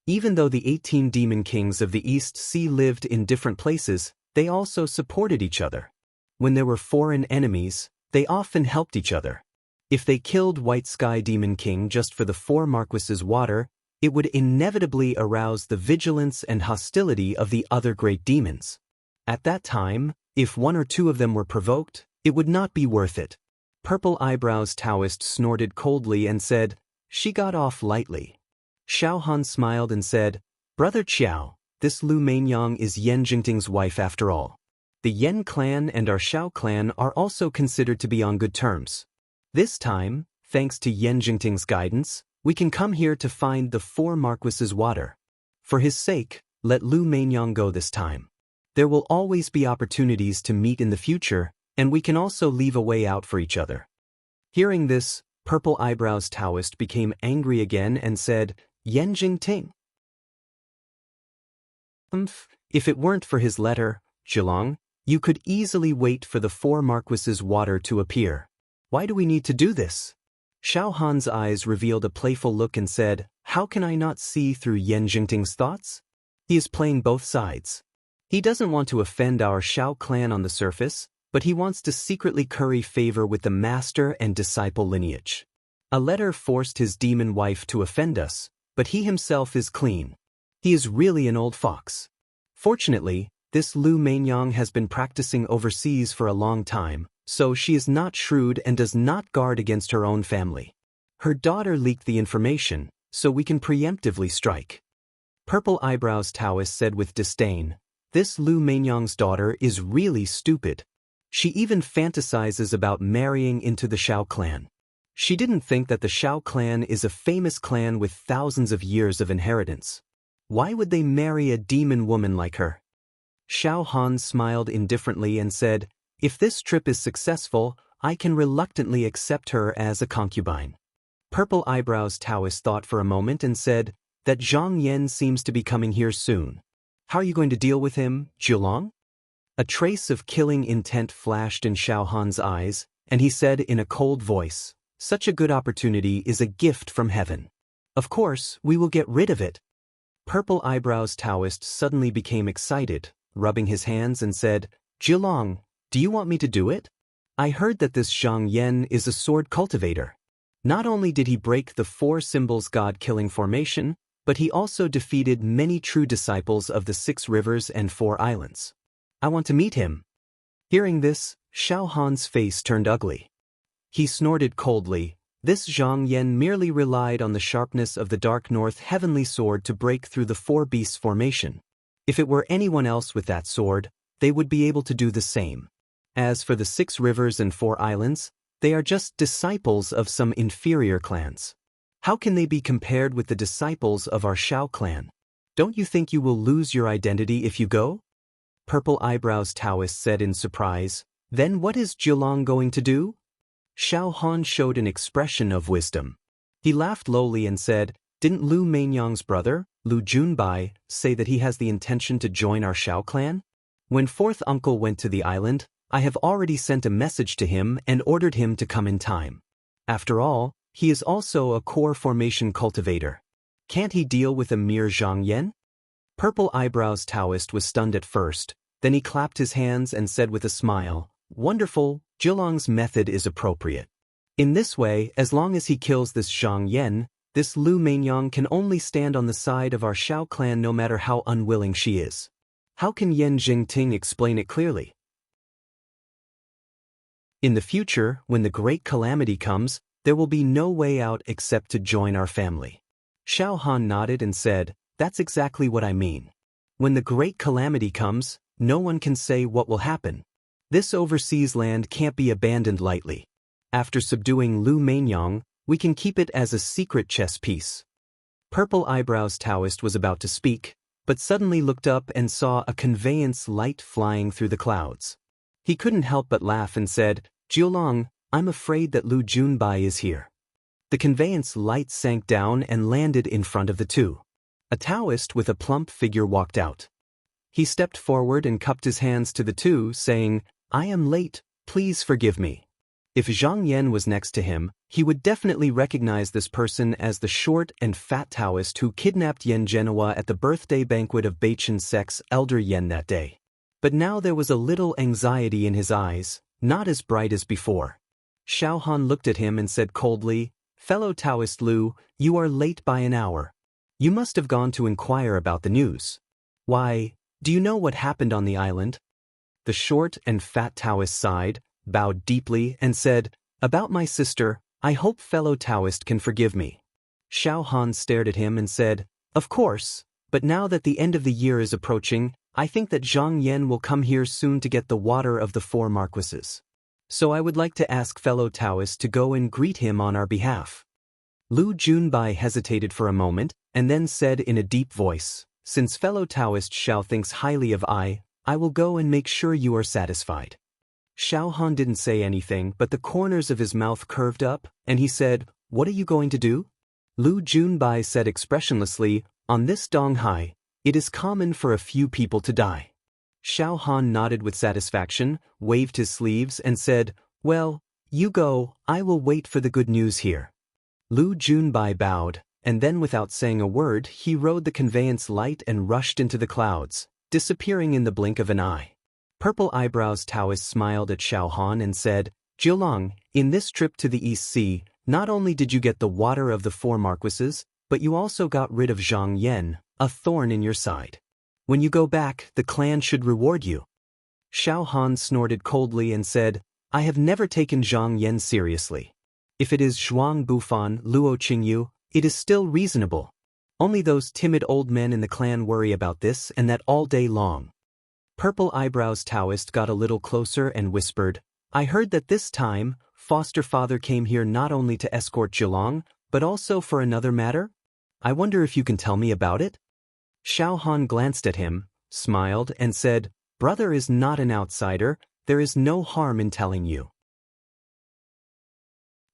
Even though the 18 demon kings of the East Sea lived in different places, they also supported each other. When there were foreign enemies, they often helped each other. If they killed White Sky Demon King just for the 4 marquises' water, it would inevitably arouse the vigilance and hostility of the other great demons. At that time, if 1 or 2 of them were provoked, it would not be worth it. Purple Eyebrows Taoist snorted coldly and said, "She got off lightly." Shao Han smiled and said, "Brother Qiao, this Lu Mainyang is Yan Jingting's wife after all. The Yan clan and our Shao clan are also considered to be on good terms. This time, thanks to Yan Jingting's guidance, we can come here to find the 4 marquises' water. For his sake, let Lu Mainyang go this time. There will always be opportunities to meet in the future, and we can also leave a way out for each other." Hearing this, Purple Eyebrows Taoist became angry again and said, "Yan Jingting? If it weren't for his letter, Zhilong, you could easily wait for the 4 marquises' water to appear. Why do we need to do this?" Shao Han's eyes revealed a playful look and said, "How can I not see through Yan Jingting's thoughts? He is playing both sides. He doesn't want to offend our Shao clan on the surface, but he wants to secretly curry favor with the master and disciple lineage. A letter forced his demon wife to offend us, but he himself is clean. He is really an old fox. Fortunately, this Lu Mainyang has been practicing overseas for a long time, so she is not shrewd and does not guard against her own family. Her daughter leaked the information, so we can preemptively strike." Purple Eyebrows Taoist said with disdain, "This Lu Mainyang's daughter is really stupid. She even fantasizes about marrying into the Shao clan. She didn't think that the Shao clan is a famous clan with thousands of years of inheritance. Why would they marry a demon woman like her?" Shao Han smiled indifferently and said, "If this trip is successful, I can reluctantly accept her as a concubine." Purple Eyebrows Taoist thought for a moment and said, "That Zhang Yan seems to be coming here soon. How are you going to deal with him, Zhilong?" A trace of killing intent flashed in Shao Han's eyes, and he said in a cold voice, "Such a good opportunity is a gift from heaven. Of course, we will get rid of it." Purple Eyebrows Taoist suddenly became excited, rubbing his hands and said, "Zhilong, do you want me to do it? I heard that this Zhang Yan is a sword cultivator. Not only did he break the 4 symbols God-killing formation, but he also defeated many true disciples of the 6 rivers and 4 islands. I want to meet him." Hearing this, Shao Han's face turned ugly. He snorted coldly. This Zhang Yan merely relied on the sharpness of the Dark North heavenly sword to break through the 4 beasts formation. If it were anyone else with that sword, they would be able to do the same. As for the 6 rivers and 4 islands, they are just disciples of some inferior clans. How can they be compared with the disciples of our Shao clan? Don't you think you will lose your identity if you go?" Purple Eyebrows Taoist said in surprise, "Then what is Zhilong going to do?" Shao Han showed an expression of wisdom. He laughed lowly and said, "Didn't Lu Mainyang's brother, Lu Junbai, say that he has the intention to join our Shao clan? When 4th uncle went to the island, I have already sent a message to him and ordered him to come in time. After all, he is also a core formation cultivator. Can't he deal with a mere Zhang Yan?" Purple Eyebrows Taoist was stunned at first, then he clapped his hands and said with a smile, "Wonderful, Zhilong's method is appropriate. In this way, as long as he kills this Zhang Yan, this Lu Mainyang can only stand on the side of our Shao clan no matter how unwilling she is. How can Yan Jingting explain it clearly? In the future, when the great calamity comes, there will be no way out except to join our family." Xiao Han nodded and said, "That's exactly what I mean. When the great calamity comes, no one can say what will happen. This overseas land can't be abandoned lightly. After subduing Lu Mainyong, we can keep it as a secret chess piece." Purple Eyebrows Taoist was about to speak, but suddenly looked up and saw a conveyance light flying through the clouds. He couldn't help but laugh and said, "Jiulong, I'm afraid that Lu Junbai is here." The conveyance light sank down and landed in front of the two. A Taoist with a plump figure walked out. He stepped forward and cupped his hands to the two, saying, "I am late, please forgive me." If Zhang Yan was next to him, he would definitely recognize this person as the short and fat Taoist who kidnapped Yen Genoa at the birthday banquet of Beichen Sek's elder Yen that day. But now there was a little anxiety in his eyes, not as bright as before. Xiao Han looked at him and said coldly, "Fellow Taoist Lu, you are late by an hour. You must have gone to inquire about the news. Why, do you know what happened on the island?" The short and fat Taoist sighed, bowed deeply, and said, "About my sister, I hope fellow Taoist can forgive me." Xiao Han stared at him and said, "Of course, but now that the end of the year is approaching, I think that Zhang Yan will come here soon to get the water of the 4 marquises. So I would like to ask fellow Taoist to go and greet him on our behalf." Lu Junbai hesitated for a moment, and then said in a deep voice, "Since fellow Taoist Xiao thinks highly of I will go and make sure you are satisfied." Xiao Han didn't say anything, but the corners of his mouth curved up, and he said, "What are you going to do?" Lu Junbai said expressionlessly, "On this Donghai, it is common for a few people to die." Xiao Han nodded with satisfaction, waved his sleeves, and said, "Well, you go, I will wait for the good news here." Lu Junbai bowed, and then without saying a word he rode the conveyance light and rushed into the clouds, disappearing in the blink of an eye. Purple Eyebrows Taoist smiled at Xiao Han and said, "Jiulong, in this trip to the East Sea, not only did you get the water of the 4 marquises, but you also got rid of Zhang Yan, a thorn in your side. When you go back, the clan should reward you." Xiao Han snorted coldly and said, "I have never taken Zhang Yan seriously. If it is Zhuang Bufan Luo Qingyu, it is still reasonable. Only those timid old men in the clan worry about this and that all day long." Purple Eyebrows Taoist got a little closer and whispered, "I heard that this time, foster father came here not only to escort Jiulong, but also for another matter? I wonder if you can tell me about it?" Xiao Han glanced at him, smiled, and said, "Brother is not an outsider, there is no harm in telling you.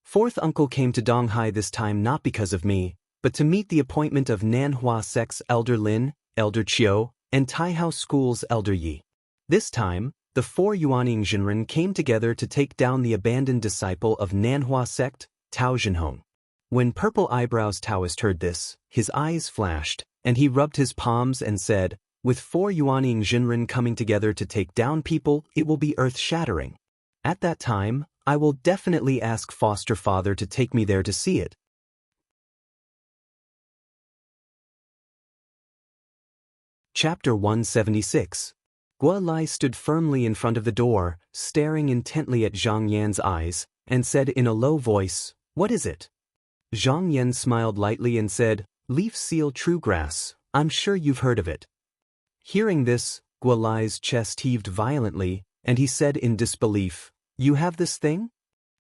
Fourth uncle came to Donghai this time not because of me, but to meet the appointment of Nanhua Sek's elder Lin, elder Qiu, and Taihao School's elder Yi. This time, the 4 Yuaning Jinren came together to take down the abandoned disciple of Nanhua sect, Tao Jinhong." When Purple Eyebrows Taoist heard this, his eyes flashed, and he rubbed his palms and said, "With 4 Yuaning Jinren coming together to take down people, it will be earth-shattering. At that time, I will definitely ask foster father to take me there to see it." Chapter 176. Guo Lai stood firmly in front of the door, staring intently at Zhang Yan's eyes, and said in a low voice, "What is it?" Zhang Yan smiled lightly and said, "Leaf seal true grass, I'm sure you've heard of it." Hearing this, Guo Lai's chest heaved violently, and he said in disbelief, "You have this thing?"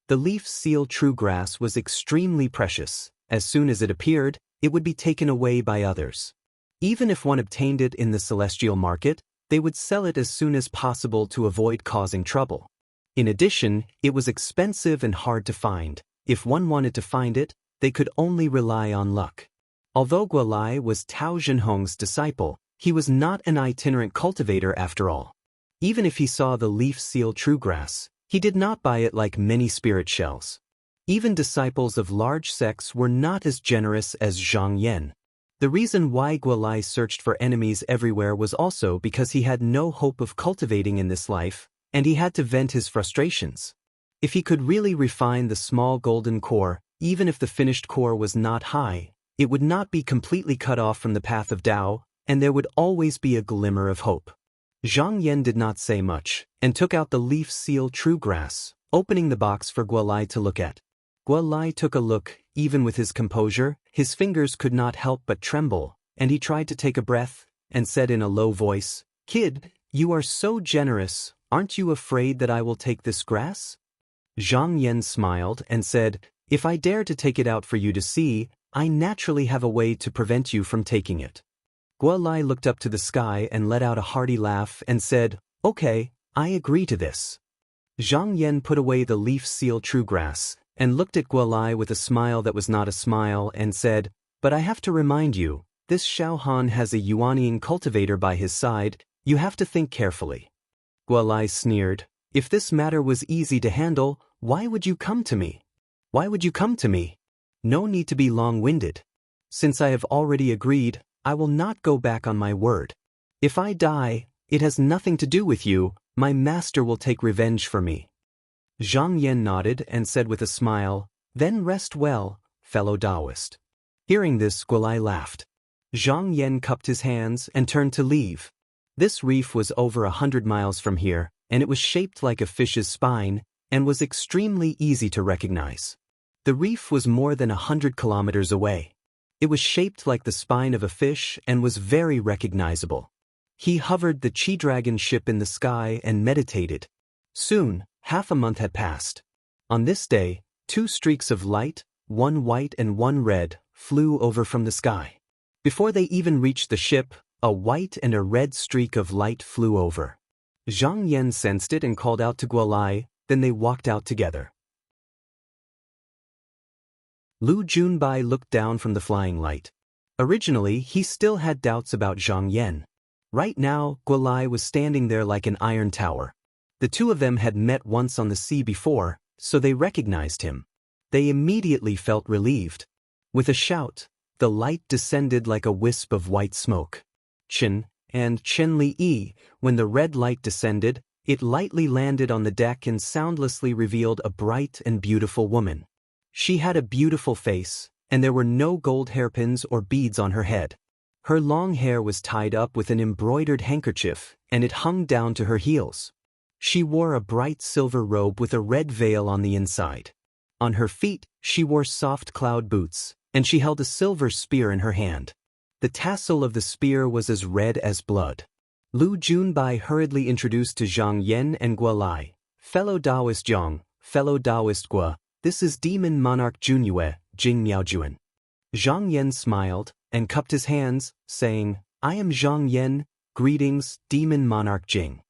The leaf seal true grass was extremely precious. As soon as it appeared, it would be taken away by others. Even if one obtained it in the celestial market, they would sell it as soon as possible to avoid causing trouble. In addition, it was expensive and hard to find. If one wanted to find it, they could only rely on luck. Although Guo Lai was Tao Jinhong's disciple, he was not an itinerant cultivator after all. Even if he saw the leaf seal true grass, he did not buy it like many spirit shells. Even disciples of large sects were not as generous as Zhang Yan. The reason why Guo Lai searched for enemies everywhere was also because he had no hope of cultivating in this life, and he had to vent his frustrations. If he could really refine the small golden core, even if the finished core was not high, it would not be completely cut off from the path of Tao, and there would always be a glimmer of hope. Zhang Yan did not say much, and took out the leaf seal true grass, opening the box for Guo Lai to look at. Guo Lai took a look. Even with his composure, his fingers could not help but tremble, and he tried to take a breath, and said in a low voice, "Kid, you are so generous, aren't you afraid that I will take this grass?" Zhang Yan smiled and said, "If I dare to take it out for you to see, I naturally have a way to prevent you from taking it." Guo Lai looked up to the sky and let out a hearty laugh and said, "Okay, I agree to this." Zhang Yan put away the leaf seal true grass, and looked at Guo Lai with a smile that was not a smile and said, "But I have to remind you, this Xiao Han has a Yuanian cultivator by his side, you have to think carefully." Guo Lai sneered, "If this matter was easy to handle, why would you come to me? Why would you come to me? No need to be long-winded. Since I have already agreed, I will not go back on my word. If I die, it has nothing to do with you, my master will take revenge for me." Zhang Yan nodded and said with a smile, "Then rest well, fellow Taoist." Hearing this, Guo Lai laughed. Zhang Yan cupped his hands and turned to leave. This reef was over 100 miles from here, and it was shaped like a fish's spine, and was extremely easy to recognize. The reef was more than 100 kilometers away. It was shaped like the spine of a fish and was very recognizable. He hovered the Chi Dragon ship in the sky and meditated. Soon, half a month had passed. On this day, 2 streaks of light, one white and one red, flew over from the sky. Before they even reached the ship, a white and a red streak of light flew over. Zhang Yan sensed it and called out to Guo Lai, then they walked out together. Lu Junbai looked down from the flying light. Originally, he still had doubts about Zhang Yan. Right now, Guo Lai was standing there like an iron tower. The two of them had met once on the sea before, so they recognized him. They immediately felt relieved. With a shout, the light descended like a wisp of white smoke. Chen and Chen Li, when the red light descended, it lightly landed on the deck and soundlessly revealed a bright and beautiful woman. She had a beautiful face, and there were no gold hairpins or beads on her head. Her long hair was tied up with an embroidered handkerchief, and it hung down to her heels. She wore a bright silver robe with a red veil on the inside. On her feet, she wore soft cloud boots, and she held a silver spear in her hand. The tassel of the spear was as red as blood. Lu Junbai hurriedly introduced to Zhang Yan and Guo Lai, "Fellow Taoist Zhang, fellow Taoist Guo, this is Demon Monarch Junyue, Jing Miaojuan." Zhang Yan smiled and cupped his hands, saying, "I am Zhang Yan, greetings, Demon Monarch Jing."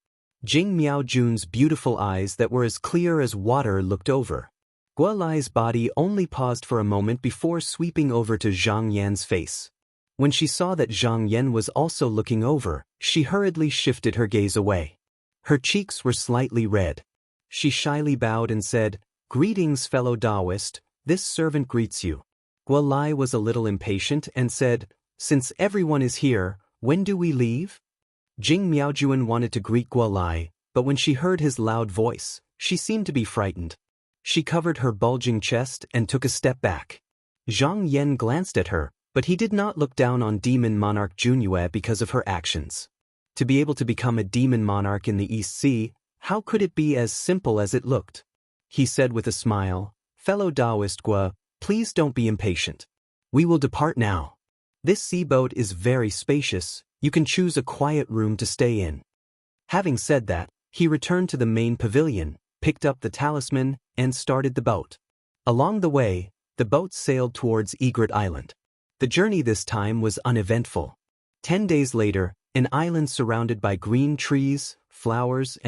Jing Miaojun's beautiful eyes that were as clear as water looked over. Guo Lai's body only paused for a moment before sweeping over to Zhang Yan's face. When she saw that Zhang Yan was also looking over, she hurriedly shifted her gaze away. Her cheeks were slightly red. She shyly bowed and said, "Greetings, fellow Taoist, this servant greets you." Guo Lai was a little impatient and said, "Since everyone is here, when do we leave?" Jing Miaojuan wanted to greet Guo Lai, but when she heard his loud voice, she seemed to be frightened. She covered her bulging chest and took a step back. Zhang Yan glanced at her, but he did not look down on Demon Monarch Junyue because of her actions. To be able to become a demon monarch in the East Sea, how could it be as simple as it looked? He said with a smile, "Fellow Taoist Guo, please don't be impatient. We will depart now. This sea boat is very spacious, you can choose a quiet room to stay in." Having said that, he returned to the main pavilion, picked up the talisman, and started the boat. Along the way, the boat sailed towards Egret Island. The journey this time was uneventful. 10 days later, an island surrounded by green trees, flowers,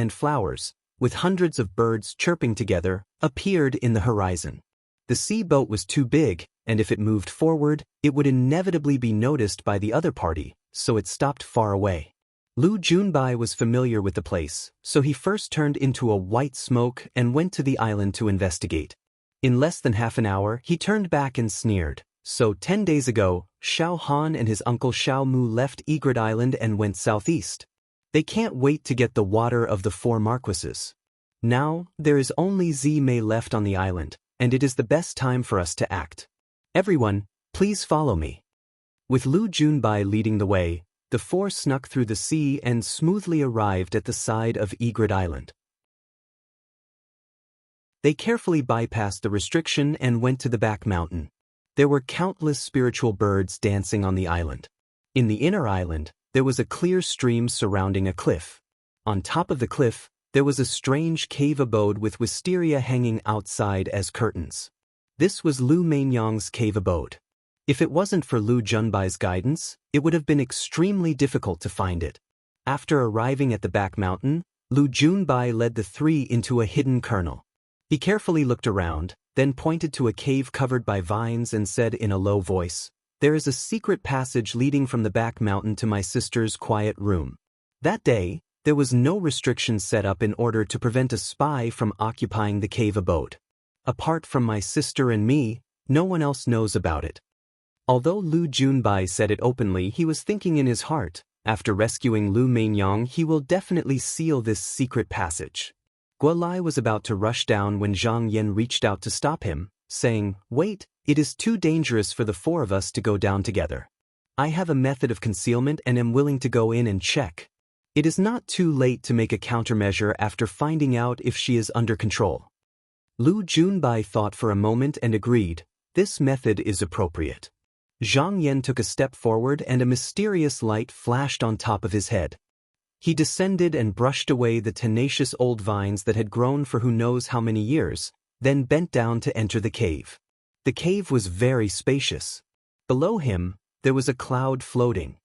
with hundreds of birds chirping together, appeared in the horizon. The sea boat was too big, and if it moved forward, it would inevitably be noticed by the other party, so it stopped far away. Lu Junbai was familiar with the place, so he first turned into a white smoke and went to the island to investigate. In less than half an hour, he turned back and sneered. So 10 days ago, Xiao Han and his uncle Xiao Mu left Egret Island and went southeast. They can't wait to get the water of the 4 marquises. Now, there is only Zimei left on the island, and it is the best time for us to act. Everyone, please follow me. With Lu Junbai leading the way, the 4 snuck through the sea and smoothly arrived at the side of Egret Island. They carefully bypassed the restriction and went to the back mountain. There were countless spiritual birds dancing on the island. In the inner island, there was a clear stream surrounding a cliff. On top of the cliff, there was a strange cave abode with wisteria hanging outside as curtains. This was Lu Mainyang's cave abode. If it wasn't for Lu Junbai's guidance, it would have been extremely difficult to find it. After arriving at the back mountain, Lu Junbai led the three into a hidden kernel. He carefully looked around, then pointed to a cave covered by vines and said in a low voice, "There is a secret passage leading from the back mountain to my sister's quiet room." That day, there was no restriction set up in order to prevent a spy from occupying the cave abode. Apart from my sister and me, no one else knows about it. Although Lu Junbai said it openly, he was thinking in his heart, after rescuing Lu Mainyang, he will definitely seal this secret passage. Guo Lai was about to rush down when Zhang Yan reached out to stop him, saying, "Wait, it is too dangerous for the four of us to go down together. I have a method of concealment and am willing to go in and check. It is not too late to make a countermeasure after finding out if she is under control." Lu Junbai thought for a moment and agreed, this method is appropriate. Zhang Yan took a step forward and a mysterious light flashed on top of his head. He descended and brushed away the tenacious old vines that had grown for who knows how many years, then bent down to enter the cave. The cave was very spacious. Below him, there was a cloud floating.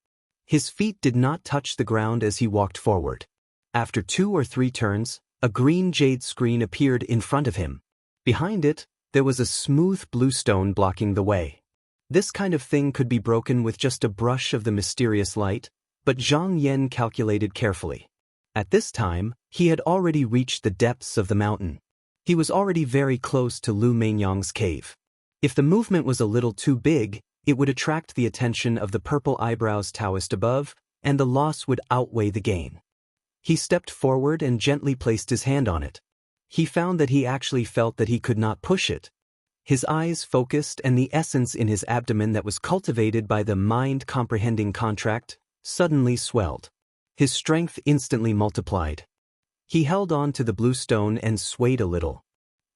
His feet did not touch the ground as he walked forward. After 2 or 3 turns, a green jade screen appeared in front of him. Behind it, there was a smooth blue stone blocking the way. This kind of thing could be broken with just a brush of the mysterious light, but Zhang Yan calculated carefully. At this time, he had already reached the depths of the mountain. He was already very close to Lu Mainyang's cave. If the movement was a little too big, it would attract the attention of the purple eyebrows Taoist above, and the loss would outweigh the gain. He stepped forward and gently placed his hand on it. He found that he actually felt that he could not push it. His eyes focused and the essence in his abdomen that was cultivated by the mind-comprehending contract suddenly swelled. His strength instantly multiplied. He held on to the blue stone and swayed a little.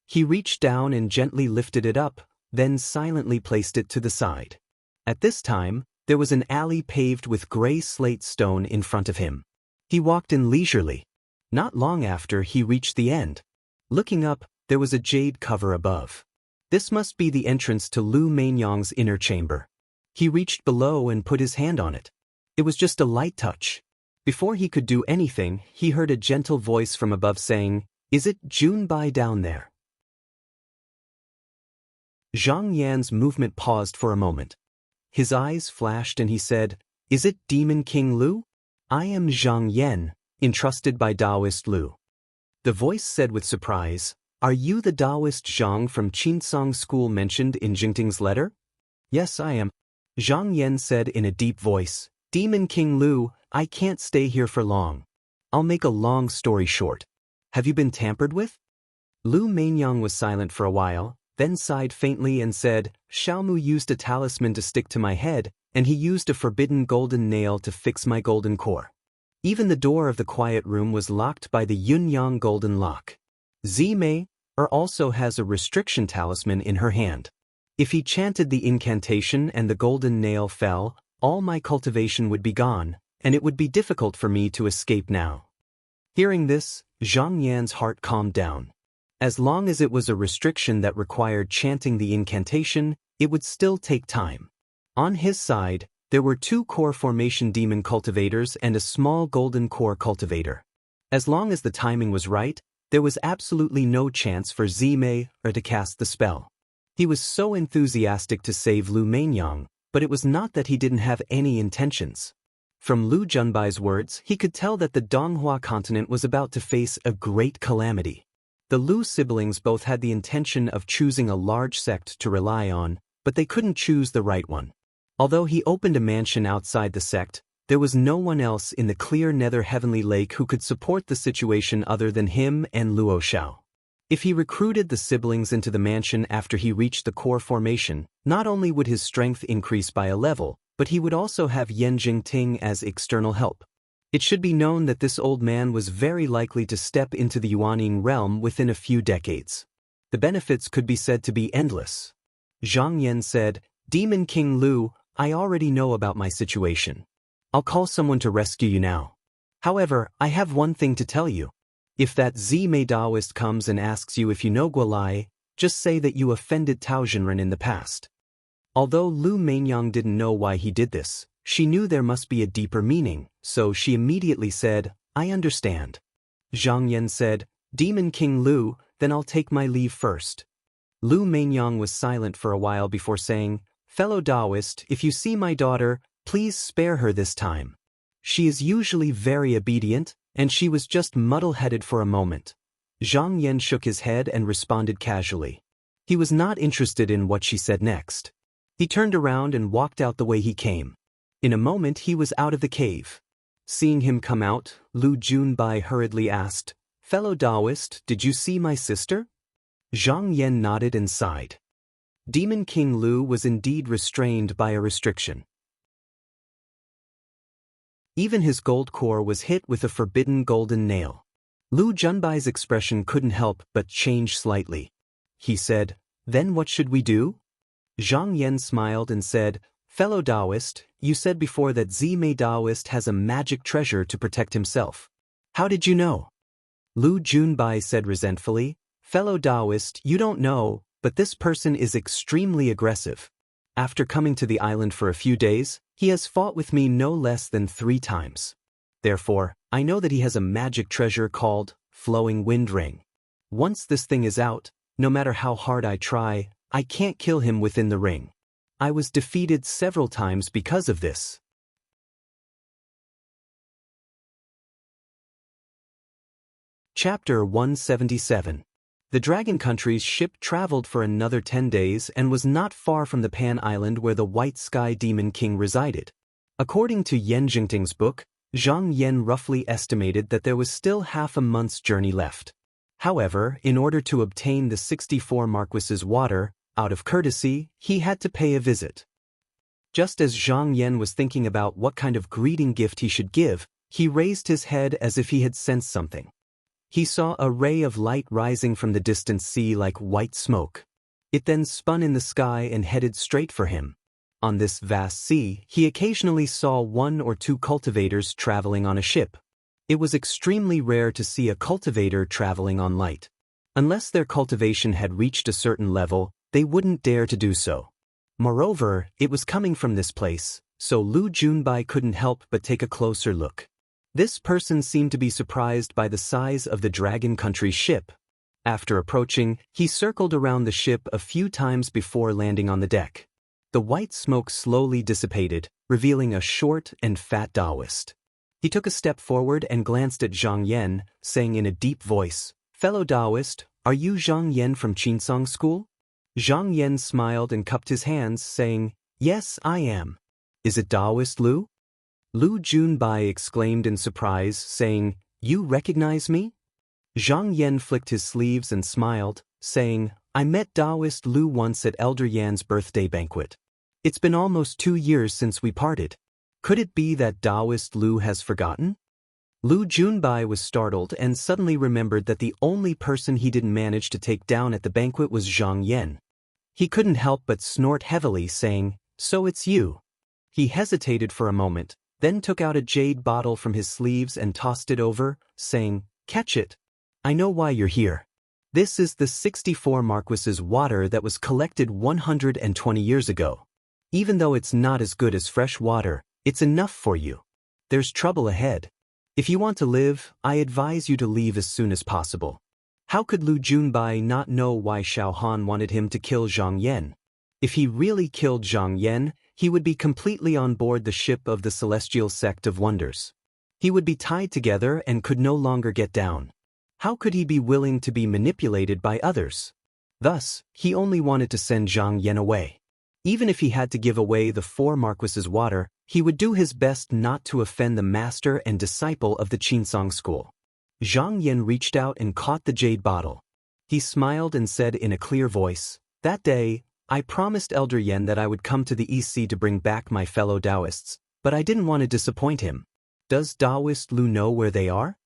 He reached down and gently lifted it up, then silently placed it to the side. At this time, there was an alley paved with gray slate stone in front of him. He walked in leisurely. Not long after, he reached the end. Looking up, there was a jade cover above. This must be the entrance to Lu Mainyang's inner chamber. He reached below and put his hand on it. It was just a light touch. Before he could do anything, he heard a gentle voice from above saying, "Is it Junbai down there?" Zhang Yan's movement paused for a moment. His eyes flashed and he said, "Is it Demon King Lu? I am Zhang Yan, entrusted by Taoist Lu." The voice said with surprise, "Are you the Taoist Zhang from Qinsong School mentioned in Jingting's letter?" "Yes, I am." Zhang Yan said in a deep voice, "Demon King Lu, I can't stay here for long. I'll make a long story short. Have you been tampered with?" Lu Mainyang was silent for a while, then sighed faintly and said, "Xiaomu used a talisman to stick to my head, and he used a forbidden golden nail to fix my golden core. Even the door of the quiet room was locked by the Yunyang golden lock. Zimei also has a restriction talisman in her hand. If he chanted the incantation and the golden nail fell, all my cultivation would be gone, and it would be difficult for me to escape now." Hearing this, Zhang Yan's heart calmed down. As long as it was a restriction that required chanting the incantation, it would still take time. On his side, there were 2 core formation demon cultivators and a small golden core cultivator. As long as the timing was right, there was absolutely no chance for Zimei to cast the spell. He was so enthusiastic to save Lu Mainyang, but it was not that he didn't have any intentions. From Lu Junbai's words, he could tell that the Donghua continent was about to face a great calamity. The Lu siblings both had the intention of choosing a large sect to rely on, but they couldn't choose the right one. Although he opened a mansion outside the sect, there was no one else in the clear nether heavenly lake who could support the situation other than him and Luo Xiao. If he recruited the siblings into the mansion after he reached the core formation, not only would his strength increase by a level, but he would also have Yan Jingting as external help. It should be known that this old man was very likely to step into the Yuaning realm within a few decades. The benefits could be said to be endless. Zhang Yan said, Demon King Lu, I already know about my situation. I'll call someone to rescue you now. However, I have one thing to tell you. If that Zimei Daoist comes and asks you if you know Guolai, just say that you offended Tao Zhenren in the past. Although Lu Mainyang didn't know why he did this, she knew there must be a deeper meaning, so she immediately said, I understand. Zhang Yan said, Demon King Lu, then I'll take my leave first. Lu Mainyang was silent for a while before saying, Fellow Daoist, if you see my daughter, please spare her this time. She is usually very obedient, and she was just muddle-headed for a moment. Zhang Yan shook his head and responded casually. He was not interested in what she said next. He turned around and walked out the way he came. In a moment he was out of the cave. Seeing him come out, Lu Junbai hurriedly asked, Fellow Daoist, did you see my sister? Zhang Yan nodded and sighed. Demon King Lu was indeed restrained by a restriction. Even his gold core was hit with a forbidden golden nail. Lu Junbai's expression couldn't help but change slightly. He said, Then what should we do? Zhang Yan smiled and said, Fellow Daoist, you said before that Zimei Daoist has a magic treasure to protect himself. How did you know? Lu Junbai said resentfully, Fellow Daoist, you don't know, but this person is extremely aggressive. After coming to the island for a few days, he has fought with me no less than 3 times. Therefore, I know that he has a magic treasure called Flowing Wind Ring. Once this thing is out, no matter how hard I try, I can't kill him within the ring. I was defeated several times because of this. Chapter 177. The Dragon Country's ship traveled for another 10 days and was not far from the Pan Island where the White Sky Demon King resided. According to Yan Jingting's book, Zhang Yan roughly estimated that there was still half a month's journey left. However, in order to obtain the 64 Marquis's water, out of courtesy, he had to pay a visit. Just as Zhang Yan was thinking about what kind of greeting gift he should give, he raised his head as if he had sensed something. He saw a ray of light rising from the distant sea like white smoke. It then spun in the sky and headed straight for him. On this vast sea, he occasionally saw 1 or 2 cultivators traveling on a ship. It was extremely rare to see a cultivator traveling on light. Unless their cultivation had reached a certain level, they wouldn't dare to do so. Moreover, it was coming from this place, so Lu Junbai couldn't help but take a closer look. This person seemed to be surprised by the size of the Dragon Country ship. After approaching, he circled around the ship a few times before landing on the deck. The white smoke slowly dissipated, revealing a short and fat Daoist. He took a step forward and glanced at Zhang Yan, saying in a deep voice, Fellow Daoist, are you Zhang Yan from Qinsong School? Zhang Yan smiled and cupped his hands, saying, Yes, I am. Is it Daoist Lu? Lu Junbai exclaimed in surprise, saying, You recognize me? Zhang Yan flicked his sleeves and smiled, saying, I met Daoist Lu once at Elder Yan's birthday banquet. It's been almost 2 years since we parted. Could it be that Daoist Lu has forgotten? Lu Junbai was startled and suddenly remembered that the only person he didn't manage to take down at the banquet was Zhang Yan. He couldn't help but snort heavily, saying, So it's you. He hesitated for a moment, then took out a jade bottle from his sleeves and tossed it over, saying, Catch it. I know why you're here. This is the 64 Marquis's water that was collected 120 years ago. Even though it's not as good as fresh water, it's enough for you. There's trouble ahead. If you want to live, I advise you to leave as soon as possible. How could Lu Junbai not know why Xiao Han wanted him to kill Zhang Yan? If he really killed Zhang Yan, he would be completely on board the ship of the Celestial Sect of Wonders. He would be tied together and could no longer get down. How could he be willing to be manipulated by others? Thus, he only wanted to send Zhang Yan away. Even if he had to give away the 4 Marquis's water, he would do his best not to offend the master and disciple of the Qinsong school. Zhang Yan reached out and caught the jade bottle. He smiled and said in a clear voice, That day, I promised Elder Yan that I would come to the EC to bring back my fellow Taoists, but I didn't want to disappoint him. Does Daoist Lu know where they are?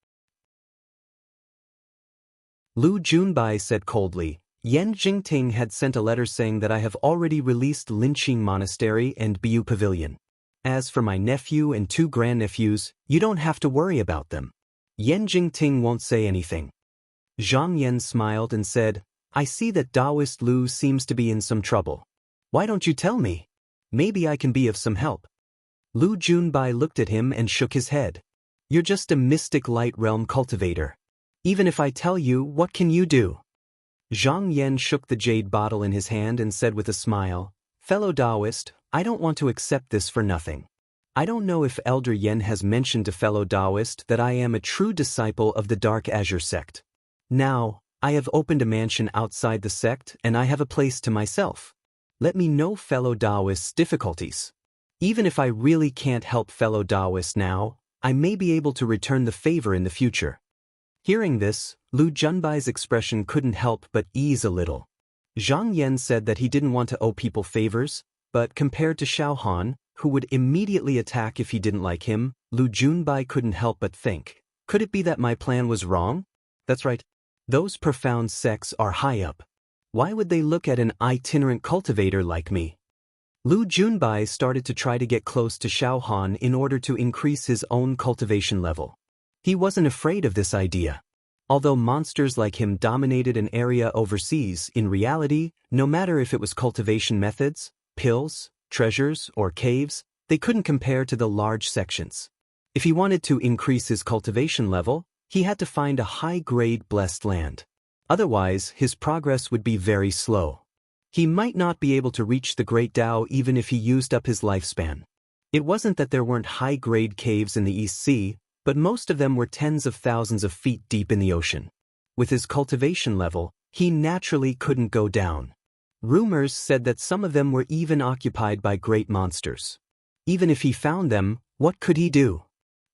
Lu Junbai said coldly, Yan Jingting had sent a letter saying that I have already released Linqing Monastery and Biu Pavilion. As for my nephew and 2 grandnephews, you don't have to worry about them. Yan Jingting won't say anything. Zhang Yan smiled and said, I see that Taoist Lu seems to be in some trouble. Why don't you tell me? Maybe I can be of some help. Lu Junbai looked at him and shook his head. You're just a mystic light realm cultivator. Even if I tell you, what can you do? Zhang Yan shook the jade bottle in his hand and said with a smile, Fellow Taoist, I don't want to accept this for nothing. I don't know if Elder Yen has mentioned to fellow Taoist that I am a true disciple of the Dark Azure sect. Now, I have opened a mansion outside the sect and I have a place to myself. Let me know fellow Taoist's difficulties. Even if I really can't help fellow Taoists now, I may be able to return the favor in the future. Hearing this, Lu Junbai's expression couldn't help but ease a little. Zhang Yan said that he didn't want to owe people favors, but compared to Xiao Han, who would immediately attack if he didn't like him, Lu Junbai couldn't help but think, could it be that my plan was wrong? That's right. Those profound sects are high up. Why would they look at an itinerant cultivator like me? Lu Junbai started to try to get close to Xiao Han in order to increase his own cultivation level. He wasn't afraid of this idea. Although monsters like him dominated an area overseas, in reality, no matter if it was cultivation methods, pills, treasures, or caves, they couldn't compare to the large sections. If he wanted to increase his cultivation level, he had to find a high-grade blessed land. Otherwise, his progress would be very slow. He might not be able to reach the Great Tao even if he used up his lifespan. It wasn't that there weren't high-grade caves in the East Sea, but most of them were tens of thousands of feet deep in the ocean. With his cultivation level, he naturally couldn't go down. Rumors said that some of them were even occupied by great monsters. Even if he found them, what could he do?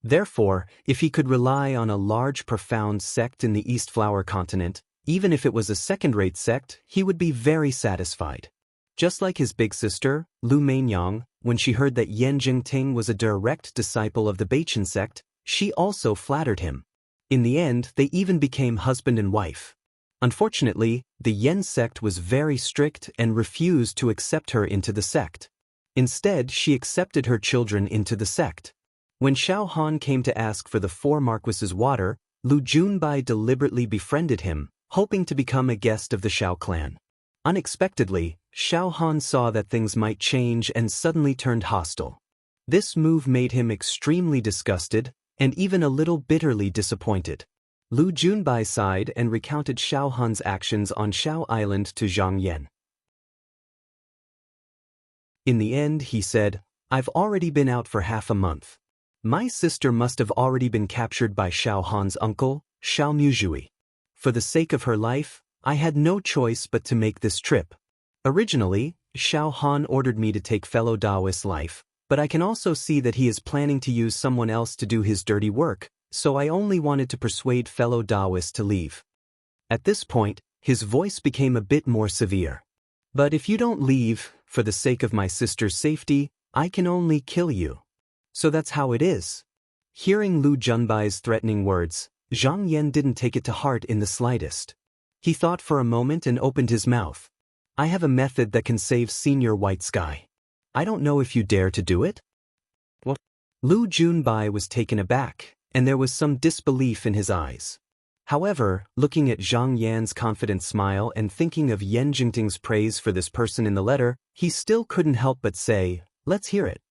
Therefore, if he could rely on a large profound sect in the East Flower continent, even if it was a second-rate sect, he would be very satisfied. Just like his big sister, Lu Mainyang, when she heard that Yan Jingting was a direct disciple of the Beichen sect, she also flattered him. In the end, they even became husband and wife. Unfortunately, the Yen sect was very strict and refused to accept her into the sect. Instead, she accepted her children into the sect. When Xiao Han came to ask for the 4 Marquises' water, Lu Junbai deliberately befriended him, hoping to become a guest of the Xiao clan. Unexpectedly, Xiao Han saw that things might change and suddenly turned hostile. This move made him extremely disgusted, and even a little bitterly disappointed. Lu Junbai sighed and recounted Xiao Han's actions on Xiao Island to Zhang Yan. In the end, he said, I've already been out for half a month. My sister must have already been captured by Xiao Han's uncle, Xiao Muzhui. For the sake of her life, I had no choice but to make this trip. Originally, Xiao Han ordered me to take fellow Taoist's life, but I can also see that he is planning to use someone else to do his dirty work, so I only wanted to persuade fellow Taoists to leave. At this point, his voice became a bit more severe. But if you don't leave, for the sake of my sister's safety, I can only kill you. So that's how it is. Hearing Lu Junbai's threatening words, Zhang Yan didn't take it to heart in the slightest. He thought for a moment and opened his mouth. I have a method that can save Senior White Sky. I don't know if you dare to do it? What? Lu Junbai was taken aback, and there was some disbelief in his eyes. However, looking at Zhang Yan's confident smile and thinking of Yan Jingting's praise for this person in the letter, he still couldn't help but say, let's hear it.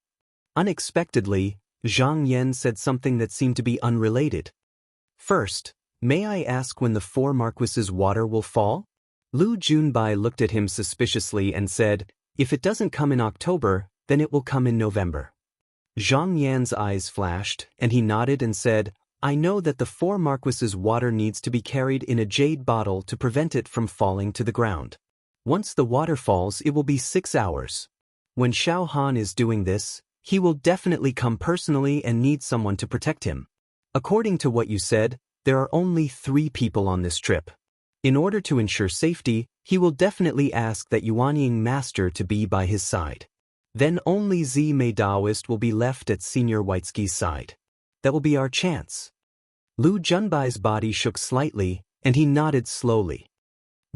Unexpectedly, Zhang Yan said something that seemed to be unrelated. First, may I ask when the 4 Marquises' water will fall? Lu Junbai looked at him suspiciously and said, if it doesn't come in October, then it will come in November. Zhang Yan's eyes flashed, and he nodded and said, I know that the 4 Marquises' water needs to be carried in a jade bottle to prevent it from falling to the ground. Once the water falls, it will be 6 hours. When Xiao Han is doing this, he will definitely come personally and need someone to protect him. According to what you said, there are only 3 people on this trip. In order to ensure safety, he will definitely ask that Yuanying Master to be by his side. Then only Zimei Daoist will be left at Senior Whitesky's side. That will be our chance. Lu Junbai's body shook slightly, and he nodded slowly.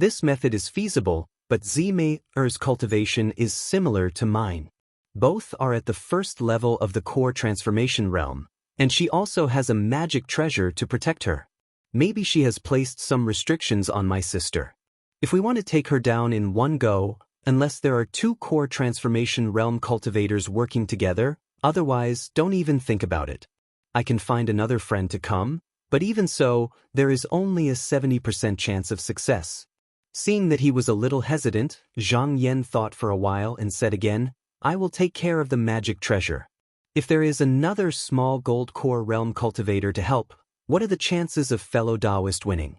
This method is feasible, but Zime's cultivation is similar to mine. Both are at the first level of the core transformation realm, and she also has a magic treasure to protect her. Maybe she has placed some restrictions on my sister. If we want to take her down in one go, unless there are two core transformation realm cultivators working together, otherwise don't even think about it. I can find another friend to come, but even so, there is only a 70% chance of success. Seeing that he was a little hesitant, Zhang Yan thought for a while and said again, I will take care of the magic treasure. If there is another small gold core realm cultivator to help, what are the chances of fellow Taoist winning?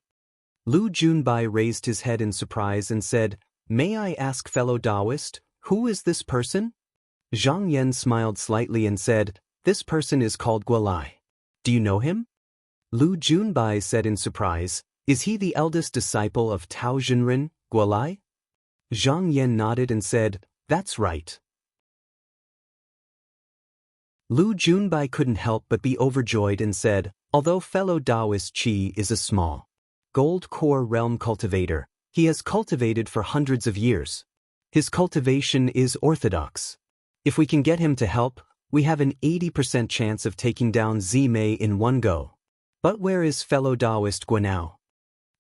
Lu Junbai raised his head in surprise and said, May I ask fellow Taoist, who is this person? Zhang Yan smiled slightly and said, This person is called Guolai. Do you know him? Lu Junbai said in surprise, Is he the eldest disciple of Tao Zhenren, Guolai? Zhang Yan nodded and said, That's right. Lu Junbai couldn't help but be overjoyed and said, Although fellow Taoist Qi is a small gold core realm cultivator, he has cultivated for hundreds of years. His cultivation is orthodox. If we can get him to help, we have an 80% chance of taking down Zimei in one go. But where is fellow Taoist Guanao?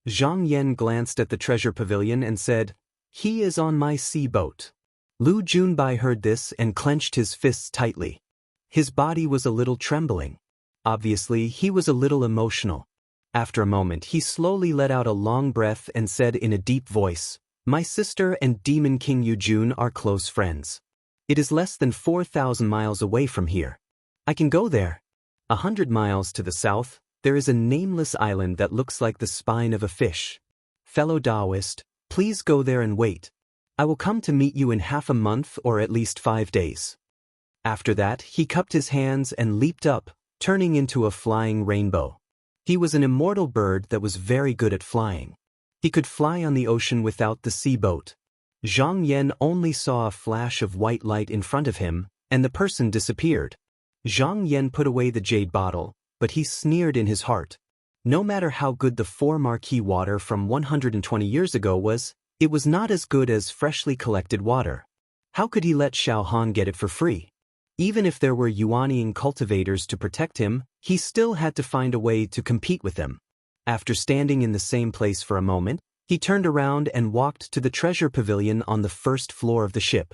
Zhang Yan glanced at the treasure pavilion and said, He is on my sea boat. Lu Junbai heard this and clenched his fists tightly. His body was a little trembling. Obviously, he was a little emotional. After a moment, he slowly let out a long breath and said in a deep voice, My sister and Demon King Yujun are close friends. It is less than 4,000 miles away from here. I can go there. 100 miles to the south, there is a nameless island that looks like the spine of a fish. Fellow Taoist, please go there and wait. I will come to meet you in half a month or at least 5 days. After that, he cupped his hands and leaped up, turning into a flying rainbow. He was an immortal bird that was very good at flying. He could fly on the ocean without the sea boat. Zhang Yan only saw a flash of white light in front of him, and the person disappeared. Zhang Yan put away the jade bottle, but he sneered in his heart. No matter how good the 4 marquee water from 120 years ago was, it was not as good as freshly collected water. How could he let Xiao Han get it for free? Even if there were Yuanian cultivators to protect him, he still had to find a way to compete with them. After standing in the same place for a moment, he turned around and walked to the treasure pavilion on the first floor of the ship.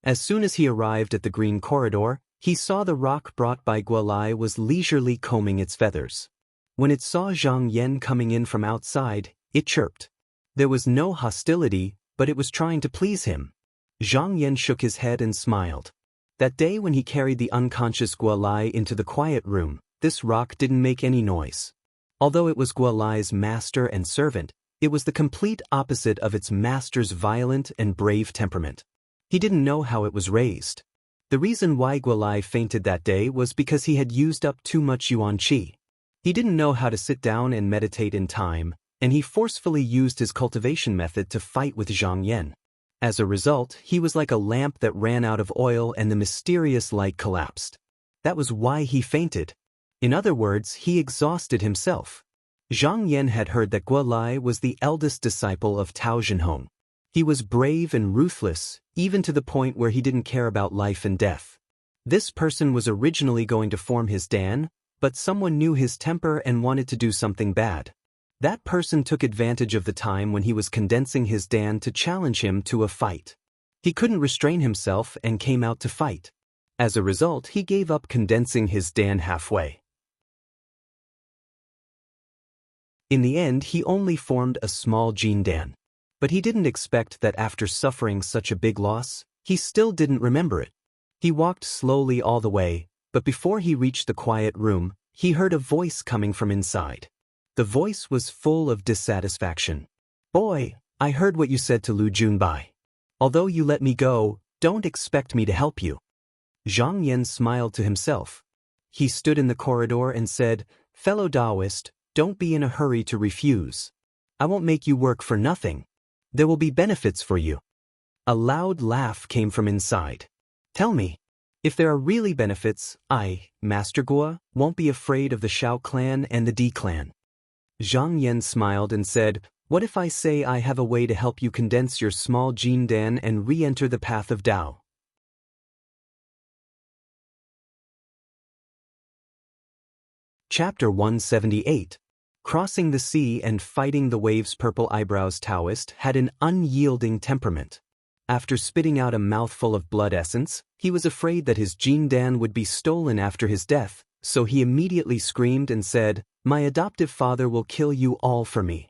As soon as he arrived at the green corridor, he saw the rock brought by Guolai was leisurely combing its feathers. When it saw Zhang Yan coming in from outside, it chirped. There was no hostility, but it was trying to please him. Zhang Yan shook his head and smiled. That day when he carried the unconscious Guolai into the quiet room, this rock didn't make any noise. Although it was Guolai's master and servant, it was the complete opposite of its master's violent and brave temperament. He didn't know how it was raised. The reason why Guolai fainted that day was because he had used up too much Yuan Qi. He didn't know how to sit down and meditate in time, and he forcefully used his cultivation method to fight with Zhang Yan. As a result, he was like a lamp that ran out of oil and the mysterious light collapsed. That was why he fainted. In other words, he exhausted himself. Zhang Yan had heard that Guolai was the eldest disciple of Tao Zhenhong. He was brave and ruthless, even to the point where he didn't care about life and death. This person was originally going to form his dan, but someone knew his temper and wanted to do something bad. That person took advantage of the time when he was condensing his dan to challenge him to a fight. He couldn't restrain himself and came out to fight. As a result, he gave up condensing his dan halfway. In the end, he only formed a small Jin dan. But he didn't expect that after suffering such a big loss, he still didn't remember it. He walked slowly all the way, but before he reached the quiet room, he heard a voice coming from inside. The voice was full of dissatisfaction. Boy, I heard what you said to Lu Junbai. Although you let me go, don't expect me to help you. Zhang Yan smiled to himself. He stood in the corridor and said, Fellow Taoist, don't be in a hurry to refuse. I won't make you work for nothing. There will be benefits for you. A loud laugh came from inside. Tell me, if there are really benefits, I, Master Guo, won't be afraid of the Shao clan and the D clan. Zhang Yan smiled and said, What if I say I have a way to help you condense your small Jin Dan and re-enter the path of Tao? Chapter 178. Crossing the sea and fighting the waves. Purple Eyebrows Taoist had an unyielding temperament. After spitting out a mouthful of blood essence, he was afraid that his Jin Dan would be stolen after his death, so he immediately screamed and said, "My adoptive father will kill you all for me."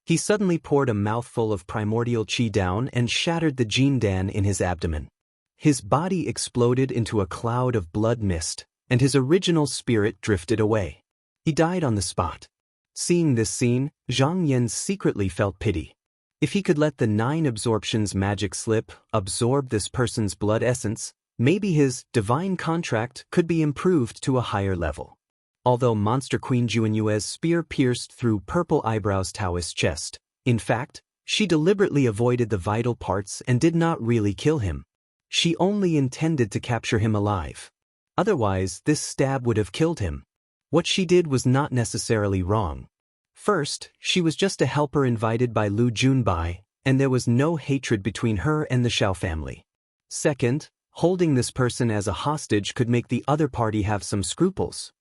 He suddenly poured a mouthful of primordial qi down and shattered the Jin Dan in his abdomen. His body exploded into a cloud of blood mist, and his original spirit drifted away. He died on the spot. Seeing this scene, Zhang Yan secretly felt pity. If he could let the 9 absorptions magic slip absorb this person's blood essence, maybe his divine contract could be improved to a higher level. Although Monster Queen Juanyue's spear pierced through Purple Eyebrows Taoist's chest, in fact, she deliberately avoided the vital parts and did not really kill him. She only intended to capture him alive. Otherwise, this stab would have killed him. What she did was not necessarily wrong. First, she was just a helper invited by Lu Junbai, and there was no hatred between her and the Xiao family. Second, holding this person as a hostage could make the other party have some scruples.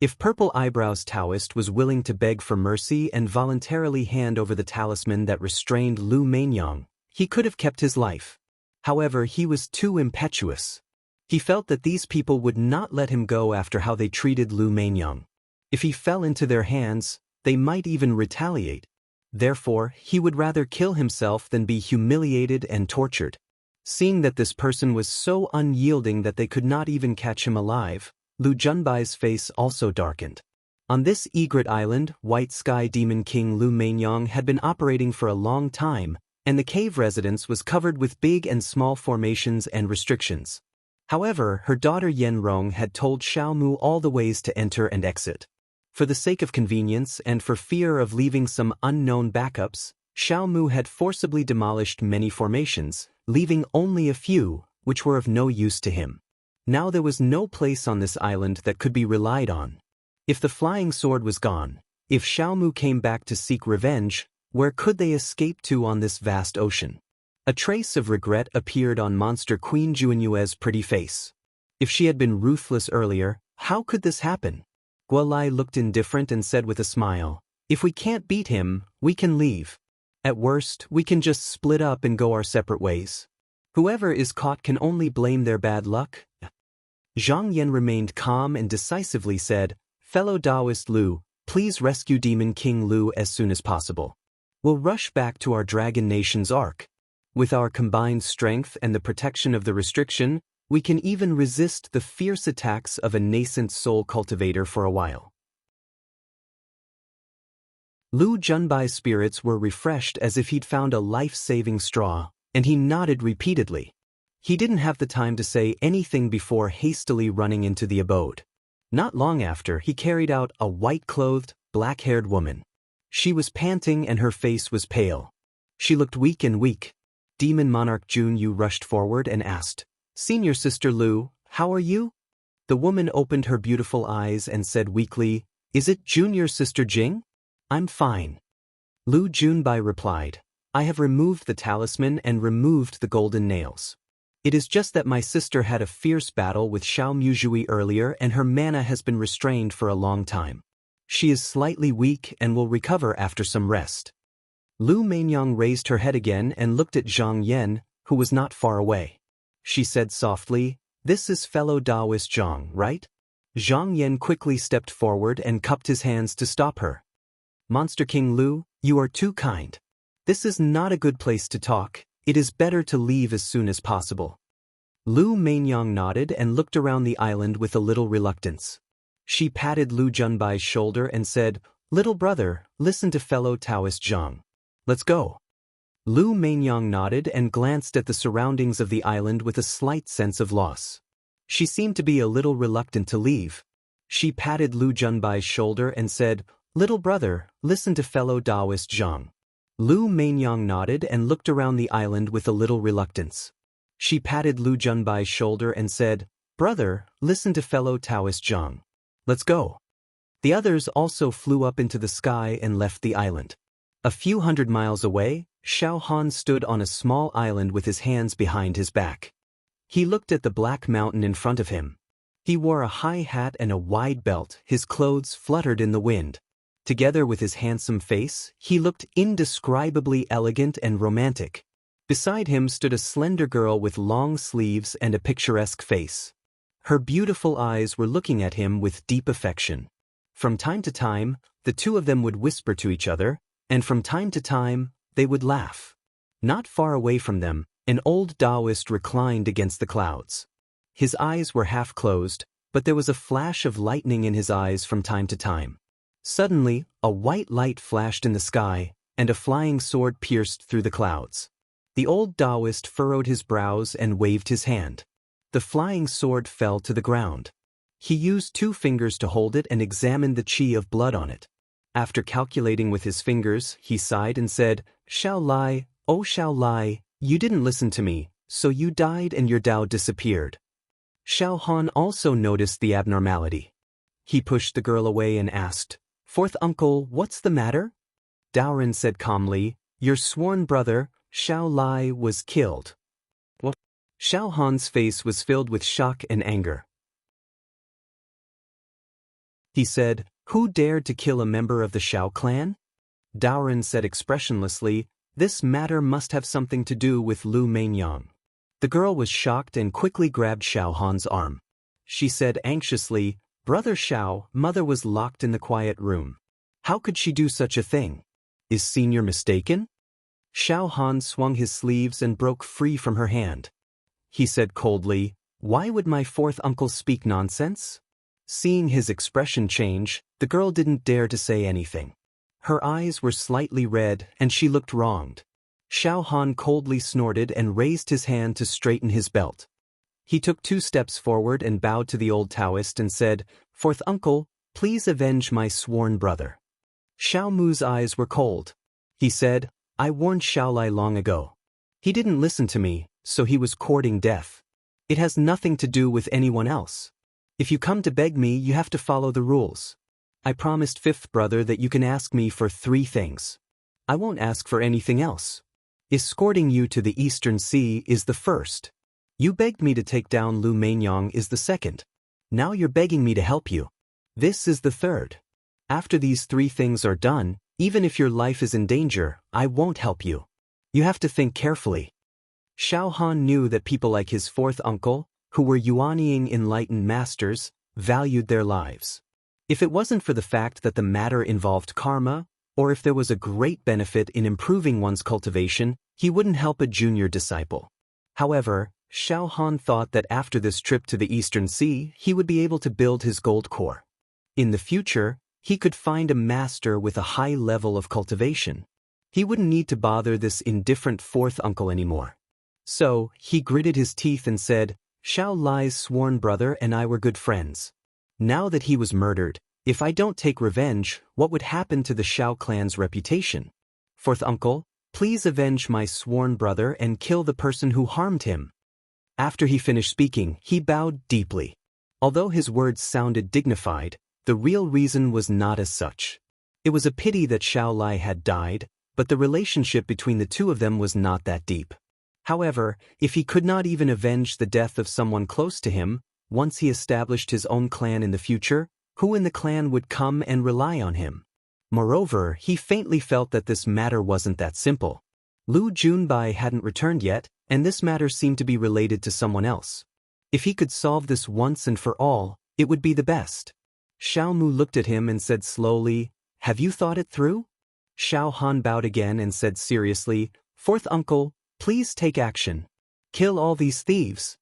If Purple Eyebrows Taoist was willing to beg for mercy and voluntarily hand over the talisman that restrained Lu Mainyang, he could have kept his life. However, he was too impetuous. He felt that these people would not let him go after how they treated Lu Mainyang. If he fell into their hands, they might even retaliate. Therefore, he would rather kill himself than be humiliated and tortured. Seeing that this person was so unyielding that they could not even catch him alive, Lu Junbai's face also darkened. On this egret island, White Sky Demon King Lu Mainyang had been operating for a long time, and the cave residence was covered with big and small formations and restrictions. However, her daughter Yenrong had told Xiao Mu all the ways to enter and exit. For the sake of convenience and for fear of leaving some unknown backups, Xiao Mu had forcibly demolished many formations, leaving only a few, which were of no use to him. Now there was no place on this island that could be relied on. If the flying sword was gone, if Xiao Mu came back to seek revenge, where could they escape to on this vast ocean? A trace of regret appeared on Monster Queen Juanyue's pretty face. If she had been ruthless earlier, how could this happen? Guolai looked indifferent and said with a smile, "If we can't beat him, we can leave. At worst, we can just split up and go our separate ways. Whoever is caught can only blame their bad luck." Zhang Yan remained calm and decisively said, "Fellow Taoist Lu, please rescue Demon King Lu as soon as possible. We'll rush back to our Dragon Nation's ark. With our combined strength and the protection of the restriction, we can even resist the fierce attacks of a nascent soul cultivator for a while." Lu Junbai's spirits were refreshed as if he'd found a life-saving straw, and he nodded repeatedly. He didn't have the time to say anything before hastily running into the abode. Not long after, he carried out a white-clothed, black-haired woman. She was panting and her face was pale. She looked weak and weak. Demon Monarch Jun Yu rushed forward and asked, "Senior Sister Lu, how are you?" The woman opened her beautiful eyes and said weakly, "Is it Junior Sister Jing?" "I'm fine." Lu Junbai replied, "I have removed the talisman and removed the golden nails. It is just that my sister had a fierce battle with Xiao Muzhui earlier and her mana has been restrained for a long time. She is slightly weak and will recover after some rest." Lu Mainyang raised her head again and looked at Zhang Yan, who was not far away. She said softly, "This is fellow Taoist Zhang, right?" Zhang Yan quickly stepped forward and cupped his hands to stop her. "Monster King Lu, you are too kind. This is not a good place to talk. It is better to leave as soon as possible." Lu Mainyang nodded and looked around the island with a little reluctance. She patted Lu Junbai's shoulder and said, "Little brother, listen to fellow Taoist Zhang. Let's go." Lu Mainyang nodded and glanced at the surroundings of the island with a slight sense of loss. She seemed to be a little reluctant to leave. She patted Lu Junbai's shoulder and said, "Little brother, listen to fellow Taoist Zhang." Lu Mainyang nodded and looked around the island with a little reluctance. She patted Lu Junbai's shoulder and said, "Brother, listen to fellow Taoist Zhang. Let's go." The others also flew up into the sky and left the island. A few hundred miles away, Xiao Han stood on a small island with his hands behind his back. He looked at the black mountain in front of him. He wore a high hat and a wide belt, his clothes fluttered in the wind. Together with his handsome face, he looked indescribably elegant and romantic. Beside him stood a slender girl with long sleeves and a picturesque face. Her beautiful eyes were looking at him with deep affection. From time to time, the two of them would whisper to each other, and from time to time, they would laugh. Not far away from them, an old Taoist reclined against the clouds. His eyes were half closed, but there was a flash of lightning in his eyes from time to time. Suddenly, a white light flashed in the sky, and a flying sword pierced through the clouds. The old Taoist furrowed his brows and waved his hand. The flying sword fell to the ground. He used 2 fingers to hold it and examined the qi of blood on it. After calculating with his fingers, he sighed and said, "Xiao Lai, oh Xiao Lai, you didn't listen to me, so you died and your Tao disappeared." Xiao Han also noticed the abnormality. He pushed the girl away and asked, "Fourth uncle, what's the matter?" Daoren said calmly, "Your sworn brother, Xiao Lai, was killed." What? Xiao Han's face was filled with shock and anger. He said, "Who dared to kill a member of the Xiao clan?" Daoren said expressionlessly, "This matter must have something to do with Lu Mainyang." The girl was shocked and quickly grabbed Xiao Han's arm. She said anxiously, "Brother Xiao, mother was locked in the quiet room. How could she do such a thing? Is senior mistaken?" Xiao Han swung his sleeves and broke free from her hand. He said coldly, "Why would my fourth uncle speak nonsense?" Seeing his expression change, the girl didn't dare to say anything. Her eyes were slightly red and she looked wronged. Xiao Han coldly snorted and raised his hand to straighten his belt. He took 2 steps forward and bowed to the old Taoist and said, "Fourth uncle, please avenge my sworn brother." Xiao Mu's eyes were cold. He said, "I warned Xiao Lai long ago. He didn't listen to me, so he was courting death. It has nothing to do with anyone else. If you come to beg me, you have to follow the rules. I promised fifth brother that you can ask me for 3 things. I won't ask for anything else. Escorting you to the Eastern Sea is the first. You begged me to take down Lu Mainyang is the second. Now you're begging me to help you. This is the third. After these 3 things are done, even if your life is in danger, I won't help you. You have to think carefully." Xiao Han knew that people like his fourth uncle, who were Yuanying enlightened masters, valued their lives. If it wasn't for the fact that the matter involved karma, or if there was a great benefit in improving one's cultivation, he wouldn't help a junior disciple. However, Xiao Han thought that after this trip to the Eastern Sea, he would be able to build his gold core. In the future, he could find a master with a high level of cultivation. He wouldn't need to bother this indifferent fourth uncle anymore. So, he gritted his teeth and said, "Xiao Lai's sworn brother and I were good friends. Now that he was murdered, if I don't take revenge, what would happen to the Xiao clan's reputation? Fourth uncle, please avenge my sworn brother and kill the person who harmed him." After he finished speaking, he bowed deeply. Although his words sounded dignified, the real reason was not as such. It was a pity that Xiao Lai had died, but the relationship between the two of them was not that deep. However, if he could not even avenge the death of someone close to him, once he established his own clan in the future, who in the clan would come and rely on him? Moreover, he faintly felt that this matter wasn't that simple. Lu Junbai hadn't returned yet, and this matter seemed to be related to someone else. If he could solve this once and for all, it would be the best. Xiao Mu looked at him and said slowly, "Have you thought it through?" Xiao Han bowed again and said seriously, "Fourth uncle, please take action. Kill all these thieves."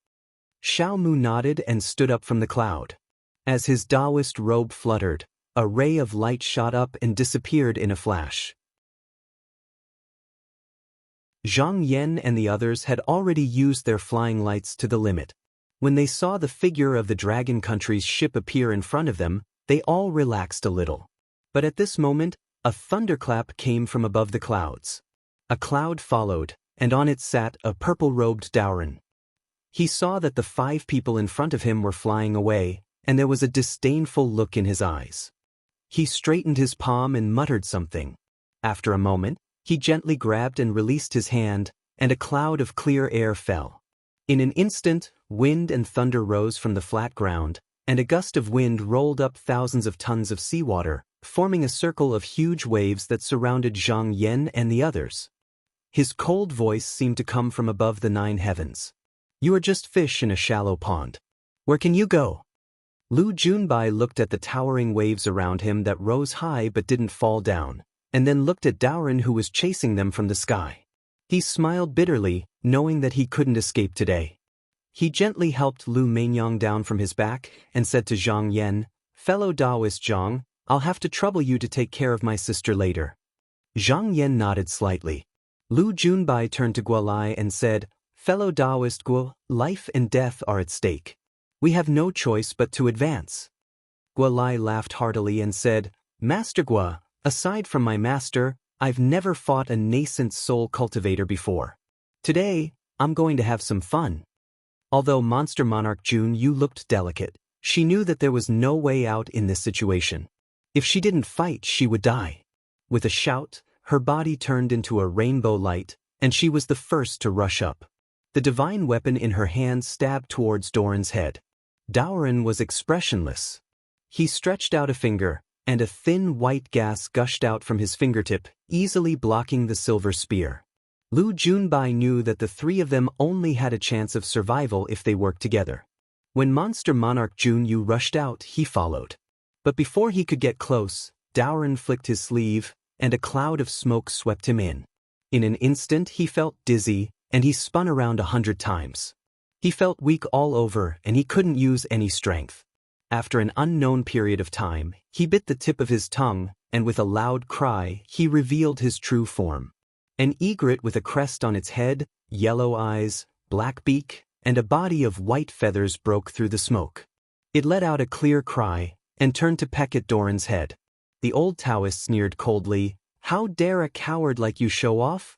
Xiao Mu nodded and stood up from the cloud. As his Taoist robe fluttered, a ray of light shot up and disappeared in a flash. Zhang Yan and the others had already used their flying lights to the limit. When they saw the figure of the Dragon Country's ship appear in front of them, they all relaxed a little. But at this moment, a thunderclap came from above the clouds. A cloud followed, and on it sat a purple-robed Daoren. He saw that the 5 people in front of him were flying away, and there was a disdainful look in his eyes. He straightened his palm and muttered something. After a moment, he gently grabbed and released his hand, and a cloud of clear air fell. In an instant, wind and thunder rose from the flat ground, and a gust of wind rolled up thousands of tons of seawater, forming a circle of huge waves that surrounded Zhang Yan and the others. His cold voice seemed to come from above the 9 heavens. "You are just fish in a shallow pond. Where can you go?" Lu Junbai looked at the towering waves around him that rose high but didn't fall down, and then looked at Daoren who was chasing them from the sky. He smiled bitterly, knowing that he couldn't escape today. He gently helped Lu Mainyang down from his back and said to Zhang Yan, "Fellow Taoist Zhang, I'll have to trouble you to take care of my sister later." Zhang Yan nodded slightly. Lu Junbai turned to Guolai and said, "Fellow Taoist Guo, life and death are at stake. We have no choice but to advance." Guolai laughed heartily and said, "Master Guo, aside from my master, I've never fought a nascent soul cultivator before. Today, I'm going to have some fun." Although Monster Monarch Jun Yu looked delicate, she knew that there was no way out in this situation. If she didn't fight, she would die. With a shout, her body turned into a rainbow light, and she was the first to rush up. The divine weapon in her hand stabbed towards Doran's head. Daoren was expressionless. He stretched out a finger, and a thin white gas gushed out from his fingertip, easily blocking the silver spear. Lu Junbai knew that the 3 of them only had a chance of survival if they worked together. When Monster Monarch Jun Yu rushed out, he followed. But before he could get close, Daoren flicked his sleeve, and a cloud of smoke swept him in. In an instant he felt dizzy, and he spun around 100 times. He felt weak all over, and he couldn't use any strength. After an unknown period of time, he bit the tip of his tongue, and with a loud cry, he revealed his true form. An egret with a crest on its head, yellow eyes, black beak, and a body of white feathers broke through the smoke. It let out a clear cry, and turned to peck at Doran's head. The old Taoist sneered coldly, "How dare a coward like you show off?"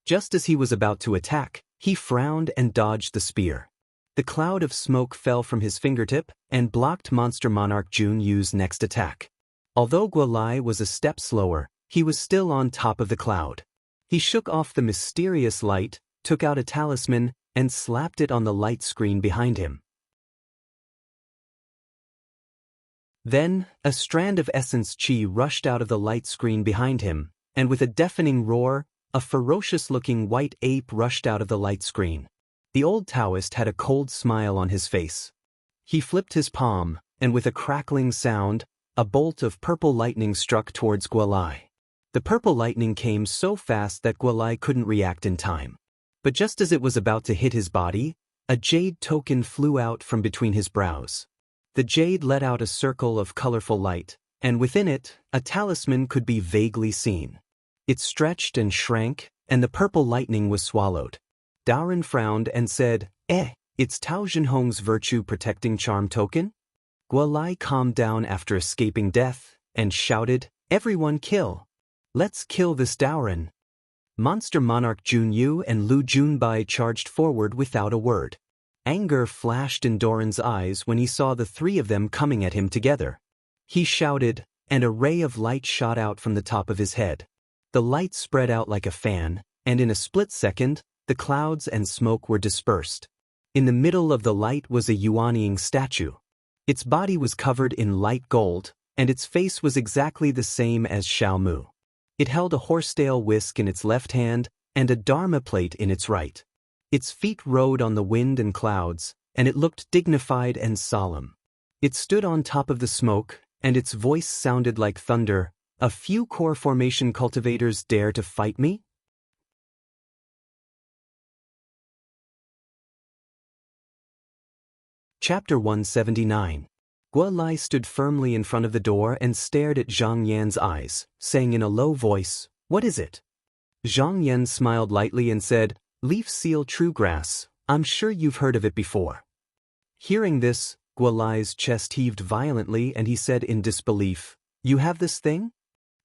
Just as he was about to attack, he frowned and dodged the spear. The cloud of smoke fell from his fingertip and blocked Monster Monarch Jun Yu's next attack. Although Guolai was a step slower, he was still on top of the cloud. He shook off the mysterious light, took out a talisman, and slapped it on the light screen behind him. Then, a strand of essence chi rushed out of the light screen behind him, and with a deafening roar, a ferocious-looking white ape rushed out of the light screen. The old Taoist had a cold smile on his face. He flipped his palm, and with a crackling sound, a bolt of purple lightning struck towards Guolai. The purple lightning came so fast that Guolai couldn't react in time. But just as it was about to hit his body, a jade token flew out from between his brows. The jade let out a circle of colorful light, and within it, a talisman could be vaguely seen. It stretched and shrank, and the purple lightning was swallowed. Daoren frowned and said, It's Tao Zhenhong's virtue-protecting charm token?" Guolai calmed down after escaping death, and shouted, "Everyone kill! Let's kill this Daoren!" Monster Monarch Jun Yu and Lu Junbai charged forward without a word. Anger flashed in Doran's eyes when he saw the 3 of them coming at him together. He shouted, and a ray of light shot out from the top of his head. The light spread out like a fan, and in a split second, the clouds and smoke were dispersed. In the middle of the light was a Yuanying statue. Its body was covered in light gold, and its face was exactly the same as Xiaomu. It held a horsetail whisk in its left hand and a dharma plate in its right. Its feet rode on the wind and clouds, and it looked dignified and solemn. It stood on top of the smoke, and its voice sounded like thunder. "A few core formation cultivators dare to fight me?" Chapter 179. Guolai stood firmly in front of the door and stared at Zhang Yan's eyes, saying in a low voice, "What is it?" Zhang Yan smiled lightly and said, "Leaf seal true grass. I'm sure you've heard of it before." Hearing this, Guolai's chest heaved violently and he said in disbelief, "You have this thing?"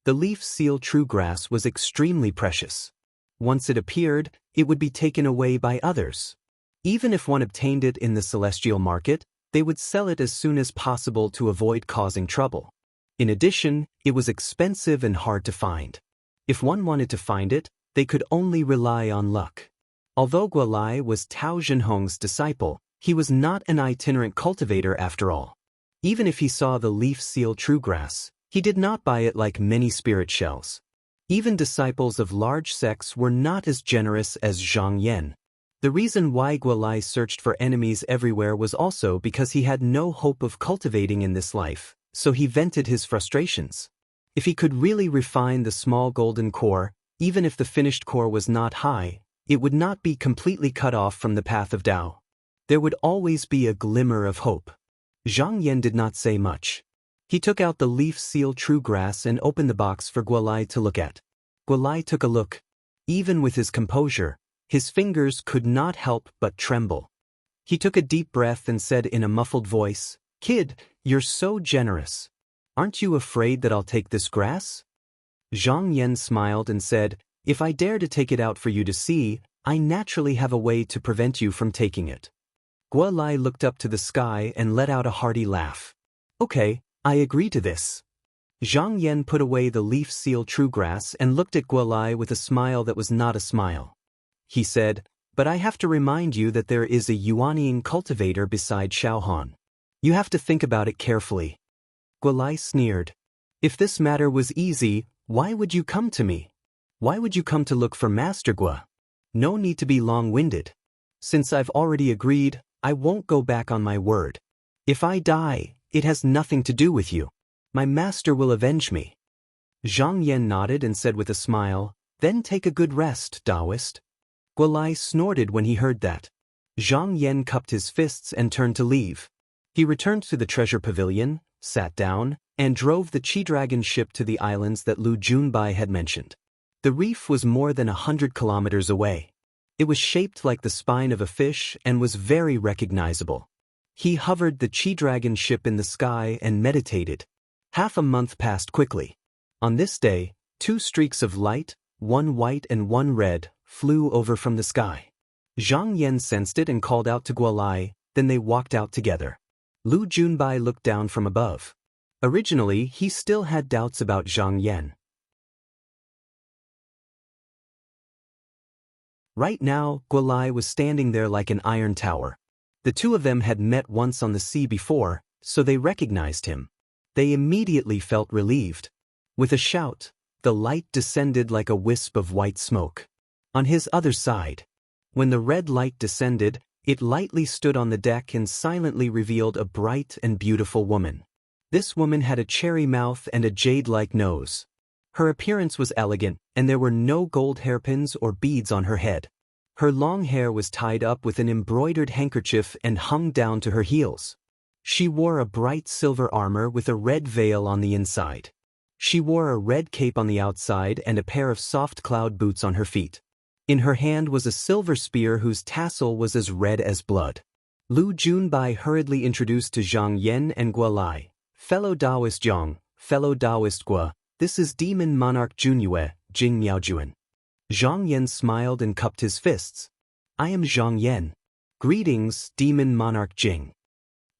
The leaf seal true grass was extremely precious. Once it appeared, it would be taken away by others. Even if one obtained it in the celestial market, they would sell it as soon as possible to avoid causing trouble. In addition, it was expensive and hard to find. If one wanted to find it, they could only rely on luck. Although Guolai was Tao Zhenhong's disciple, he was not an itinerant cultivator after all. Even if he saw the leaf seal truegrass, he did not buy it like many spirit shells. Even disciples of large sects were not as generous as Zhang Yan. The reason why Guolai searched for enemies everywhere was also because he had no hope of cultivating in this life, so he vented his frustrations. If he could really refine the small golden core, even if the finished core was not high, it would not be completely cut off from the path of Tao. There would always be a glimmer of hope. Zhang Yan did not say much. He took out the leaf seal truegrass and opened the box for Guolai to look at. Guolai took a look. Even with his composure, his fingers could not help but tremble. He took a deep breath and said in a muffled voice, "Kid, you're so generous. Aren't you afraid that I'll take this grass?" Zhang Yan smiled and said, "If I dare to take it out for you to see, I naturally have a way to prevent you from taking it." Guolai looked up to the sky and let out a hearty laugh. "Okay, I agree to this." Zhang Yan put away the leaf seal truegrass and looked at Guolai with a smile that was not a smile. He said, "But I have to remind you that there is a Yuanian cultivator beside Xiaohan. You have to think about it carefully." Guolai sneered. "If this matter was easy, why would you come to me? Why would you come to look for Master Gua? No need to be long-winded. Since I've already agreed, I won't go back on my word. If I die, it has nothing to do with you. My master will avenge me." Zhang Yan nodded and said with a smile, "Then take a good rest, Taoist." Guolai snorted when he heard that. Zhang Yan cupped his fists and turned to leave. He returned to the treasure pavilion, sat down, and drove the Chi-Dragon ship to the islands that Lu Junbai had mentioned. The reef was more than 100 kilometers away. It was shaped like the spine of a fish and was very recognizable. He hovered the Chi-Dragon ship in the sky and meditated. Half a month passed quickly. On this day, 2 streaks of light, one white and one red, flew over from the sky. Zhang Yan sensed it and called out to Guolai, then they walked out together. Lu Junbai looked down from above. Originally, he still had doubts about Zhang Yan. Right now, Guolai was standing there like an iron tower. The two of them had met once on the sea before, so they recognized him. They immediately felt relieved. With a shout, the light descended like a wisp of white smoke. On his other side, when the red light descended, it lightly stood on the deck and silently revealed a bright and beautiful woman. This woman had a cherry mouth and a jade-like nose. Her appearance was elegant, and there were no gold hairpins or beads on her head. Her long hair was tied up with an embroidered handkerchief and hung down to her heels. She wore a bright silver armor with a red veil on the inside. She wore a red cape on the outside and a pair of soft cloud boots on her feet. In her hand was a silver spear whose tassel was as red as blood. Lu Junbai hurriedly introduced to Zhang Yan and Guolai, "Fellow Taoist Zhang, fellow Taoist Gua, this is Demon Monarch Junyue, Jing Miaojuan." Zhang Yan smiled and cupped his fists. "I am Zhang Yan. Greetings, Demon Monarch Jing."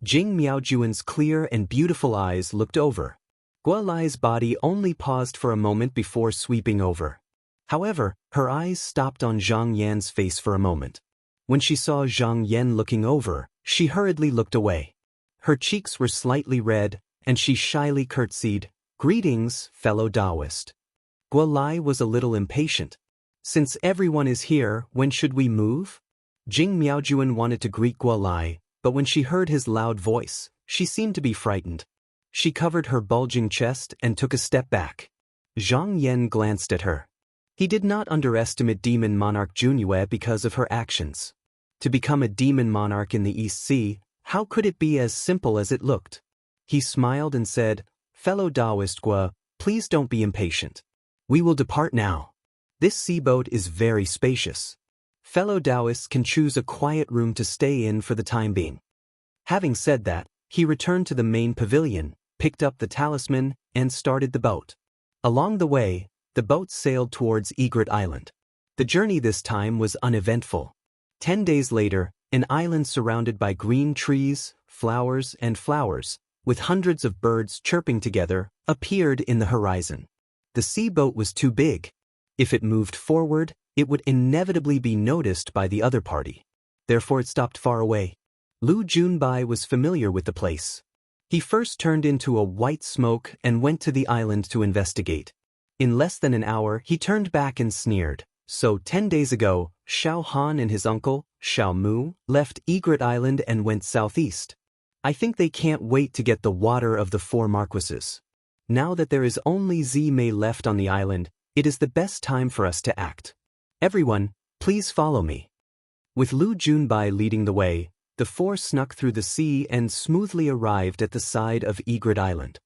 Jing Miaojuan's clear and beautiful eyes looked over. Guolai's body only paused for a moment before sweeping over. However, her eyes stopped on Zhang Yan's face for a moment. When she saw Zhang Yan looking over, she hurriedly looked away. Her cheeks were slightly red, and she shyly curtsied, "Greetings, fellow Taoist." Guolai was a little impatient. "Since everyone is here, when should we move?" Jing Miaojuan wanted to greet Guolai, but when she heard his loud voice, she seemed to be frightened. She covered her bulging chest and took a step back. Zhang Yan glanced at her. He did not underestimate Demon Monarch Junyue because of her actions. To become a demon monarch in the East Sea, how could it be as simple as it looked? He smiled and said, "Fellow Taoist Gua, please don't be impatient. We will depart now. This seaboat is very spacious. Fellow Taoists can choose a quiet room to stay in for the time being." Having said that, he returned to the main pavilion, picked up the talisman, and started the boat. Along the way, the boat sailed towards Egret Island. The journey this time was uneventful. 10 days later, an island surrounded by green trees, flowers, with hundreds of birds chirping together, appeared in the horizon. The sea boat was too big. If it moved forward, it would inevitably be noticed by the other party. Therefore it stopped far away. Lu Junbai was familiar with the place. He first turned into a white smoke and went to the island to investigate. In less than an hour, he turned back and sneered. So 10 days ago, Xiao Han and his uncle, Xiao Mu, left Egret Island and went southeast. I think they can't wait to get the water of the 4 marquises. Now that there is only Zimei left on the island, it is the best time for us to act. Everyone, please follow me. With Lu Junbai leading the way, the 4 snuck through the sea and smoothly arrived at the side of Egret Island.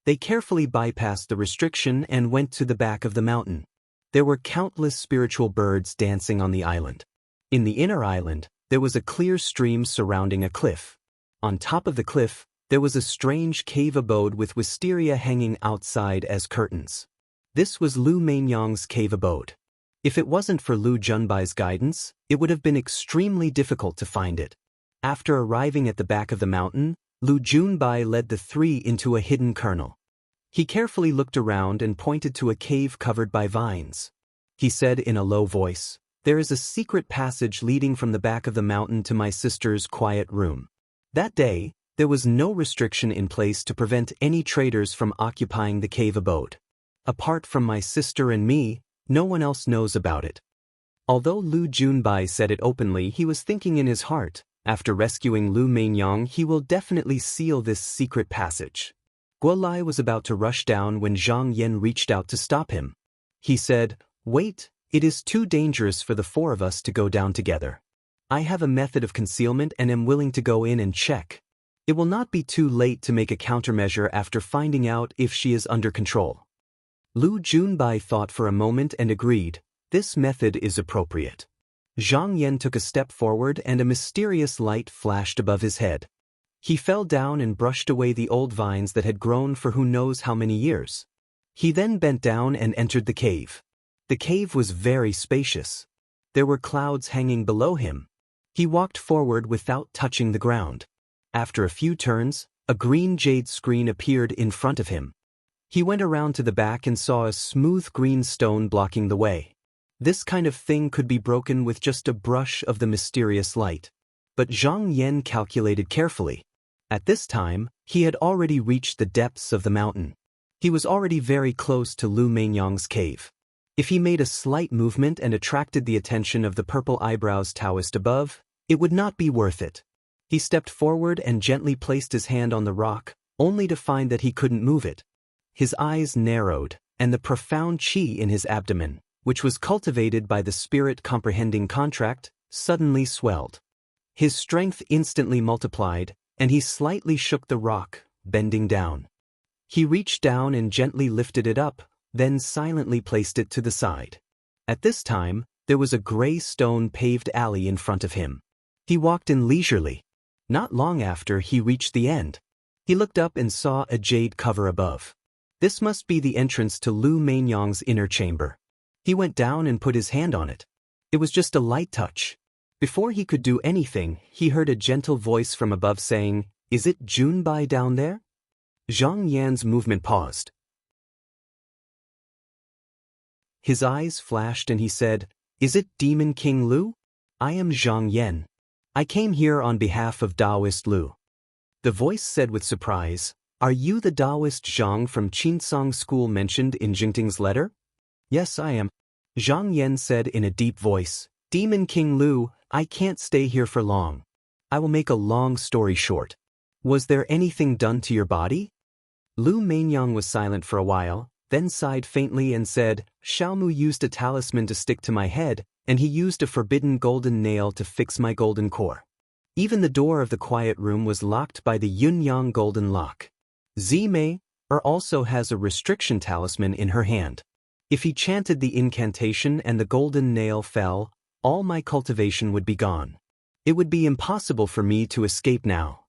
They carefully bypassed the restriction and went to the back of the mountain. There were countless spiritual birds dancing on the island. In the inner island, there was a clear stream surrounding a cliff. On top of the cliff, there was a strange cave abode with wisteria hanging outside as curtains. This was Lu Mainyang's cave abode. If it wasn't for Lu Junbai's guidance, it would have been extremely difficult to find it. After arriving at the back of the mountain, Lu Junbai led the 3 into a hidden kernel. He carefully looked around and pointed to a cave covered by vines. He said in a low voice, "There is a secret passage leading from the back of the mountain to my sister's quiet room." That day, there was no restriction in place to prevent any traders from occupying the cave abode. Apart from my sister and me, no one else knows about it. Although Lu Junbai said it openly, he was thinking in his heart, after rescuing Lu Mainyang, he will definitely seal this secret passage. Guo Lai was about to rush down when Zhang Yan reached out to stop him. He said, "Wait, it is too dangerous for the 4 of us to go down together. I have a method of concealment and am willing to go in and check. It will not be too late to make a countermeasure after finding out if she is under control." Lu Junbai thought for a moment and agreed, "This method is appropriate." Zhang Yan took a step forward and a mysterious light flashed above his head. He fell down and brushed away the old vines that had grown for who knows how many years. He then bent down and entered the cave. The cave was very spacious. There were clouds hanging below him. He walked forward without touching the ground. After a few turns, a green jade screen appeared in front of him. He went around to the back and saw a smooth green stone blocking the way. This kind of thing could be broken with just a brush of the mysterious light. But Zhang Yan calculated carefully. At this time, he had already reached the depths of the mountain. He was already very close to Lu Mainyang's cave. If he made a slight movement and attracted the attention of the purple eyebrows Taoist above, it would not be worth it. He stepped forward and gently placed his hand on the rock, only to find that he couldn't move it. His eyes narrowed, and the profound qi in his abdomen, which was cultivated by the spirit comprehending contract, suddenly swelled. His strength instantly multiplied, and he slightly shook the rock, bending down. He reached down and gently lifted it up, then silently placed it to the side. At this time, there was a gray stone-paved alley in front of him. He walked in leisurely. Not long after, he reached the end. He looked up and saw a jade cover above. This must be the entrance to Lu Mainyang's inner chamber. He went down and put his hand on it. It was just a light touch. Before he could do anything, he heard a gentle voice from above saying, "Is it Junbai down there?" Zhang Yan's movement paused. His eyes flashed and he said, "Is it Demon King Lu? I am Zhang Yan. I came here on behalf of Taoist Lu." The voice said with surprise, "Are you the Taoist Zhang from Qinsong School mentioned in Jingting's letter?" "Yes, I am." Zhang Yan said in a deep voice, "Demon King Lu, I can't stay here for long. I will make a long story short. Was there anything done to your body?" Lu Mainyang was silent for a while, then sighed faintly and said, "Xiaomu used a talisman to stick to my head, and he used a forbidden golden nail to fix my golden core. Even the door of the quiet room was locked by the Yun-Yang golden lock. Zimei also has a restriction talisman in her hand. If he chanted the incantation and the golden nail fell, all my cultivation would be gone. It would be impossible for me to escape now."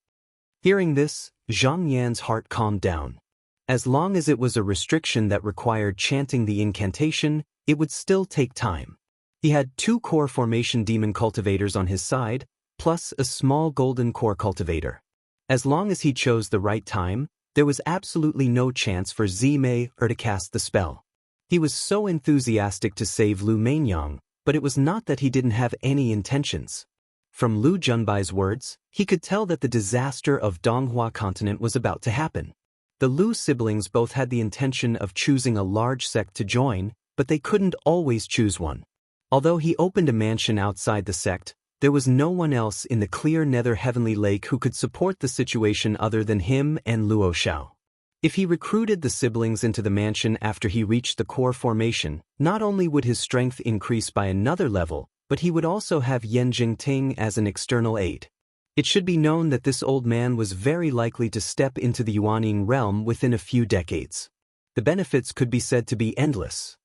Hearing this, Zhang Yan's heart calmed down. As long as it was a restriction that required chanting the incantation, it would still take time. He had 2 core formation demon cultivators on his side, plus a small golden core cultivator. As long as he chose the right time, There was absolutely no chance for Zimei to cast the spell. He was so enthusiastic to save Lu Mainyang, but it was not that he didn't have any intentions. From Lu Junbai's words, he could tell that the disaster of Donghua continent was about to happen. The Lu siblings both had the intention of choosing a large sect to join, but they couldn't always choose one. Although he opened a mansion outside the sect, there was no one else in the clear nether heavenly lake who could support the situation other than him and Luo Xiao. If he recruited the siblings into the mansion after he reached the core formation, not only would his strength increase by another level, but he would also have Yan Jingting as an external aid. It should be known that this old man was very likely to step into the Yuanying realm within a few decades. The benefits could be said to be endless.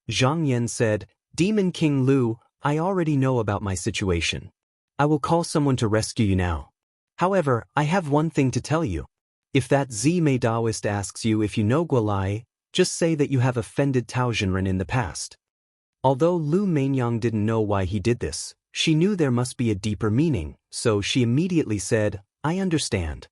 Zhang Yan said, "Demon King Lu, I already know about my situation. I will call someone to rescue you now. However, I have one thing to tell you. If that Zimei Daoist asks you if you know Guolai, just say that you have offended Tao Zhenren in the past." Although Lu Mainyang didn't know why he did this, she knew there must be a deeper meaning, so she immediately said, "I understand."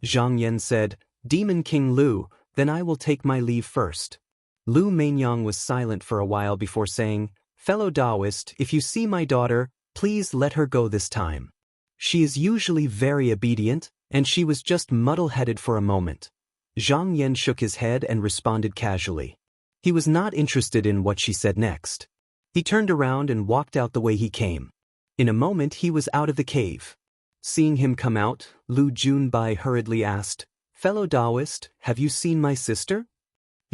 Zhang Yan said, "Demon King Lu, then I will take my leave first." Lu Mainyang was silent for a while before saying, "Fellow Taoist, if you see my daughter, please let her go this time. She is usually very obedient, and she was just muddle-headed for a moment." Zhang Yan shook his head and responded casually. He was not interested in what she said next. He turned around and walked out the way he came. In a moment he was out of the cave. Seeing him come out, Lu Junbai hurriedly asked, "Fellow Taoist, have you seen my sister?"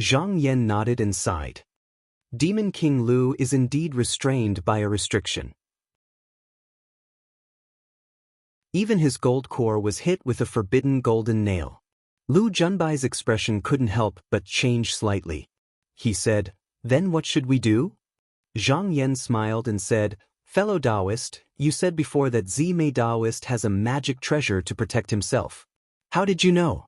Zhang Yan nodded and sighed. Demon King Lu is indeed restrained by a restriction. Even his gold core was hit with a forbidden golden nail. Lu Junbai's expression couldn't help but change slightly. He said, "Then what should we do?" Zhang Yan smiled and said, "Fellow Taoist, you said before that Zimei Daoist has a magic treasure to protect himself. How did you know?"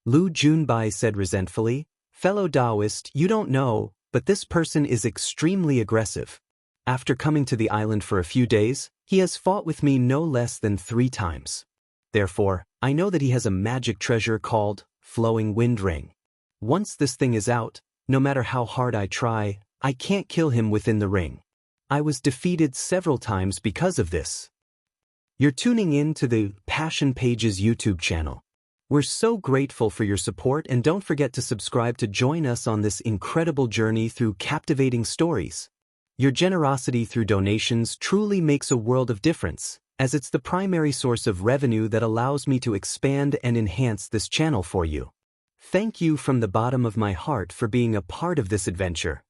Lu Junbai said resentfully, "Fellow Taoist, you don't know, but this person is extremely aggressive. After coming to the island for a few days, he has fought with me no less than 3 times. Therefore, I know that he has a magic treasure called Flowing Wind Ring. Once this thing is out, no matter how hard I try, I can't kill him within the ring. I was defeated several times because of this." You're tuning in to the Passion Pages YouTube channel. We're so grateful for your support, and don't forget to subscribe to join us on this incredible journey through captivating stories. Your generosity through donations truly makes a world of difference, as it's the primary source of revenue that allows me to expand and enhance this channel for you. Thank you from the bottom of my heart for being a part of this adventure.